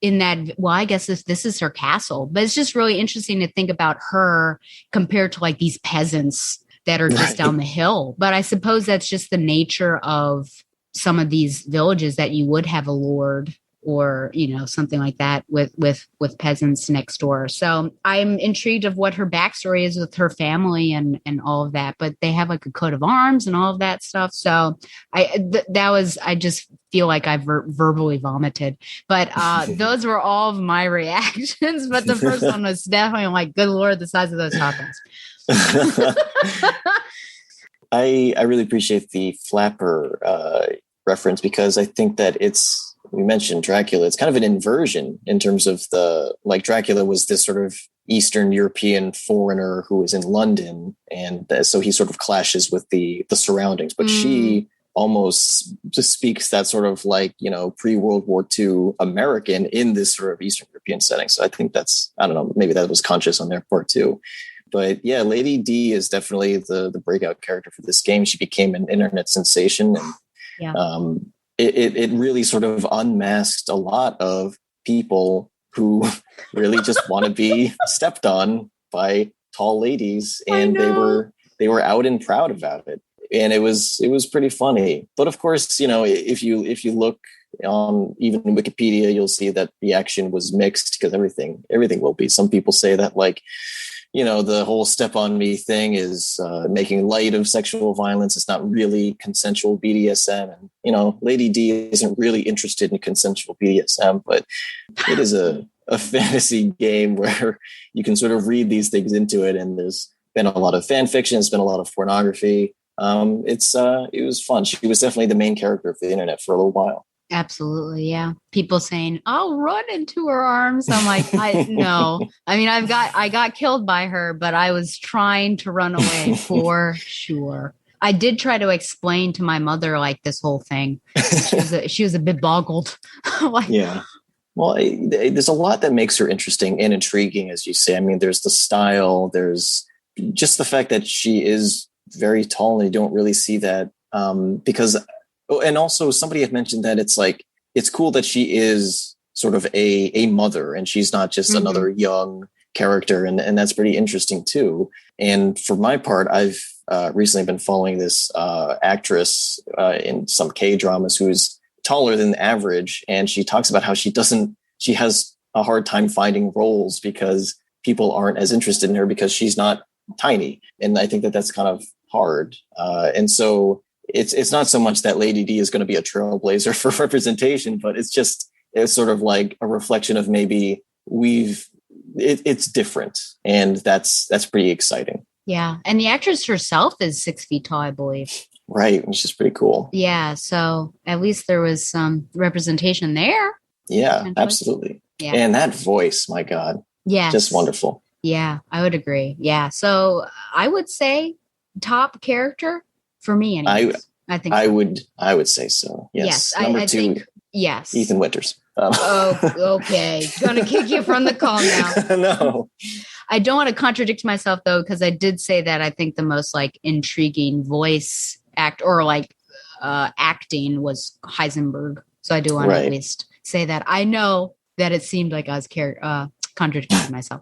in that? Well, I guess this is her castle, but it's just really interesting to think about her compared to like these peasants that are just down the hill. But I suppose that's just the nature of some of these villages, that you would have a lord or, something like that with peasants next door. So I'm intrigued of what her backstory is with her family and all of that, but they have like a coat of arms and all of that stuff. So I just feel like I verbally vomited, but those were all of my reactions. But the first one was definitely like, good Lord, the size of those tacos. I really appreciate the flapper reference, because I think that we mentioned Dracula. It's kind of an inversion in terms of Dracula was this sort of Eastern European foreigner who is in London. And so he sort of clashes with the surroundings, but she almost just speaks that sort of pre-World War II American in this sort of Eastern European setting. So I think that's, I don't know, maybe that was conscious on their part too. But yeah, Lady D is definitely the breakout character for this game. She became an internet sensation, and it really sort of unmasked a lot of people who really just want to be stepped on by tall ladies, and they were out and proud about it. And it was pretty funny. But of course, if you look on even Wikipedia, you'll see that the action was mixed, because everything will be. Some people say that the whole step on me thing is making light of sexual violence. It's not really consensual BDSM. And, Lady D isn't really interested in consensual BDSM, but it is a fantasy game where you can sort of read these things into it. And there's been a lot of fan fiction. There's been a lot of pornography. It was fun. She was definitely the main character of the internet for a little while. Absolutely. Yeah. People saying, I'll run into her arms. I'm like, no. I mean, I got killed by her, but I was trying to run away for sure. I did try to explain to my mother, this whole thing. She was a bit boggled. Yeah. Well, there's a lot that makes her interesting and intriguing, as you say. I mean, there's the style, there's just the fact that she is very tall, and you don't really see that because. And also somebody had mentioned that it's cool that she is sort of a mother, and she's not just another young character. And that's pretty interesting too. And for my part, I've recently been following this actress in some K-dramas who's taller than the average. And she talks about how she has a hard time finding roles because people aren't as interested in her because she's not tiny. And I think that that's kind of hard. And so it's not so much that Lady D is going to be a trailblazer for representation, but it's sort of like a reflection of maybe it's different. And that's pretty exciting. Yeah. And the actress herself is 6 feet tall, I believe. Right. Which is pretty cool. Yeah. So at least there was some representation there. Yeah, absolutely. Yeah. And that voice, my God. Yeah. Just wonderful. Yeah, I would agree. Yeah. So I would say top character for me. Anyways. I think I would say so. Yes. Number I 2. Think, yes. Ethan Winters. Okay. Gonna kick you from the call now. No. I don't want to contradict myself though, because I did say that I think the most intriguing voice acting was Heisenberg. So I do want to at least say that. I know that it seemed like I was contradicting myself.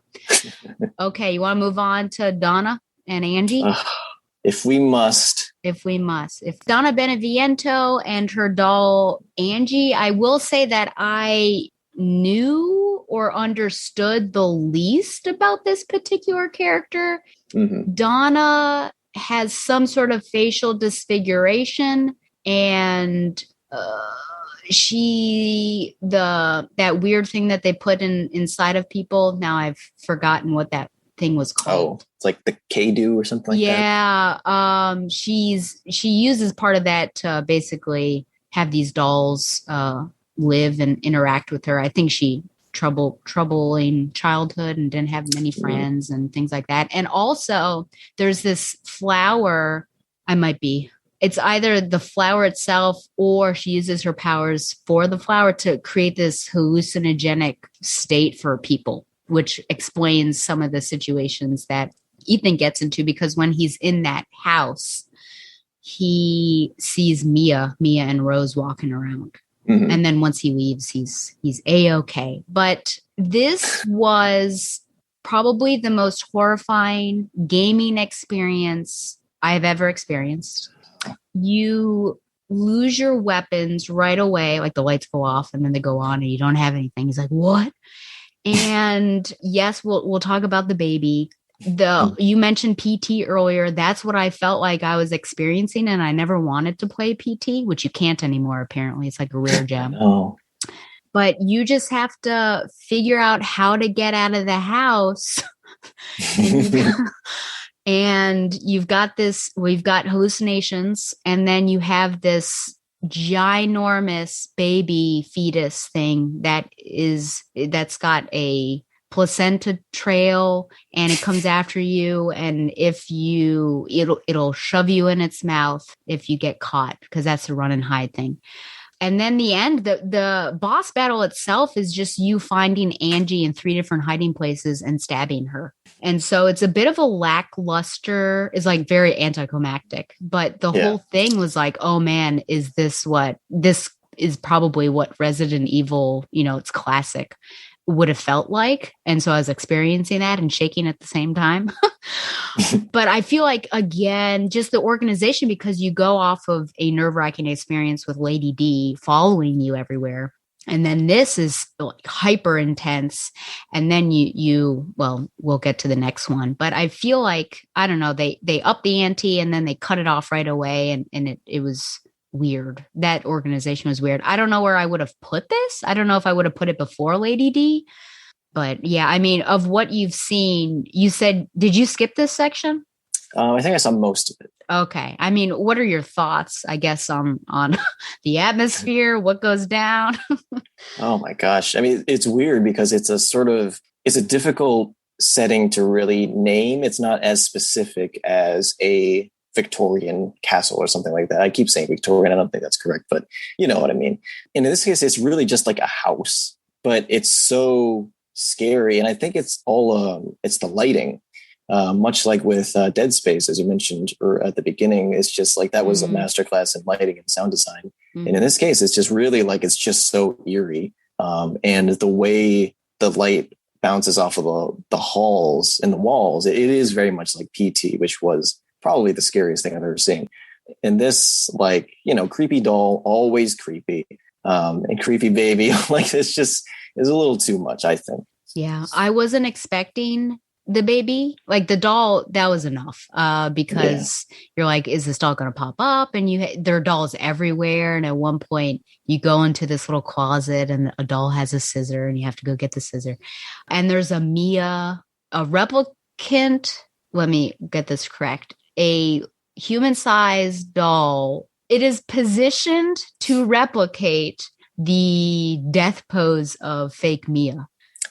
Okay, you want to move on to Donna and Angie? If we must. If Donna Beneviento and her doll Angie, I will say that I knew or understood the least about this particular character. Mm-hmm. Donna has some sort of facial disfiguration, and that weird thing that they put inside of people. Now I've forgotten what that thing was called. Oh, it's like the K-Do or something like that. Yeah. She uses part of that to basically have these dolls live and interact with her. I think she troubling childhood and didn't have many friends and things like that. And also there's this flower. It's either the flower itself, or she uses her powers for the flower to create this hallucinogenic state for people, which explains some of the situations that Ethan gets into, because when he's in that house, he sees Mia and Rose walking around. Mm-hmm. And then once he leaves, he's A-okay. But this was probably the most horrifying gaming experience I've ever experienced. You lose your weapons right away, like the lights go off and then they go on and you don't have anything. He's like, what? And yes, we'll talk about the baby. You mentioned PT earlier. That's what I felt like I was experiencing, and I never wanted to play PT, which you can't anymore. Apparently, it's like a rare gem. Oh. But you just have to figure out how to get out of the house. And we've got hallucinations, and then you have this ginormous baby fetus thing that's got a placenta trail, and it comes after you, and it'll shove you in its mouth if you get caught, because that's the run and hide thing. And then the boss battle itself is just you finding Angie in 3 different hiding places and stabbing her. And so it's a bit of a lackluster, is like very anticlimactic, but the whole thing was like, oh man, this is probably what Resident Evil, it's classic, would have felt like. And so I was experiencing that and shaking at the same time. But I feel like, again, just the organization, because you go off of a nerve-wracking experience with Lady D following you everywhere. And then this is like hyper intense. And then we'll get to the next one. But I feel like, I don't know, they up the ante and then they cut it off right away. And it was weird. That organization was weird. I don't know where I would have put this. I don't know if I would have put it before Lady D. But yeah, I mean, of what you've seen, you said, did you skip this section? I think I saw most of it. Okay. I mean, what are your thoughts, I guess, on the atmosphere, what goes down? Oh my gosh. I mean, it's weird because it's a difficult setting to really name. It's not as specific as a Victorian castle or something like that. I keep saying Victorian. I don't think that's correct, but you know what I mean. And in this case, it's really just like a house, but it's so scary. And I think it's all, it's the lighting. Much like with Dead Space, as you mentioned at the beginning, it's just like that was a masterclass in lighting and sound design. And in this case, it's just really like, it's just so eerie. And the way the light bounces off of the halls and the walls, it is very much like PT, which was probably the scariest thing I've ever seen. And this, like, creepy doll, always creepy, and creepy baby, like it's just is a little too much, I think. Yeah, I wasn't expecting the baby, like the doll, that was enough, because you're like, is this doll going to pop up? And there are dolls everywhere. And at one point you go into this little closet and a doll has a scissor and you have to go get the scissor. And there's a Mia, a replicant. Let me get this correct. A human-sized doll. It is positioned to replicate the death pose of fake Mia.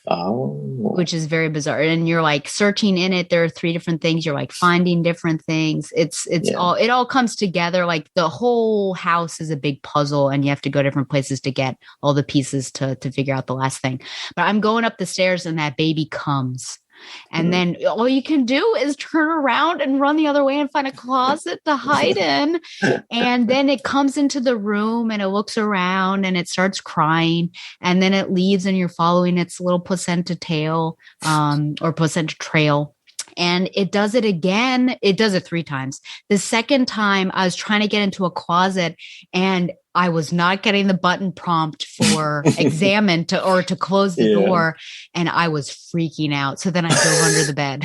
Oh. Which is very bizarre. And you're like searching in it. There are 3 different things. You're like finding different things. It all comes together. Like the whole house is a big puzzle and you have to go different places to get all the pieces to figure out the last thing. But I'm going up the stairs and that baby comes. And then all you can do is turn around and run the other way and find a closet to hide in. And then it comes into the room and it looks around and it starts crying. And then it leaves and you're following its little placenta tail, or placenta trail. And it does it again. It does it 3 times. The second time I was trying to get into a closet and I was not getting the button prompt for examine to close the door. And I was freaking out. So then I dove under the bed.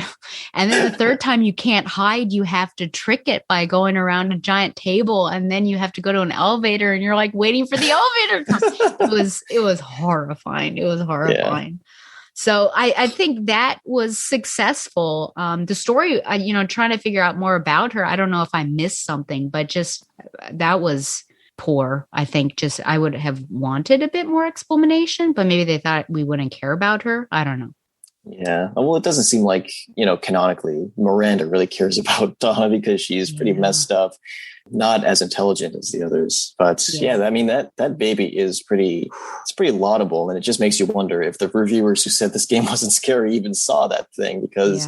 And then the third time you can't hide, you have to trick it by going around a giant table. And then you have to go to an elevator and you're like waiting for the elevator to come. It was horrifying. It was horrifying. Yeah. So I think that was successful. The story, trying to figure out more about her. I don't know if I missed something, but just that was poor. I think I would have wanted a bit more explanation, but maybe they thought we wouldn't care about her. I don't know. Yeah. Well, it doesn't seem like, canonically Miranda really cares about Donna because she's pretty messed up, not as intelligent as the others. But I mean, that baby is pretty laudable. And it just makes you wonder if the reviewers who said this game wasn't scary even saw that thing, because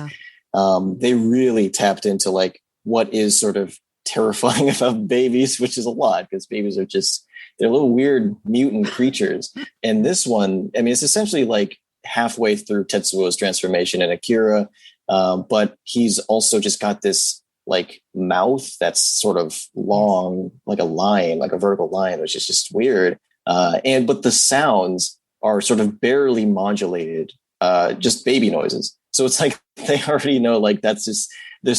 they really tapped into like what is sort of terrifying about babies, which is a lot, because babies are they're little weird mutant creatures. And this one, I mean, it's essentially like halfway through Tetsuo's transformation in Akira, but he's also just got this like mouth that's sort of long, like a lion, like a vertical lion, which is just weird. But the sounds are sort of barely modulated, just baby noises. So it's like they already know, like there's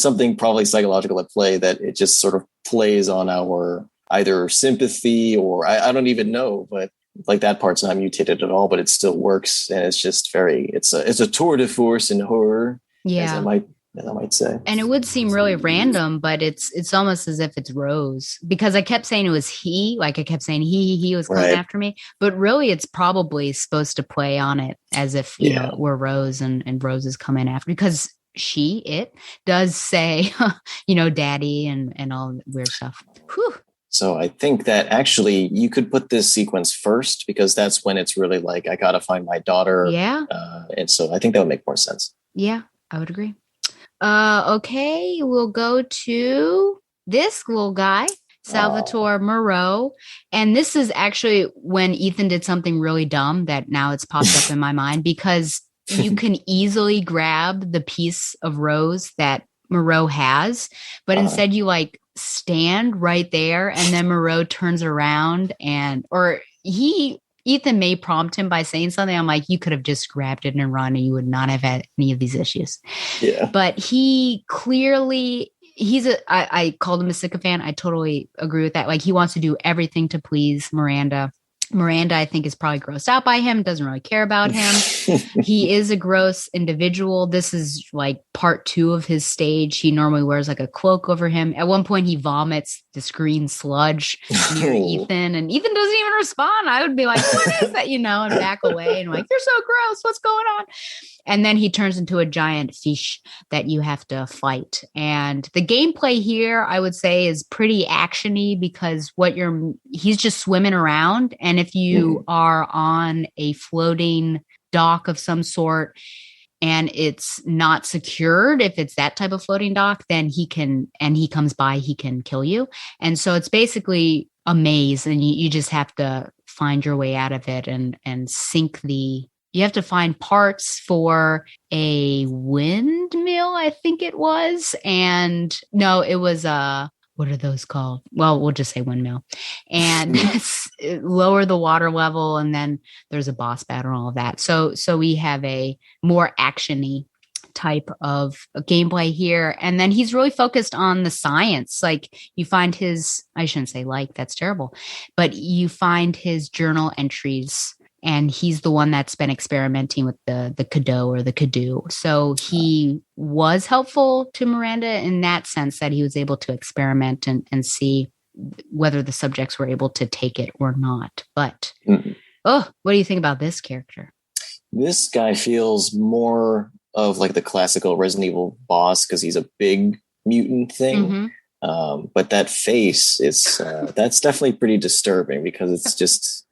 something probably psychological at play, that it just sort of plays on our either sympathy or I don't even know, but like that part's not mutated at all, but it still works. And it's just it's a tour de force in horror, as I might say. And it would seem really random, but it's almost as if it's Rose, because I kept saying it was he, like I kept saying he was coming after me, but really it's probably supposed to play on it as if, we're Rose and Rose is coming after, because it does say, daddy and all weird stuff. Whew. So I think that actually you could put this sequence first, because that's when it's really like, I got to find my daughter. Yeah. And so I think that would make more sense. Yeah, I would agree. Okay, we'll go to this little guy, Salvatore Moreau. And this is actually when Ethan did something really dumb that now it's popped up in my mind, because you can easily grab the piece of Rose that Moreau has, but instead you like stand right there, and then Moreau turns around Ethan may prompt him by saying something. I'm like, you could have just grabbed it and run and you would not have had any of these issues. Yeah. But he clearly, I called him a sycophant. I totally agree with that. Like, he wants to do everything to please Miranda. Miranda, I think, is probably grossed out by him, doesn't really care about him. He is a gross individual. This is like part 2 of his stage. He normally wears like a cloak over him. At one point, he vomits this green sludge near Ethan, and Ethan doesn't even respond. I would be like, what is that? And back away and like, you're so gross. What's going on? And then he turns into a giant fish that you have to fight. And the gameplay here, I would say, is pretty actiony, because he's just swimming around. And if you are on a floating dock of some sort and it's not secured, if it's that type of floating dock, then he comes by, he can kill you. And so it's basically a maze, and you just have to find your way out of it and sink you have to find parts for a windmill, I think it was. And no, it was what are those called? Well, we'll just say windmill. And lower the water level, and then there's a boss battle and all of that. So we have a more action-y type of gameplay here. And then he's really focused on the science. Like, you find I shouldn't say like, that's terrible, but you find his journal entries, and he's the one that's been experimenting with the Kado or the Kadu. So he was helpful to Miranda in that sense, that he was able to experiment and see whether the subjects were able to take it or not. But, what do you think about this character? This guy feels more of like the classical Resident Evil boss, because he's a big mutant thing. But that face is that's definitely pretty disturbing, because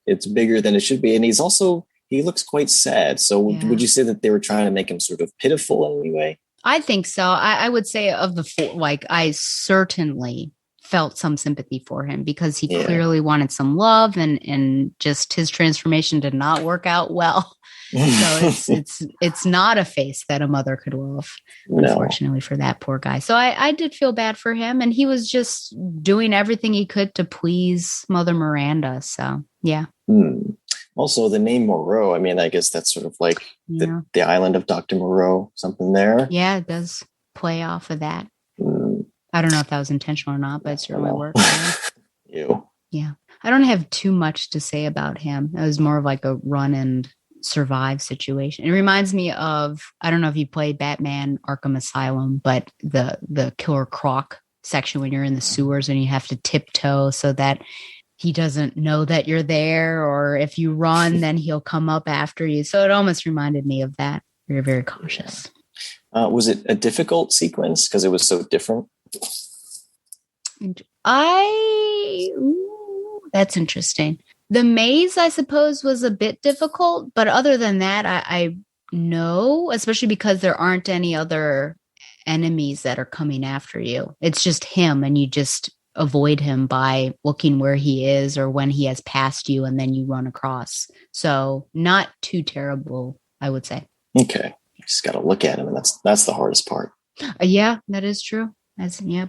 it's bigger than it should be. And he looks quite sad. So would you say that they were trying to make him sort of pitiful in any way? I think so. I would say of the 4, like, I certainly felt some sympathy for him, because he clearly wanted some love, and just his transformation did not work out well. So it's not a face that a mother could love, unfortunately, for that poor guy. So I did feel bad for him, and he was just doing everything he could to please Mother Miranda. So yeah. Also, the name Moreau, I mean, I guess that's sort of like the island of Dr. Moreau, something there. Yeah, it does play off of that. I don't know if that was intentional or not, but it certainly worked. Ew. Yeah. I don't have too much to say about him. It was more of like a run and survive situation. It reminds me of, I don't know if you played Batman Arkham Asylum, but the Killer Croc section when you're in the sewers and you have to tiptoe so that he doesn't know that you're there, or if you run, then he'll come up after you. So it almost reminded me of that. You're very cautious. Was it a difficult sequence because it was so different? That's interesting. The maze, I suppose, was a bit difficult, but other than that, I know, especially because there aren't any other enemies that are coming after you. It's just him, and you just avoid him by looking where he is or when he has passed you, and then you run across. So not too terrible, I would say. Okay. You just got to look at him, and that's the hardest part. Yeah, that is true.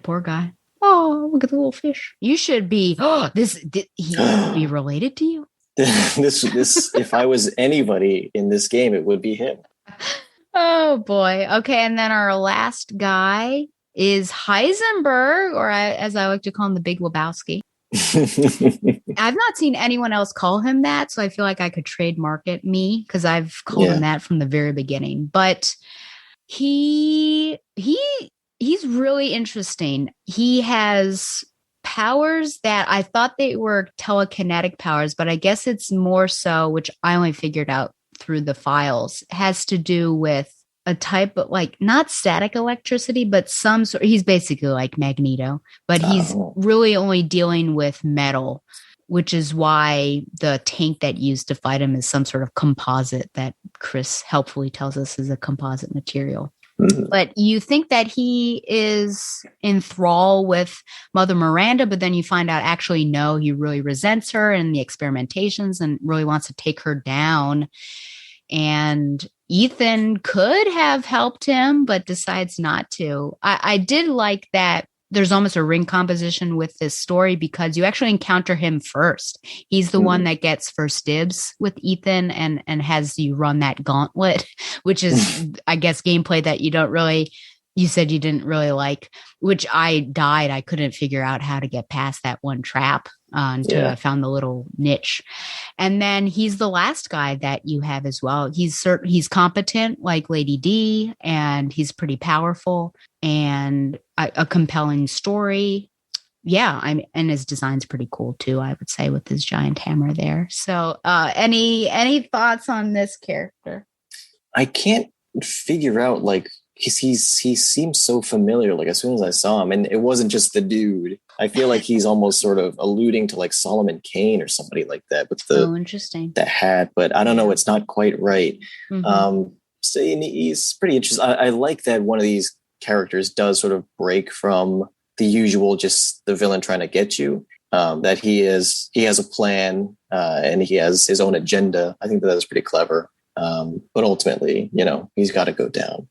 Poor guy. Oh, look at the little fish. You should be. He would be related to you. This. If I was anybody in this game, it would be him. Oh boy. Okay, and then our last guy is Heisenberg, or as I like to call him, the Big Lebowski. I've not seen anyone else call him that, so I feel like I could trademark it because I've called him that from the very beginning. But he's really interesting. He has powers that I thought they were telekinetic powers, but I guess it's more so, which I only figured out through the files, has to do with a type of not static electricity, but some sort. He's basically like Magneto, but he's really only dealing with metal, which is why the tank that used to fight him is some sort of composite that Chris helpfully tells us is a composite material. But you think that he is in thrall with Mother Miranda, but then you find out actually, no, he really resents her and the experimentations and really wants to take her down. And Ethan could have helped him, but decides not to. I did like that there's almost a ring composition with this story because you actually encounter him first. He's the one that gets first dibs with Ethan and has you run that gauntlet, which is, I guess, gameplay that you said you didn't really like, which I died. I couldn't figure out how to get past that one trap until I found the little niche. And then he's the last guy that you have as well. He's competent like Lady D, and he's pretty powerful and a compelling story. Yeah, and his design's pretty cool too, I would say, with his giant hammer there. So any thoughts on this character? I can't figure out he seems so familiar as soon as I saw him, and it wasn't just the dude. I feel like he's almost sort of alluding to Solomon Kane or somebody like that with interesting, the hat, but I don't know, it's not quite right. So he's pretty interesting. I like that one of these characters does sort of break from the usual, just the villain trying to get you. That he has a plan and he has his own agenda. I think that is pretty clever. But ultimately, he's got to go down.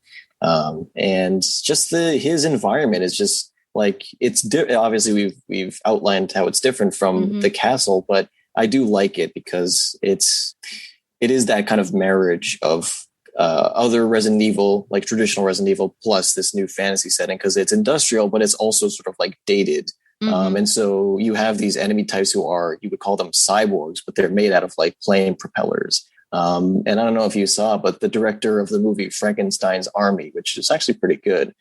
And just his environment is just obviously we've outlined how it's different from the castle, but I do like it because it is that kind of marriage of other Resident Evil, like traditional Resident Evil, plus this new fantasy setting, because it's industrial, but it's also sort of dated. And so you have these enemy types who you would call them cyborgs, but they're made out of plane propellers. And I don't know if you saw, but the director of the movie Frankenstein's Army, which is actually pretty good,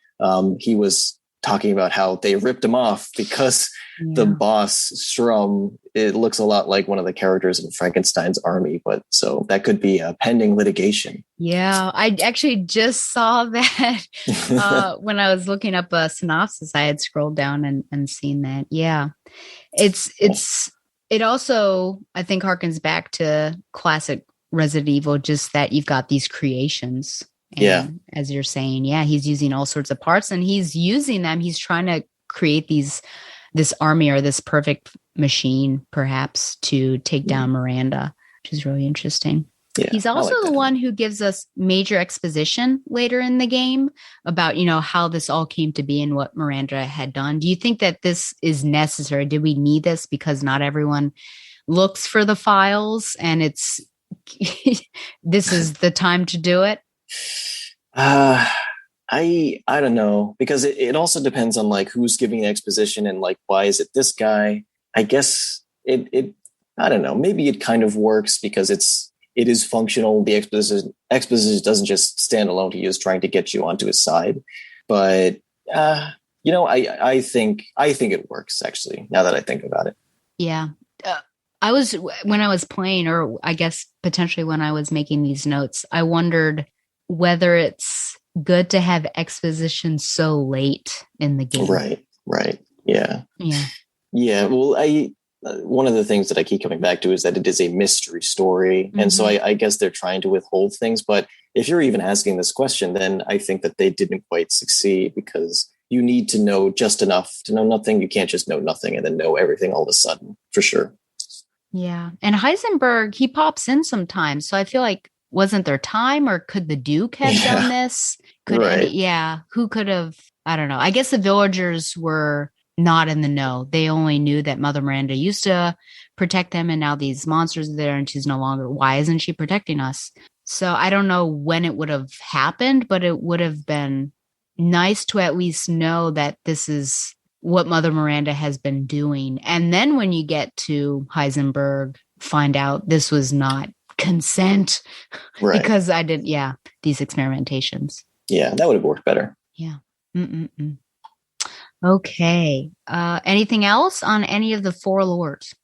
he was talking about how they ripped him off because the boss Strum, it looks a lot like one of the characters in Frankenstein's Army, but so that could be a pending litigation. Yeah, I actually just saw that when I was looking up a synopsis. I had scrolled down and seen that. Yeah, it also, I think, harkens back to classic Resident Evil, just that you've got these creations. And as you're saying, he's using all sorts of parts and he's using them. He's trying to create this army or this perfect machine, perhaps, to take down Miranda, which is really interesting. Yeah, He's also like the one who gives us major exposition later in the game about, how this all came to be and what Miranda had done. Do you think that this is necessary? Did we need this because not everyone looks for the files and it's this is the time to do it? I don't know, because it also depends on like who's giving the exposition and like why is it this guy? I guess it I don't know. Maybe it kind of works because it is functional. The exposition doesn't just stand alone. He is trying to get you onto his side. But I think it works actually. Now that I think about it. Yeah. When I was playing, or I guess potentially when I was making these notes, I wondered whether it's good to have exposition so late in the game. Right. Yeah. Yeah. Well, one of the things that I keep coming back to is that it is a mystery story. Mm-hmm. And so I guess they're trying to withhold things. But if you're even asking this question, then I think that they didn't quite succeed, because you need to know just enough to know nothing. You can't just know nothing and then know everything all of a sudden, for sure. Yeah. And Heisenberg, he pops in sometimes. So I feel like, wasn't there time, or could the Duke have done this? Who could have? I don't know. I guess the villagers were not in the know. They only knew that Mother Miranda used to protect them, and now these monsters are there and she's no longer. Why isn't she protecting us? So I don't know when it would have happened, but it would have been nice to at least know that this is what Mother Miranda has been doing. And then when you get to Heisenberg, find out this was not consent, because I did, these experimentations. Yeah, that would have worked better. Yeah. Okay. Anything else on any of the 4 lords?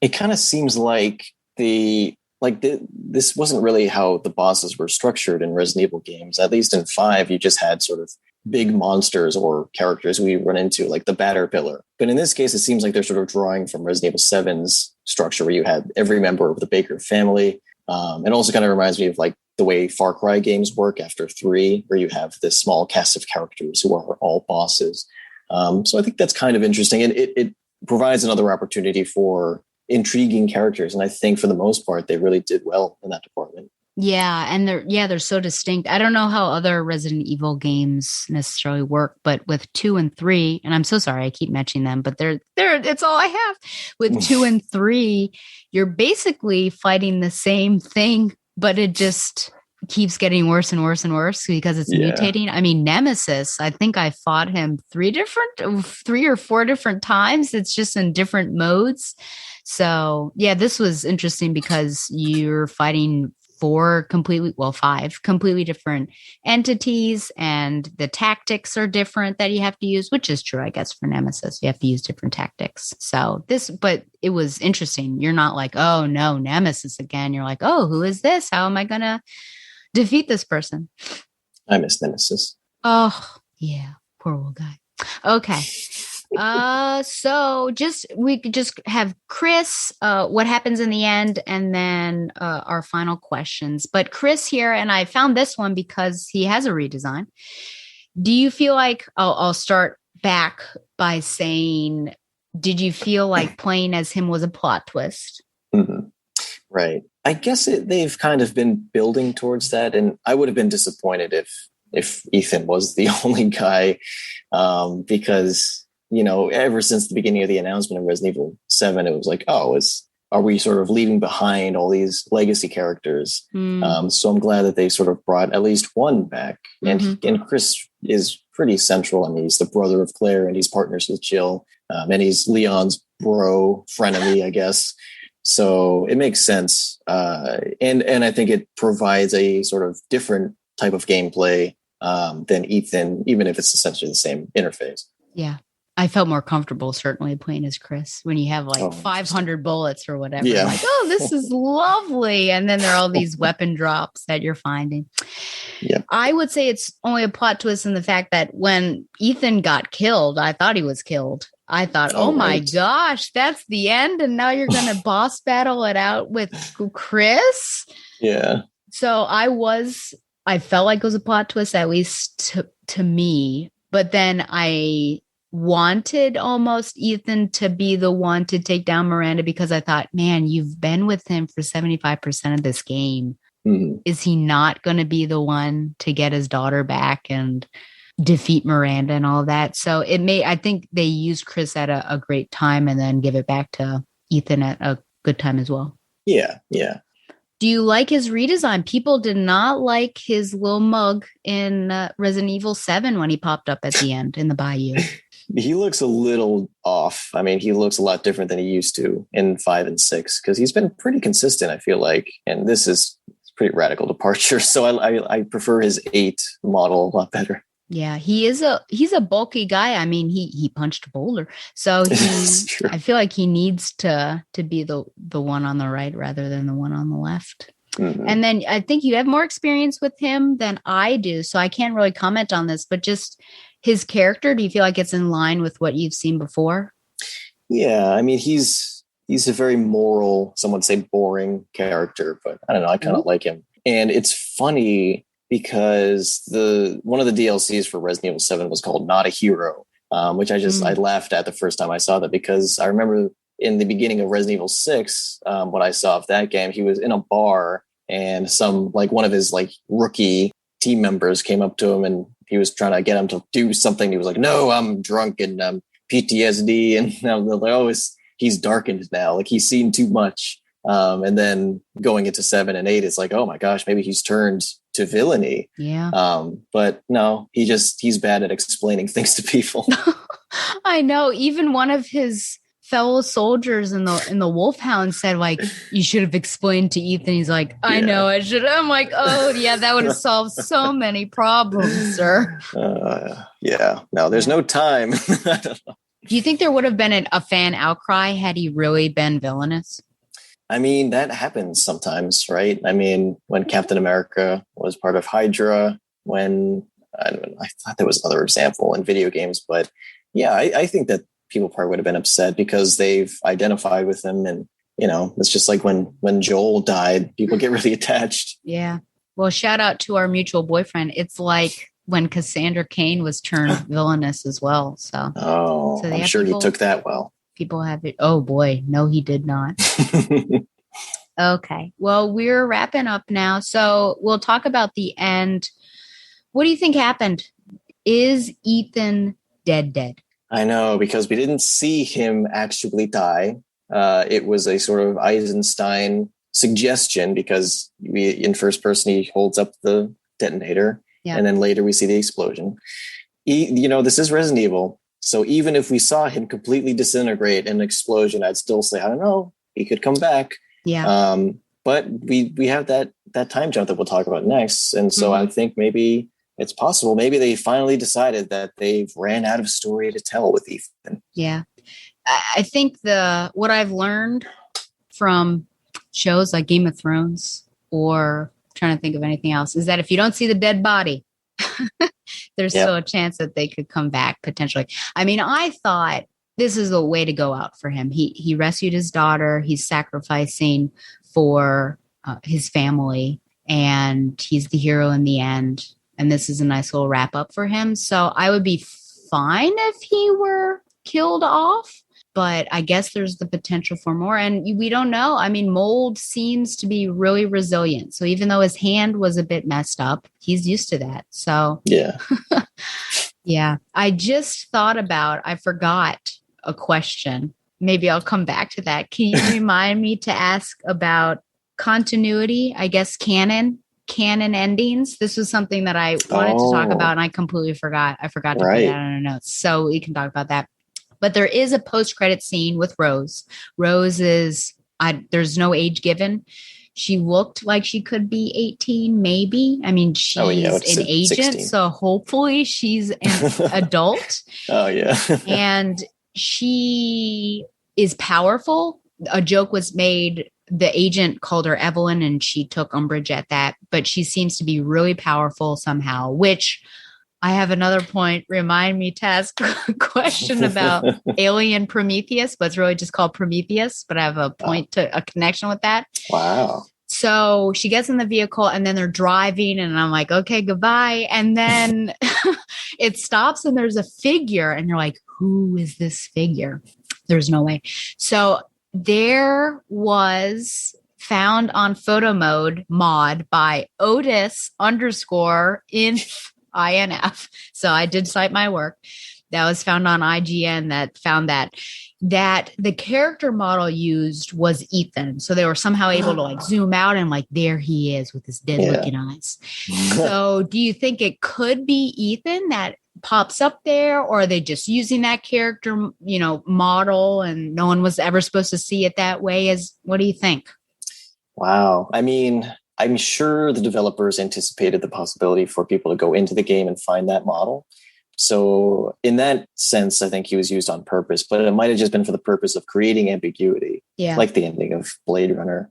It kind of seems like this wasn't really how the bosses were structured in Resident Evil games. At least in 5, you just had sort of big monsters or characters we run into, like the Batterpillar. But in this case, it seems like they're sort of drawing from Resident Evil 7's structure, where you had every member of the Baker family. It also kind of reminds me of like the way Far Cry games work after 3, where you have this small cast of characters who are all bosses. So I think that's kind of interesting, and it provides another opportunity for intriguing characters. And I think for the most part, they really did well in that department. Yeah, and they're so distinct. I don't know how other Resident Evil games necessarily work, but with 2 and 3, and I'm so sorry I keep mentioning them, but they're it's all I have. With 2 and 3, you're basically fighting the same thing, but it just keeps getting worse and worse and worse because it's mutating. I mean, Nemesis, I think I fought him 3 or 4 different times. It's just in different modes. So yeah, this was interesting because you're fighting 5 completely different entities, and the tactics are different that you have to use, which is true, I guess, for Nemesis. You have to use different tactics. But it was interesting. You're not like, oh no, Nemesis again. You're like, oh, who is this? How am I going to defeat this person? I miss Nemesis. Oh, yeah. Poor old guy. Okay. So we could just have Chris, what happens in the end, and then our final questions. But Chris here, and I found this one because he has a redesign. Do you feel like, I'll start back by saying, did you feel like playing as him was a plot twist? Mm-hmm. Right. I guess they've kind of been building towards that, and I would have been disappointed if Ethan was the only guy, because ever since the beginning of the announcement of Resident Evil 7, it was like, are we sort of leaving behind all these legacy characters? So I'm glad that they sort of brought at least one back. Mm-hmm. And Chris is pretty central. I mean, he's the brother of Claire, and he's partners with Jill, and he's Leon's frenemy, I guess. So it makes sense. And I think it provides a sort of different type of gameplay than Ethan, even if it's essentially the same interface. Yeah. I felt more comfortable certainly playing as Chris when you have 500 bullets or whatever. Yeah. Like, oh, this is lovely. And then there are all these weapon drops that you're finding. Yeah. I would say it's only a plot twist in the fact that when Ethan got killed, I thought he was killed. I thought, oh my gosh, that's the end. And now you're going to boss battle it out with Chris. Yeah. So I felt like it was a plot twist, at least to me. But then I wanted almost Ethan to be the one to take down Miranda, because I thought, man, you've been with him for 75% of this game. Is he not going to be the one to get his daughter back and defeat Miranda and all that? So I think they used Chris at a great time and then give it back to Ethan at a good time as well. Yeah. Do you like his redesign? People did not like his little mug in Resident Evil 7 when he popped up at the end in the bayou. He looks a little off. I mean, he looks a lot different than he used to in 5 and 6 because he's been pretty consistent, I feel like. And this is a pretty radical departure. So I prefer his 8 model a lot better. Yeah, he's a bulky guy. I mean, he punched a boulder. So I feel like he needs to be the one on the right rather than the one on the left. And then I think you have more experience with him than I do. So I can't really comment on this, but just his character, do you feel like it's in line with what you've seen before? Yeah, I mean, he's a very moral, some would say boring character, but I don't know, I kind of like him. And it's funny because one of the DLCs for Resident Evil 7 was called Not a Hero, which I laughed at the first time I saw that, because I remember in the beginning of Resident Evil 6, what I saw of that game, he was in a bar and one of his rookie team members came up to him and he was trying to get him to do something. He was like, "No, I'm drunk and PTSD." And now they're like, "Oh, he's darkened now. Like he's seen too much." And then going into 7 and 8, it's like, "Oh my gosh, maybe he's turned to villainy." Yeah. But no, he's bad at explaining things to people. I know. Even one of his fellow soldiers in the Wolfhound said, like, "You should have explained to Ethan." He's like, "I know I should." I'm like, "Oh yeah, that would have solved so many problems, sir." Yeah. No, there's no time. Do you think there would have been a fan outcry had he really been villainous? I mean, that happens sometimes, right? I mean, when Captain America was part of Hydra, I thought there was another example in video games, but yeah, I think that people probably would have been upset because they've identified with him. And, it's just like when Joel died, people get really attached. Yeah. Well, shout out to our mutual boyfriend. It's like when Cassandra Cain was turned villainous as well. So, I'm sure he took that well. People have it. Oh boy. No, he did not. Okay. Well, we're wrapping up now. So we'll talk about the end. What do you think happened? Is Ethan dead? I know, because we didn't see him actually die. It was a sort of Eisenstein suggestion because in first person, he holds up the detonator and then later we see the explosion. This is Resident Evil. So even if we saw him completely disintegrate in an explosion, I'd still say, I don't know, he could come back. Yeah. But we have that time jump that we'll talk about next. And so I think maybe it's possible. Maybe they finally decided that they've ran out of story to tell with Ethan. Yeah. I think what I've learned from shows like Game of Thrones or trying to think of anything else is that if you don't see the dead body, there's still a chance that they could come back potentially. I mean, I thought this is a way to go out for him. He rescued his daughter. He's sacrificing for his family, and he's the hero in the end. And this is a nice little wrap up for him. So I would be fine if he were killed off, but I guess there's the potential for more. And we don't know. I mean, Mold seems to be really resilient. So even though his hand was a bit messed up, he's used to that. So yeah. Yeah. I just I forgot a question. Maybe I'll come back to that. Can you remind me to ask about continuity? I guess canon endings. This was something that I wanted to talk about and I completely forgot. I forgot to put that on our notes. So we can talk about that. But there is a post-credit scene with Rose. Rose is, there's no age given. She looked like she could be 18, maybe. I mean, she's an agent, 16. So hopefully she's an adult. Oh, yeah. And she is powerful. A joke was made. The agent called her Evelyn and she took umbrage at that, but she seems to be really powerful somehow, which I have another point. Remind me to ask a question about Alien Prometheus, but it's really just called Prometheus, but I have a connection with that. Wow. So she gets in the vehicle and then they're driving and I'm like, okay, goodbye. And then it stops and there's a figure and you're like, who is this figure? There's no way. So there was found on photo mode mod by Otis_INF. So I did cite my work. That was found on IGN that found that the character model used was Ethan. So they were somehow able to like zoom out and like, there he is with his dead looking eyes. So do you think it could be Ethan that pops up there, or are they just using that character, model and no one was ever supposed to see it that way? What do you think? Wow. I mean, I'm sure the developers anticipated the possibility for people to go into the game and find that model. So in that sense, I think he was used on purpose, but it might have just been for the purpose of creating ambiguity, like the ending of Blade Runner.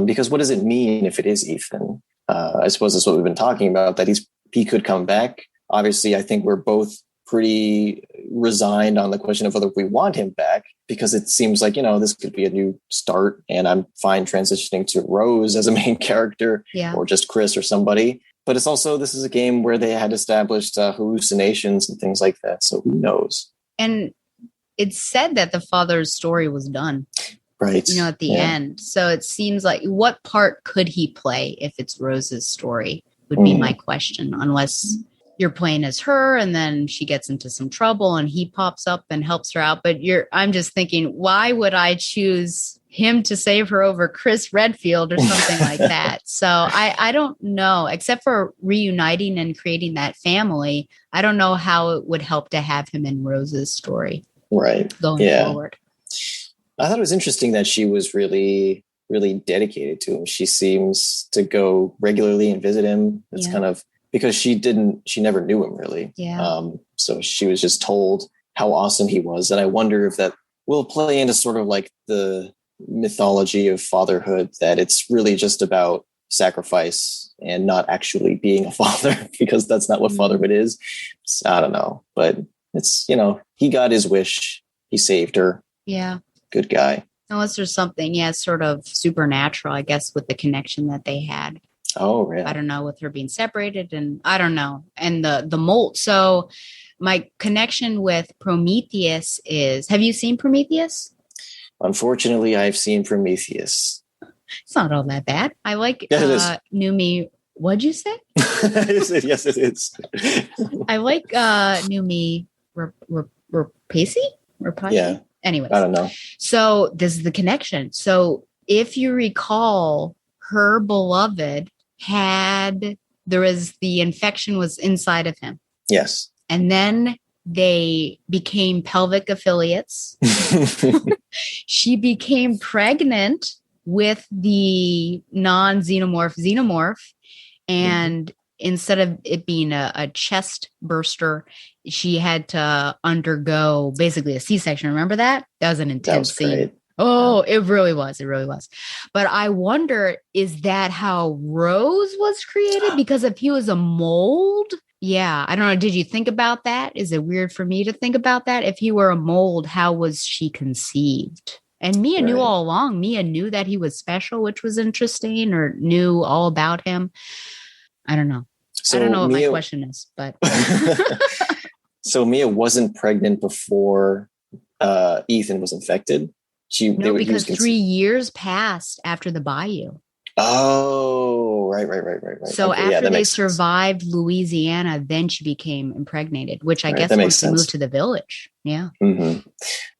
Because what does it mean if it is Ethan? I suppose that's what we've been talking about, that he could come back. Obviously, I think we're both pretty resigned on the question of whether we want him back, because it seems like, this could be a new start, and I'm fine transitioning to Rose as a main character, or just Chris or somebody. But it's also, this is a game where they had established hallucinations and things like that. So who knows? And it's said that the father's story was done. Right. At the end. So it seems like, what part could he play if it's Rose's story would be my question, unless you're playing as her and then she gets into some trouble and he pops up and helps her out. But I'm just thinking, why would I choose him to save her over Chris Redfield or something like that? So I don't know, except for reuniting and creating that family. I don't know how it would help to have him in Rose's story. Right. Going forward. I thought it was interesting that she was really, really dedicated to him. She seems to go regularly and visit him. It's kind of because she never knew him really. Yeah. So she was just told how awesome he was. And I wonder if that will play into sort of like the mythology of fatherhood, that it's really just about sacrifice and not actually being a father, because that's not what fatherhood is. I don't know, but it's, he got his wish. He saved her. Yeah. Good guy. Unless there's something, sort of supernatural, I guess, with the connection that they had. Oh, really? I don't know, with her being separated, and I don't know. And the mold. So my connection with Prometheus is, have you seen Prometheus? Unfortunately, I've seen Prometheus. It's not all that bad. I like Numi. What'd you say? Yes, it is. I like Numi Rapace? Yeah. Anyways. I don't know. So this is the connection. So if you recall, her beloved the infection was inside of him. Yes. And then they became pelvic affiliates. She became pregnant with the xenomorph. And instead of it being a chest burster, she had to undergo basically a C-section. Remember that? That was an intense scene. Great. Oh, it really was. It really was. But I wonder, is that how Rose was created? Because if he was a mold, I don't know. Did you think about that? Is it weird for me to think about that? If he were a mold, how was she conceived? And Mia knew all along. Mia knew that he was special, which was interesting, or knew all about him. I don't know. So I don't know what Mia, my question is, but. So Mia wasn't pregnant before Ethan was infected? Because 3 years passed after the Bayou. Oh, right. So after they survived Louisiana, then she became impregnated, which I guess once they moved to the village. Yeah. Mm-hmm.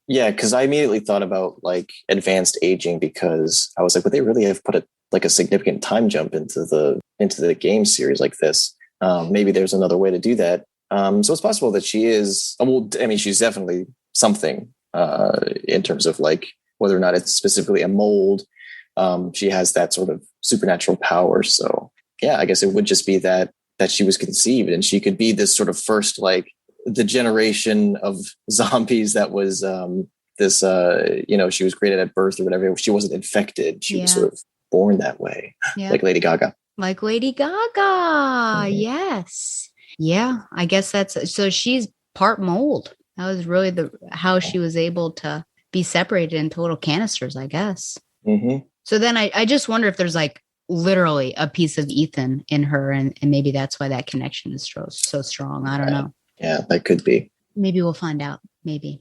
Yeah, because I immediately thought about like advanced aging, because I was like, would they really have put a significant time jump into the game series like this? Maybe there's another way to do that. So it's possible that she is. Well, I mean, she's definitely something in terms of like whether or not it's specifically a mold. She has that sort of supernatural power. So yeah, I guess it would just be that she was conceived, and she could be this sort of first, like the generation of zombies that was she was created at birth or whatever. She wasn't infected. She was sort of born that way, like Lady Gaga. Like Lady Gaga. Yes. Yeah, I guess so she's part mold. That was really how she was able to be separated into little canisters, I guess. Mm-hmm. So then I just wonder if there's like literally a piece of Ethan in her, and maybe that's why that connection is so strong. I don't know. Yeah, that could be. Maybe we'll find out. Maybe.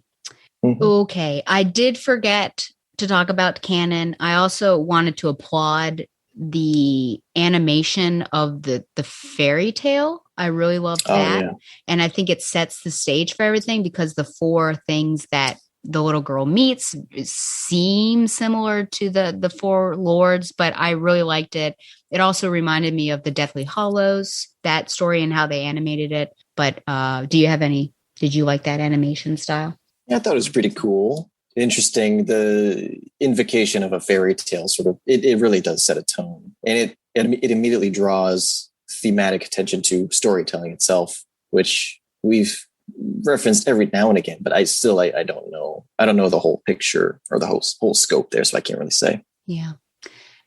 Mm-hmm. Okay. I did forget to talk about canon, I also wanted to applaud the animation of the fairy tale. I really loved that. Yeah. And I think it sets the stage for everything because the 4 things that the little girl meets seem similar to the 4 lords, but I really liked it. It also reminded me of the Deathly Hallows, that story and how they animated it. But did you like that animation style? Yeah, I thought it was pretty cool. Interesting. The invocation of a fairy tale sort of, it really does set a tone. And it immediately draws thematic attention to storytelling itself, which we've referenced every now and again, but I don't know. I don't know the whole picture or the whole scope there, so I can't really say. Yeah.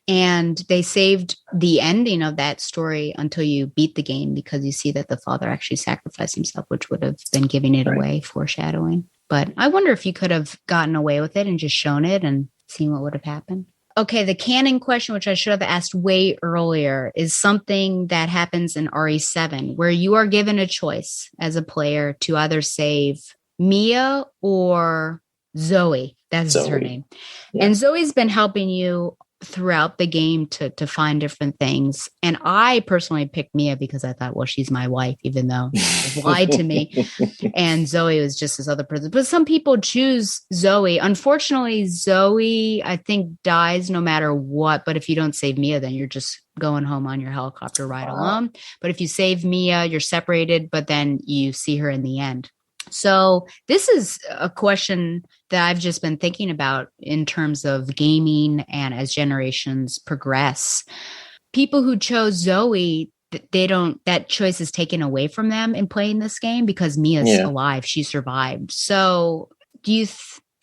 And they saved the ending of that story until you beat the game because you see that the father actually sacrificed himself, which would have been giving it away, foreshadowing. But I wonder if you could have gotten away with it and just shown it and seen what would have happened. Okay, the canon question, which I should have asked way earlier, is something that happens in RE7, where you are given a choice as a player to either save Mia or Zoe. That's her name. Yeah. And Zoe's been helping you throughout the game to find different things. And I personally picked Mia because I thought, well, she's my wife, even though she lied to me. And Zoe was just this other person. But some people choose Zoe. Unfortunately, Zoe, I think, dies no matter what. But if you don't save Mia, then you're just going home on your helicopter ride alone. But if you save Mia, you're separated, but then you see her in the end. So this is a question that I've just been thinking about in terms of gaming and as generations progress. People who chose Zoe, that choice is taken away from them in playing this game because Mia's alive. She survived. So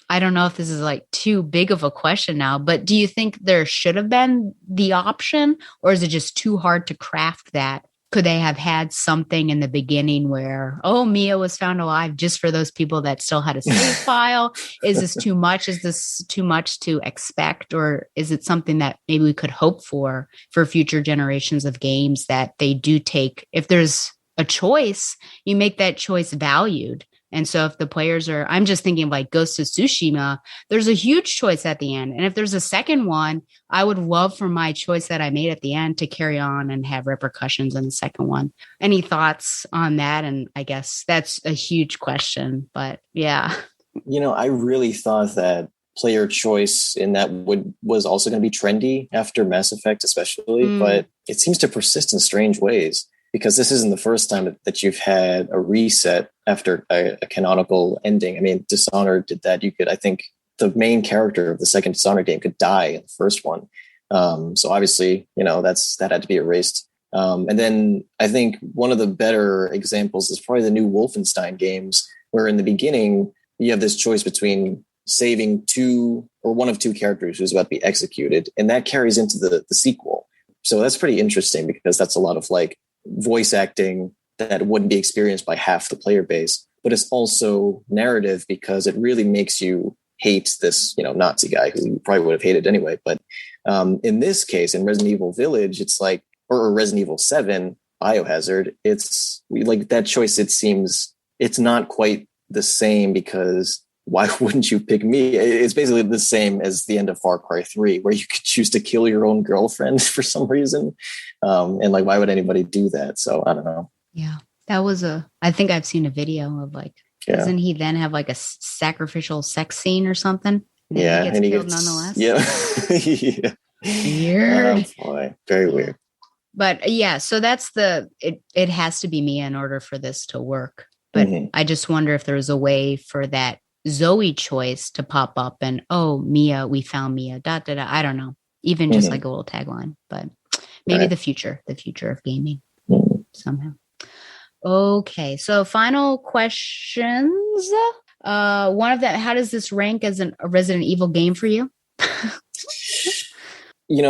I don't know if this is like too big of a question now, but do you think there should have been the option, or is it just too hard to craft that? Could they have had something in the beginning where, Mia was found alive just for those people that still had a save file? Is this too much? Is this too much to expect? Or is it something that maybe we could hope for future generations of games, that they do take, if there's a choice, you make that choice valued. And so if the players I'm just thinking of like Ghost of Tsushima, there's a huge choice at the end. And if there's a second one, I would love for my choice that I made at the end to carry on and have repercussions in the second one. Any thoughts on that? And I guess that's a huge question, but yeah. I really thought that player choice in that was also going to be trendy after Mass Effect, especially, but it seems to persist in strange ways. Because this isn't the first time that you've had a reset after a canonical ending. I mean, Dishonored did that. I think the main character of the second Dishonored game could die in the first one. So obviously, that had to be erased. And then I think one of the better examples is probably the new Wolfenstein games, where in the beginning, you have this choice between saving one of two characters who's about to be executed. And that carries into the sequel. So that's pretty interesting because that's a lot of like voice acting that wouldn't be experienced by half the player base, but it's also narrative because it really makes you hate this, Nazi guy who you probably would have hated anyway. But in this case, in Resident Evil Village, it's like, or Resident Evil 7 Biohazard, it's like that choice. It seems it's not quite the same because why wouldn't you pick me? It's basically the same as the end of Far Cry 3, where you could choose to kill your own girlfriend for some reason. And like, why would anybody do that? So I don't know. Yeah, that was I think I've seen a video of like, doesn't he then have like a sacrificial sex scene or something? And then he gets killed nonetheless. Yeah. Weird. Oh boy, very weird. But yeah, so that's it has to be Mia in order for this to work. But I just wonder if there's a way for that Zoe choice to pop up and, Mia, we found Mia, I don't know, even just like a little tagline, but maybe the future of gaming somehow. Okay. So final questions. One of them, how does this rank as a Resident Evil game for you?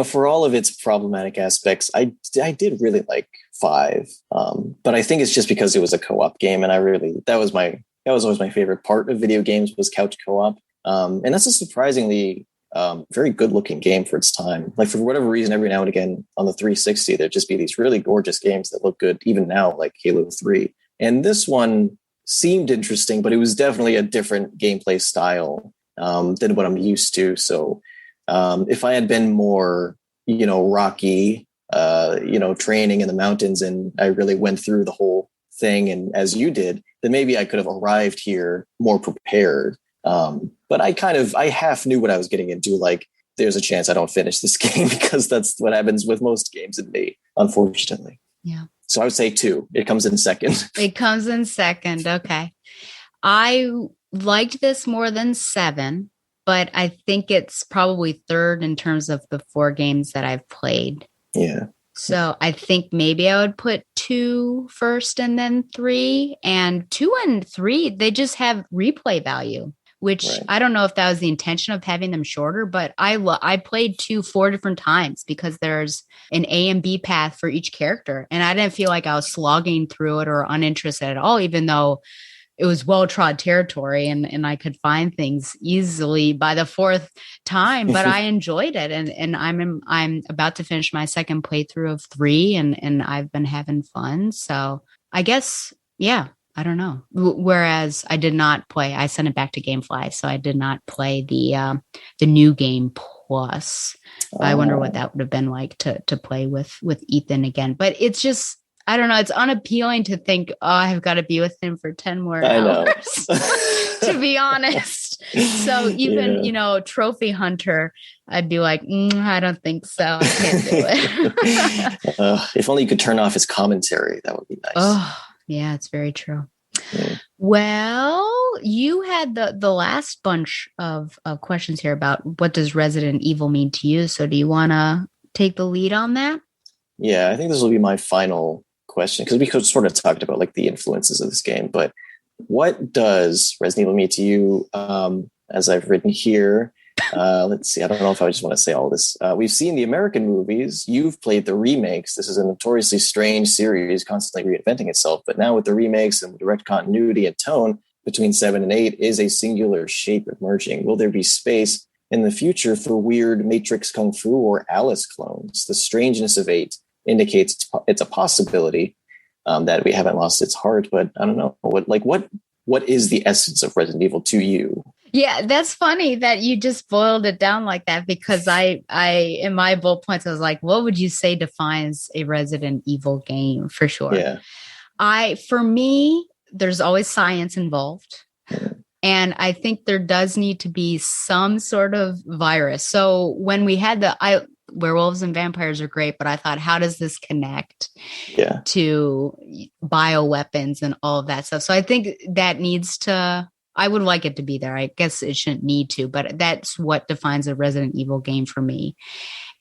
For all of its problematic aspects, I did really like 5. But I think it's just because it was a co-op game. And that was always my favorite part of video games, was couch co-op. And that's a surprisingly very good looking game for its time. Like for whatever reason, every now and again on the 360, there'd just be these really gorgeous games that look good even now, like Halo 3. And this one seemed interesting, but it was definitely a different gameplay style. than what I'm used to. So if I had been more, rocky, training in the mountains, and I really went through the whole thing, and as you did, then maybe I could have arrived here more prepared. But I half knew what I was getting into. Like, there's a chance I don't finish this game because that's what happens with most games in me, unfortunately. Yeah. So I would say 2. It comes in second. It comes in second. Okay. I liked this more than 7, but I think it's probably third in terms of the 4 games that I've played. Yeah. So I think maybe I would put 2 first and then 3. And 2 and 3, they just have replay value, which I don't know if that was the intention of having them shorter, but I played 2 4 different times because there's an A and B path for each character. And I didn't feel like I was slogging through it or uninterested at all, even though it was well-trod territory and I could find things easily by the 4th time, but I enjoyed it. And I'm about to finish my second playthrough of 3 and I've been having fun. So I guess, yeah, I don't know. Whereas I did not play, I sent it back to GameFly. So I did not play the new game plus. I wonder what that would have been like to play with Ethan again, but it's just, I don't know. It's unappealing to think, I've got to be with him for 10 more hours, to be honest. So even, Trophy Hunter, I'd be like, I don't think so. I can't do it. If only you could turn off his commentary. That would be nice. Oh, yeah, it's very true. Yeah. Well, you had the last bunch of questions here about what does Resident Evil mean to you? So do you want to take the lead on that? Yeah, I think this will be my final question, because we sort of talked about like the influences of this game, but what does Resident Evil mean to you? As I've written here, let's see, I don't know if I just want to say all this. We've seen the American movies, you've played the remakes. This is a notoriously strange series, constantly reinventing itself, but now with the remakes and direct continuity and tone between 7 and 8 is a singular shape emerging. Will there be space in the future for weird Matrix Kung Fu or Alice clones? The strangeness of 8 indicates it's a possibility that we haven't lost its heart, but I don't know what is the essence of Resident Evil to you? Yeah, that's funny that you just boiled it down like that, because I in my bullet points I was like, what would you say defines a Resident Evil game? For sure. Yeah. For me, there's always science involved. And I think there does need to be some sort of virus. So when we had werewolves and vampires are great, but I thought, how does this connect to bioweapons and all of that stuff? So I think that I would like it to be there. I guess it shouldn't need to, but that's what defines a Resident Evil game for me.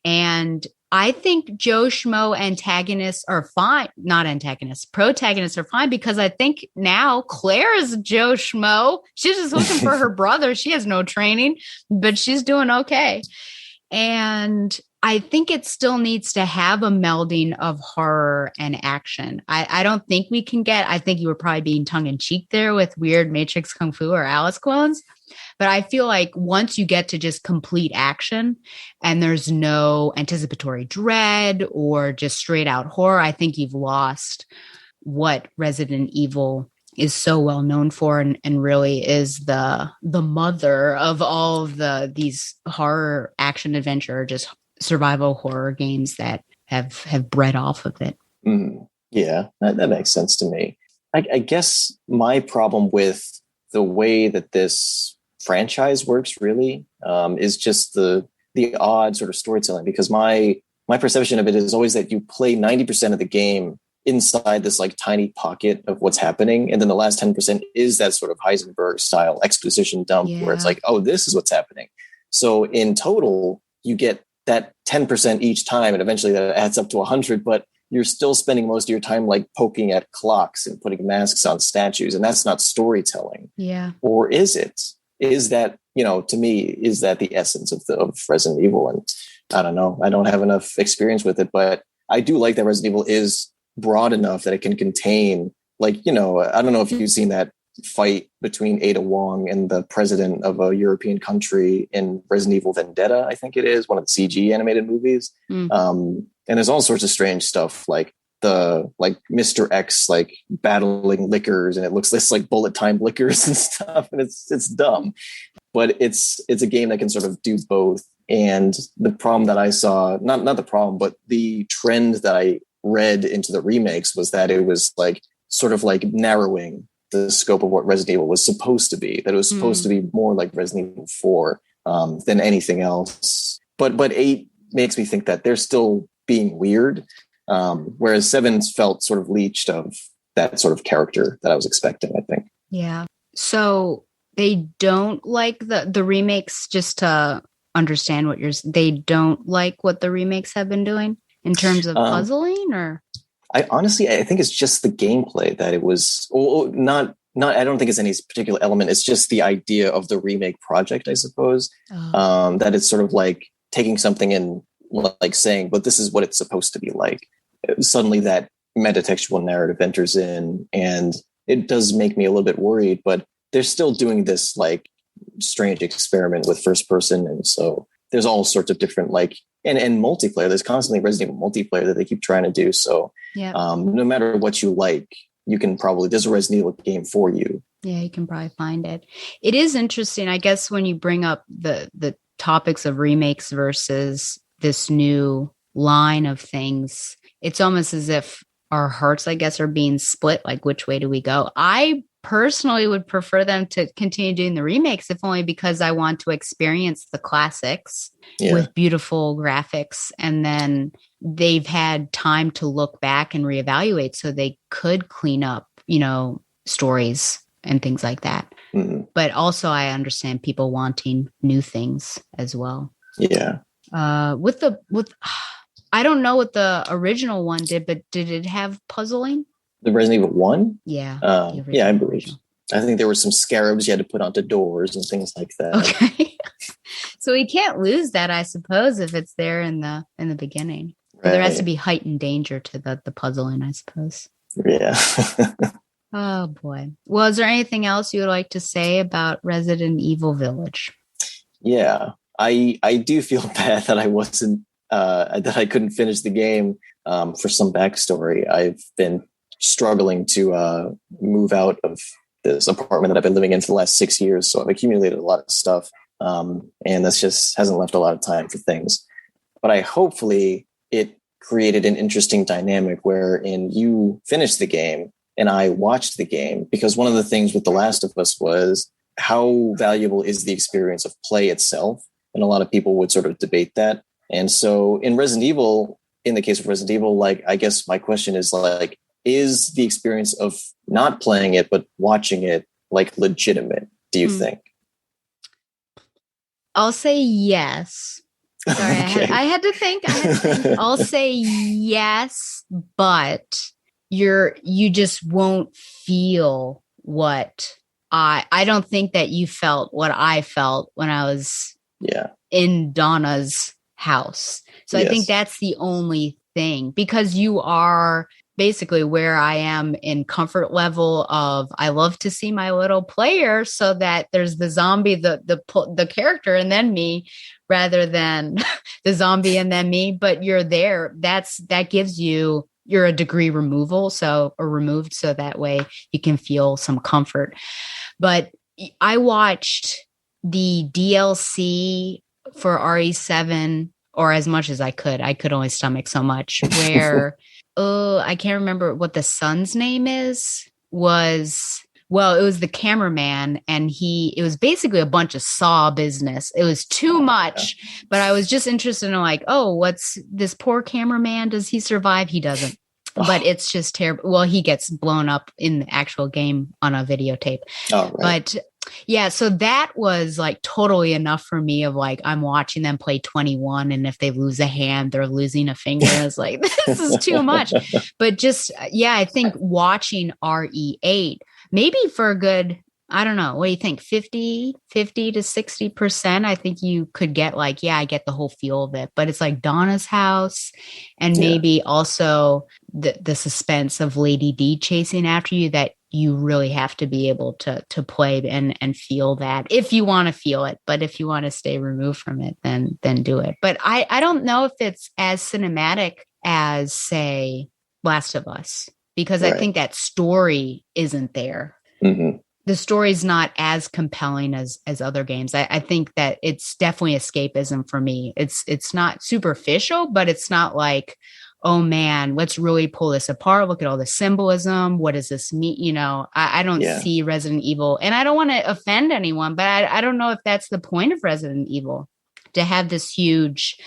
And I think Joe Schmo antagonists are fine. Not antagonists, protagonists are fine, because I think now Claire is Joe Schmo. She's just looking for her brother. She has no training, but she's doing okay. And I think it still needs to have a melding of horror and action. I don't think we can I think you were probably being tongue in cheek there with weird Matrix Kung Fu or Alice clones. But I feel like once you get to just complete action and there's no anticipatory dread or just straight out horror, I think you've lost what Resident Evil is so well known for, and really is the mother of all of these horror action adventure, just survival horror games that have bred off of it. Yeah, that makes sense to me. I guess my problem with the way that this franchise works really is just the odd sort of storytelling, because my perception of it is always that you play 90% of the game inside this like tiny pocket of what's happening, and then the last 10% is that sort of Heisenberg style exposition dump where it's like, oh, this is what's happening. So in total you get that 10% each time, and eventually that adds up to 100, but you're still spending most of your time like poking at clocks and putting masks on statues, and that's not storytelling. Yeah. Or is it? Is that, to me, is that the essence of Resident Evil? And I don't know. I don't have enough experience with it, but I do like that Resident Evil is broad enough that it can contain, like, I don't know if you've seen that fight between Ada Wong and the president of a European country in Resident Evil Vendetta, I think it is, one of the CG animated movies. And there's all sorts of strange stuff, like Mr. X like battling liquors, and it looks this like bullet time liquors and stuff, and it's dumb. but it's a game that can sort of do both. And the problem that I saw, not the problem, but the trend that I read into the remakes was that it was like sort of like narrowing the scope of what Resident Evil was supposed to be, that it was supposed to be more like Resident Evil 4 than anything else. But 8 makes me think that they're still being weird, whereas 7 felt sort of leached of that sort of character that I was expecting, I think. Yeah. So they don't like the remakes, just to understand they don't like what the remakes have been doing in terms of puzzling, or? I think it's just the gameplay that it was not, I don't think it's any particular element. It's just the idea of the remake project, I suppose, that it's sort of like taking something and like saying, but this is what it's supposed to be like. Suddenly that metatextual narrative enters in, and it does make me a little bit worried, but they're still doing this like strange experiment with first person. And so there's all sorts of different like, and multiplayer, there's constantly Resident Evil multiplayer that they keep trying to do. So no matter what you like, you can probably, there's a Resident Evil game for you. Yeah, you can probably find it. It is interesting, I guess, when you bring up the topics of remakes versus this new line of things, it's almost as if our hearts, I guess, are being split. Like, which way do we go? I personally would prefer them to continue doing the remakes, if only because I want to experience the classics with beautiful graphics. And then they've had time to look back and reevaluate, so they could clean up, stories and things like that. Mm-hmm. But also I understand people wanting new things as well. Yeah. I don't know what the original one did, but did it have puzzling? The Resident Evil 1? Yeah. I believe. I think there were some scarabs you had to put onto doors and things like that. Okay. So we can't lose that, I suppose, if it's there in the beginning. Right. There has to be heightened danger to the puzzling, I suppose. Yeah. Oh boy. Well, is there anything else you would like to say about Resident Evil Village? Yeah. I do feel bad that I wasn't that I couldn't finish the game. For some backstory, I've been struggling to move out of this apartment that I've been living in for the last 6 years. So I've accumulated a lot of stuff. And that's just hasn't left a lot of time for things. But hopefully it created an interesting dynamic wherein you finished the game and I watched the game, because one of the things with The Last of Us was how valuable is the experience of play itself. And a lot of people would sort of debate that. And so in Resident Evil, in the case of Resident Evil, like, I guess my question is like, is the experience of not playing it, but watching it like legitimate, do you think? I'll say yes. Sorry, okay. I had to think. I'll say yes, but you just won't feel what I don't think that you felt what I felt when I was in Donna's house. So I think that's the only thing, because you are basically where I am in comfort level of, I love to see my little player, so that there's the zombie, the character, and then me, rather than the zombie and then me. But you're there. That gives you, you're a degree removed, so that way you can feel some comfort. But I watched the DLC for RE7, or as much as I could. I could only stomach so much, where I can't remember what the son's name is. It was the cameraman, and it was basically a bunch of Saw business. It was too much, but I was just interested in like, what's this poor cameraman? Does he survive? He doesn't. But it's just terrible. Well, he gets blown up in the actual game on a videotape. Oh, right. But yeah, so that was like totally enough for me, of like, I'm watching them play 21, and if they lose a hand, they're losing a finger. I was like, this is too much. But just, I think watching RE8, maybe for a good, I don't know, what do you think? 50 to 60%. I think you could get like, I get the whole feel of it, but it's like Donna's house, and maybe also the suspense of Lady D chasing after you, that you really have to be able to play and feel that, if you want to feel it. But if you want to stay removed from it, then do it. But I don't know if it's as cinematic as, say, Last of Us, because I think that story isn't there. Mm-hmm. the story's not as compelling as other games. I think that it's definitely escapism for me. It's not superficial, but it's not like, oh man, let's really pull this apart. Look at all the symbolism. What does this mean? You know, I don't see Resident Evil, and I don't want to offend anyone, but I don't know if that's the point of Resident Evil, to have this huge,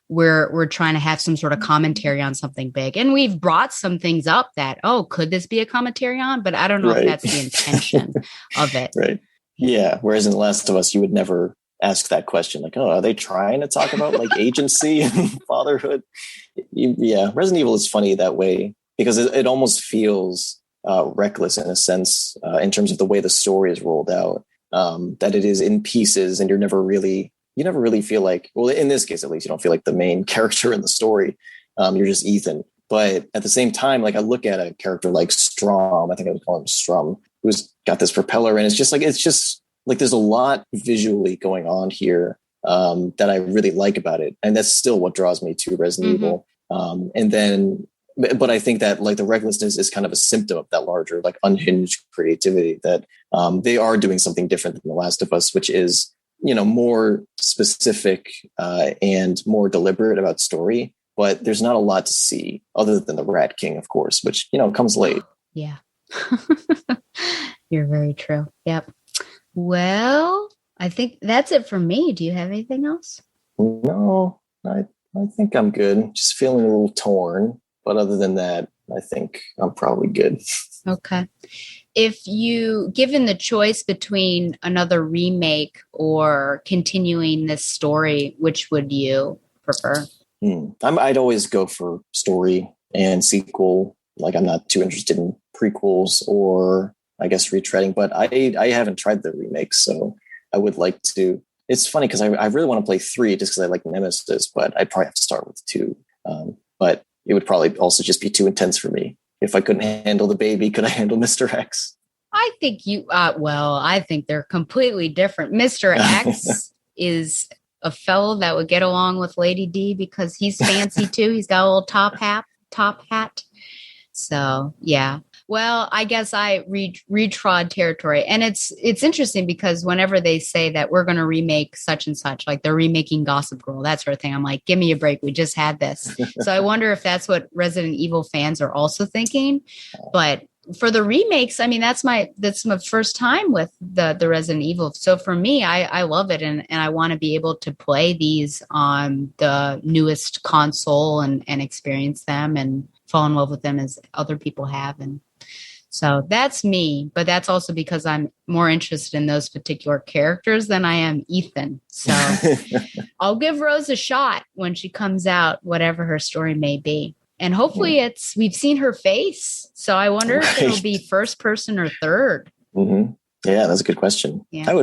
we're trying to have some sort of commentary on something big. And we've brought some things up that, oh, could this be a commentary on? But I don't know if that's the intention of it. Right. Yeah. Whereas in The Last of Us, you would never ask that question. Like, oh, are they trying to talk about like agency and fatherhood? Yeah. Resident Evil is funny that way because it almost feels reckless in a sense in terms of the way the story is rolled out, that it is in pieces and you never really feel like, well, in this case, at least, you don't feel like the main character in the story. You're just Ethan. But at the same time, like I look at a character like Strom, I think I would call him Strum, who's got this propeller. And it's just like there's a lot visually going on here that I really like about it. And that's still what draws me to Resident Evil. But I think that like the recklessness is kind of a symptom of that larger, like unhinged creativity that they are doing something different than The Last of Us, which is, you know, more specific and more deliberate about story, but there's not a lot to see other than the Rat King, of course, which, you know, comes late. Yeah. You're very true. Yep. Well, I think that's it for me. Do you have anything else? No, I think I'm good. Just feeling a little torn, but other than that, I think I'm probably good. Okay. If you given the choice between another remake or continuing this story, which would you prefer? I'd always go for story and sequel. Like I'm not too interested in prequels or I guess retreading, but I haven't tried the remakes, so I would like to. It's funny because I really want to play 3 just because I like Nemesis, but I'd probably have to start with 2. But it would probably also just be too intense for me. If I couldn't handle the baby, could I handle Mr. X? I think I think they're completely different. Mr. X is a fellow that would get along with Lady D because he's fancy too. He's got a little top hat. So yeah. Well, I guess I retrod territory. And it's interesting because whenever they say that we're going to remake such and such, like they're remaking Gossip Girl, that sort of thing, I'm like, give me a break. We just had this. So I wonder if that's what Resident Evil fans are also thinking. But for the remakes, I mean, that's my first time with the Resident Evil. So for me, I love it. And I want to be able to play these on the newest console and experience them and fall in love with them as other people have. And so that's me, but that's also because I'm more interested in those particular characters than I am Ethan. So I'll give Rose a shot when she comes out, whatever her story may be. And hopefully we've seen her face. So I wonder if it'll be first person or third. Mm-hmm. Yeah, that's a good question. Yeah. I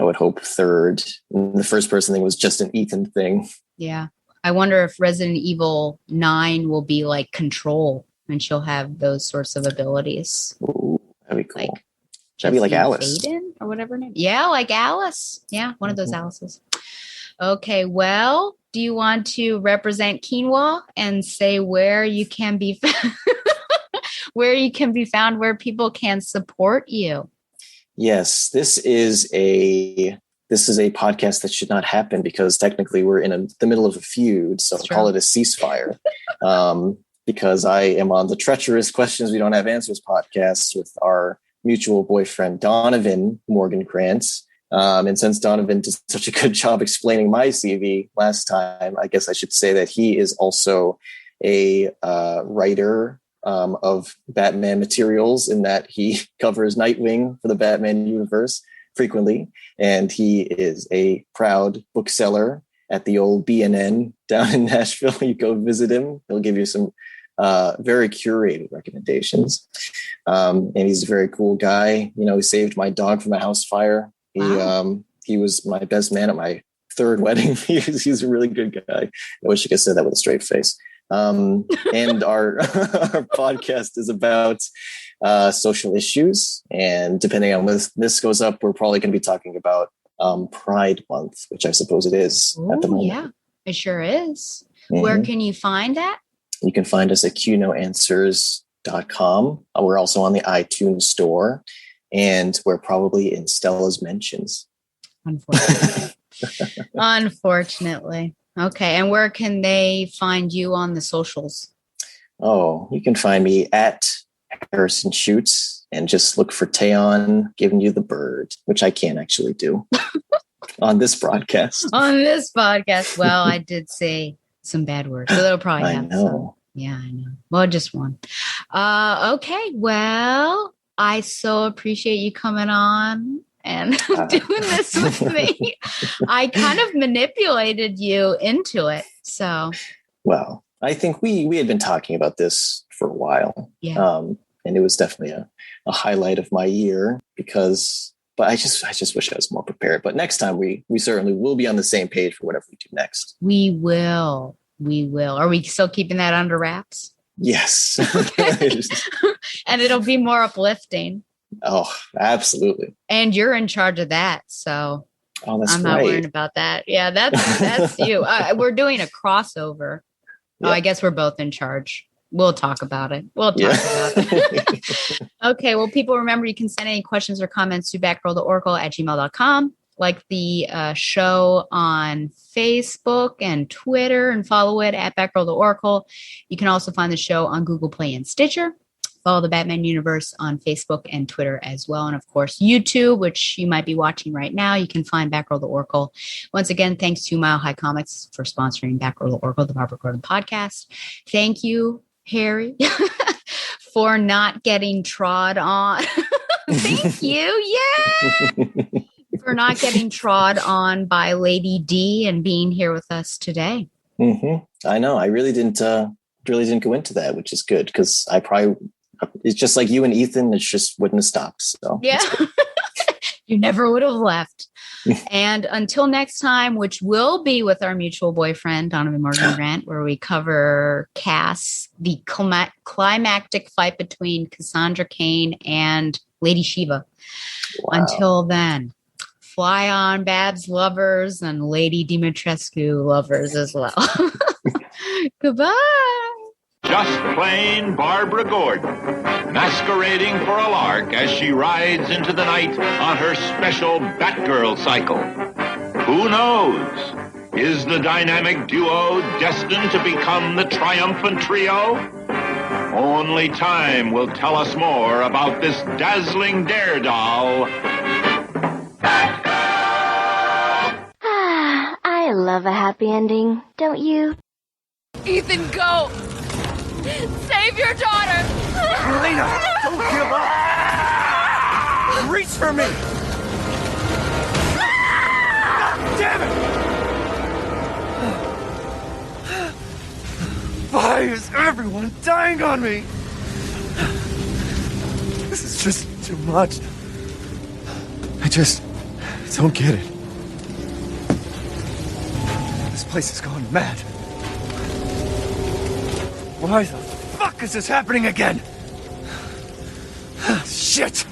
would hope third. The first person thing was just an Ethan thing. Yeah. I wonder if Resident Evil 9 will be like Control and she'll have those sorts of abilities. Ooh, that'd be cool. Should be like Alice. Aiden or whatever her name. Yeah, like Alice. Yeah, one of those Alices. Okay, well, do you want to represent Quinoa and say where you can be found, where people can support you? Yes, this is a podcast that should not happen because technically we're in the middle of a feud. So I'll call it a ceasefire. Because I am on the Treacherous Questions We Don't Have Answers podcast with our mutual boyfriend, Donovan Morgan Krantz. And since Donovan did such a good job explaining my CV last time, I guess I should say that he is also a writer of Batman materials in that he covers Nightwing for the Batman universe frequently. And he is a proud bookseller at the old B&N down in Nashville. You go visit him. He'll give you some very curated recommendations. And he's a very cool guy. You know, he saved my dog from a house fire. He was my best man at my 3rd wedding. He's a really good guy. I wish I could say that with a straight face. And our podcast is about social issues. And depending on when this goes up, we're probably going to be talking about Pride Month, which I suppose it is at the moment. Yeah, it sure is. Mm-hmm. Where can you find that? You can find us at qnoanswers.com. We're also on the iTunes store. and we're probably in Stella's mentions. Unfortunately. Okay. And where can they find you on the socials? Oh, you can find me at Harrison Shoots and just look for Taeon giving you the bird, which I can't actually do on this broadcast. On this podcast. Well, I did say some bad words, so they'll probably have some. Yeah, I know. Well, just one. Okay. Well, I so appreciate you coming on and doing this with me. I kind of manipulated you into it. So, well, I think we had been talking about this for a while. Yeah. And it was definitely a highlight of my year but I just wish I was more prepared. But next time we certainly will be on the same page for whatever we do next. We will. Are we still keeping that under wraps? Yes. And it'll be more uplifting. Oh, absolutely. And you're in charge of that. So I'm not worried about that. Yeah, that's you. We're doing a crossover. Yep. Oh, I guess we're both in charge. We'll talk about it. About it. Okay. Well, people, remember, you can send any questions or comments to batgirltheoracle@gmail.com. Like the show on Facebook and Twitter, and follow it at Batgirl the Oracle. You can also find the show on Google Play and Stitcher. Follow the Batman Universe on Facebook and Twitter as well. And of course, YouTube, which you might be watching right now. You can find Batgirl the Oracle. Once again, thanks to Mile High Comics for sponsoring Batgirl the Oracle, the Barbara Gordon podcast. Thank you, Harry, for not getting trod on. Thank you. Yeah. For not getting trod on by Lady D and being here with us today. Mm-hmm. I know. I really didn't go into that, which is good, because it's just like you and Ethan, it just wouldn't have stopped. So yeah, you never would have left. And until next time, which will be with our mutual boyfriend, Donovan Morgan Grant, where we cover Cass, the climactic fight between Cassandra Cain and Lady Shiva. Wow. Until then, fly on, Babs lovers, and Lady Dimitrescu lovers as well. Goodbye. Just plain Barbara Gordon, masquerading for a lark as she rides into the night on her special Batgirl cycle. Who knows? Is the dynamic duo destined to become the triumphant trio? Only time will tell us more about this dazzling daredoll. I love a happy ending, don't you? Ethan, go! Save your daughter! Elena, don't give up! Reach for me! God damn it! Why is everyone dying on me? This is just too much. I just don't get it. This place is going mad. Why the fuck is this happening again? Shit!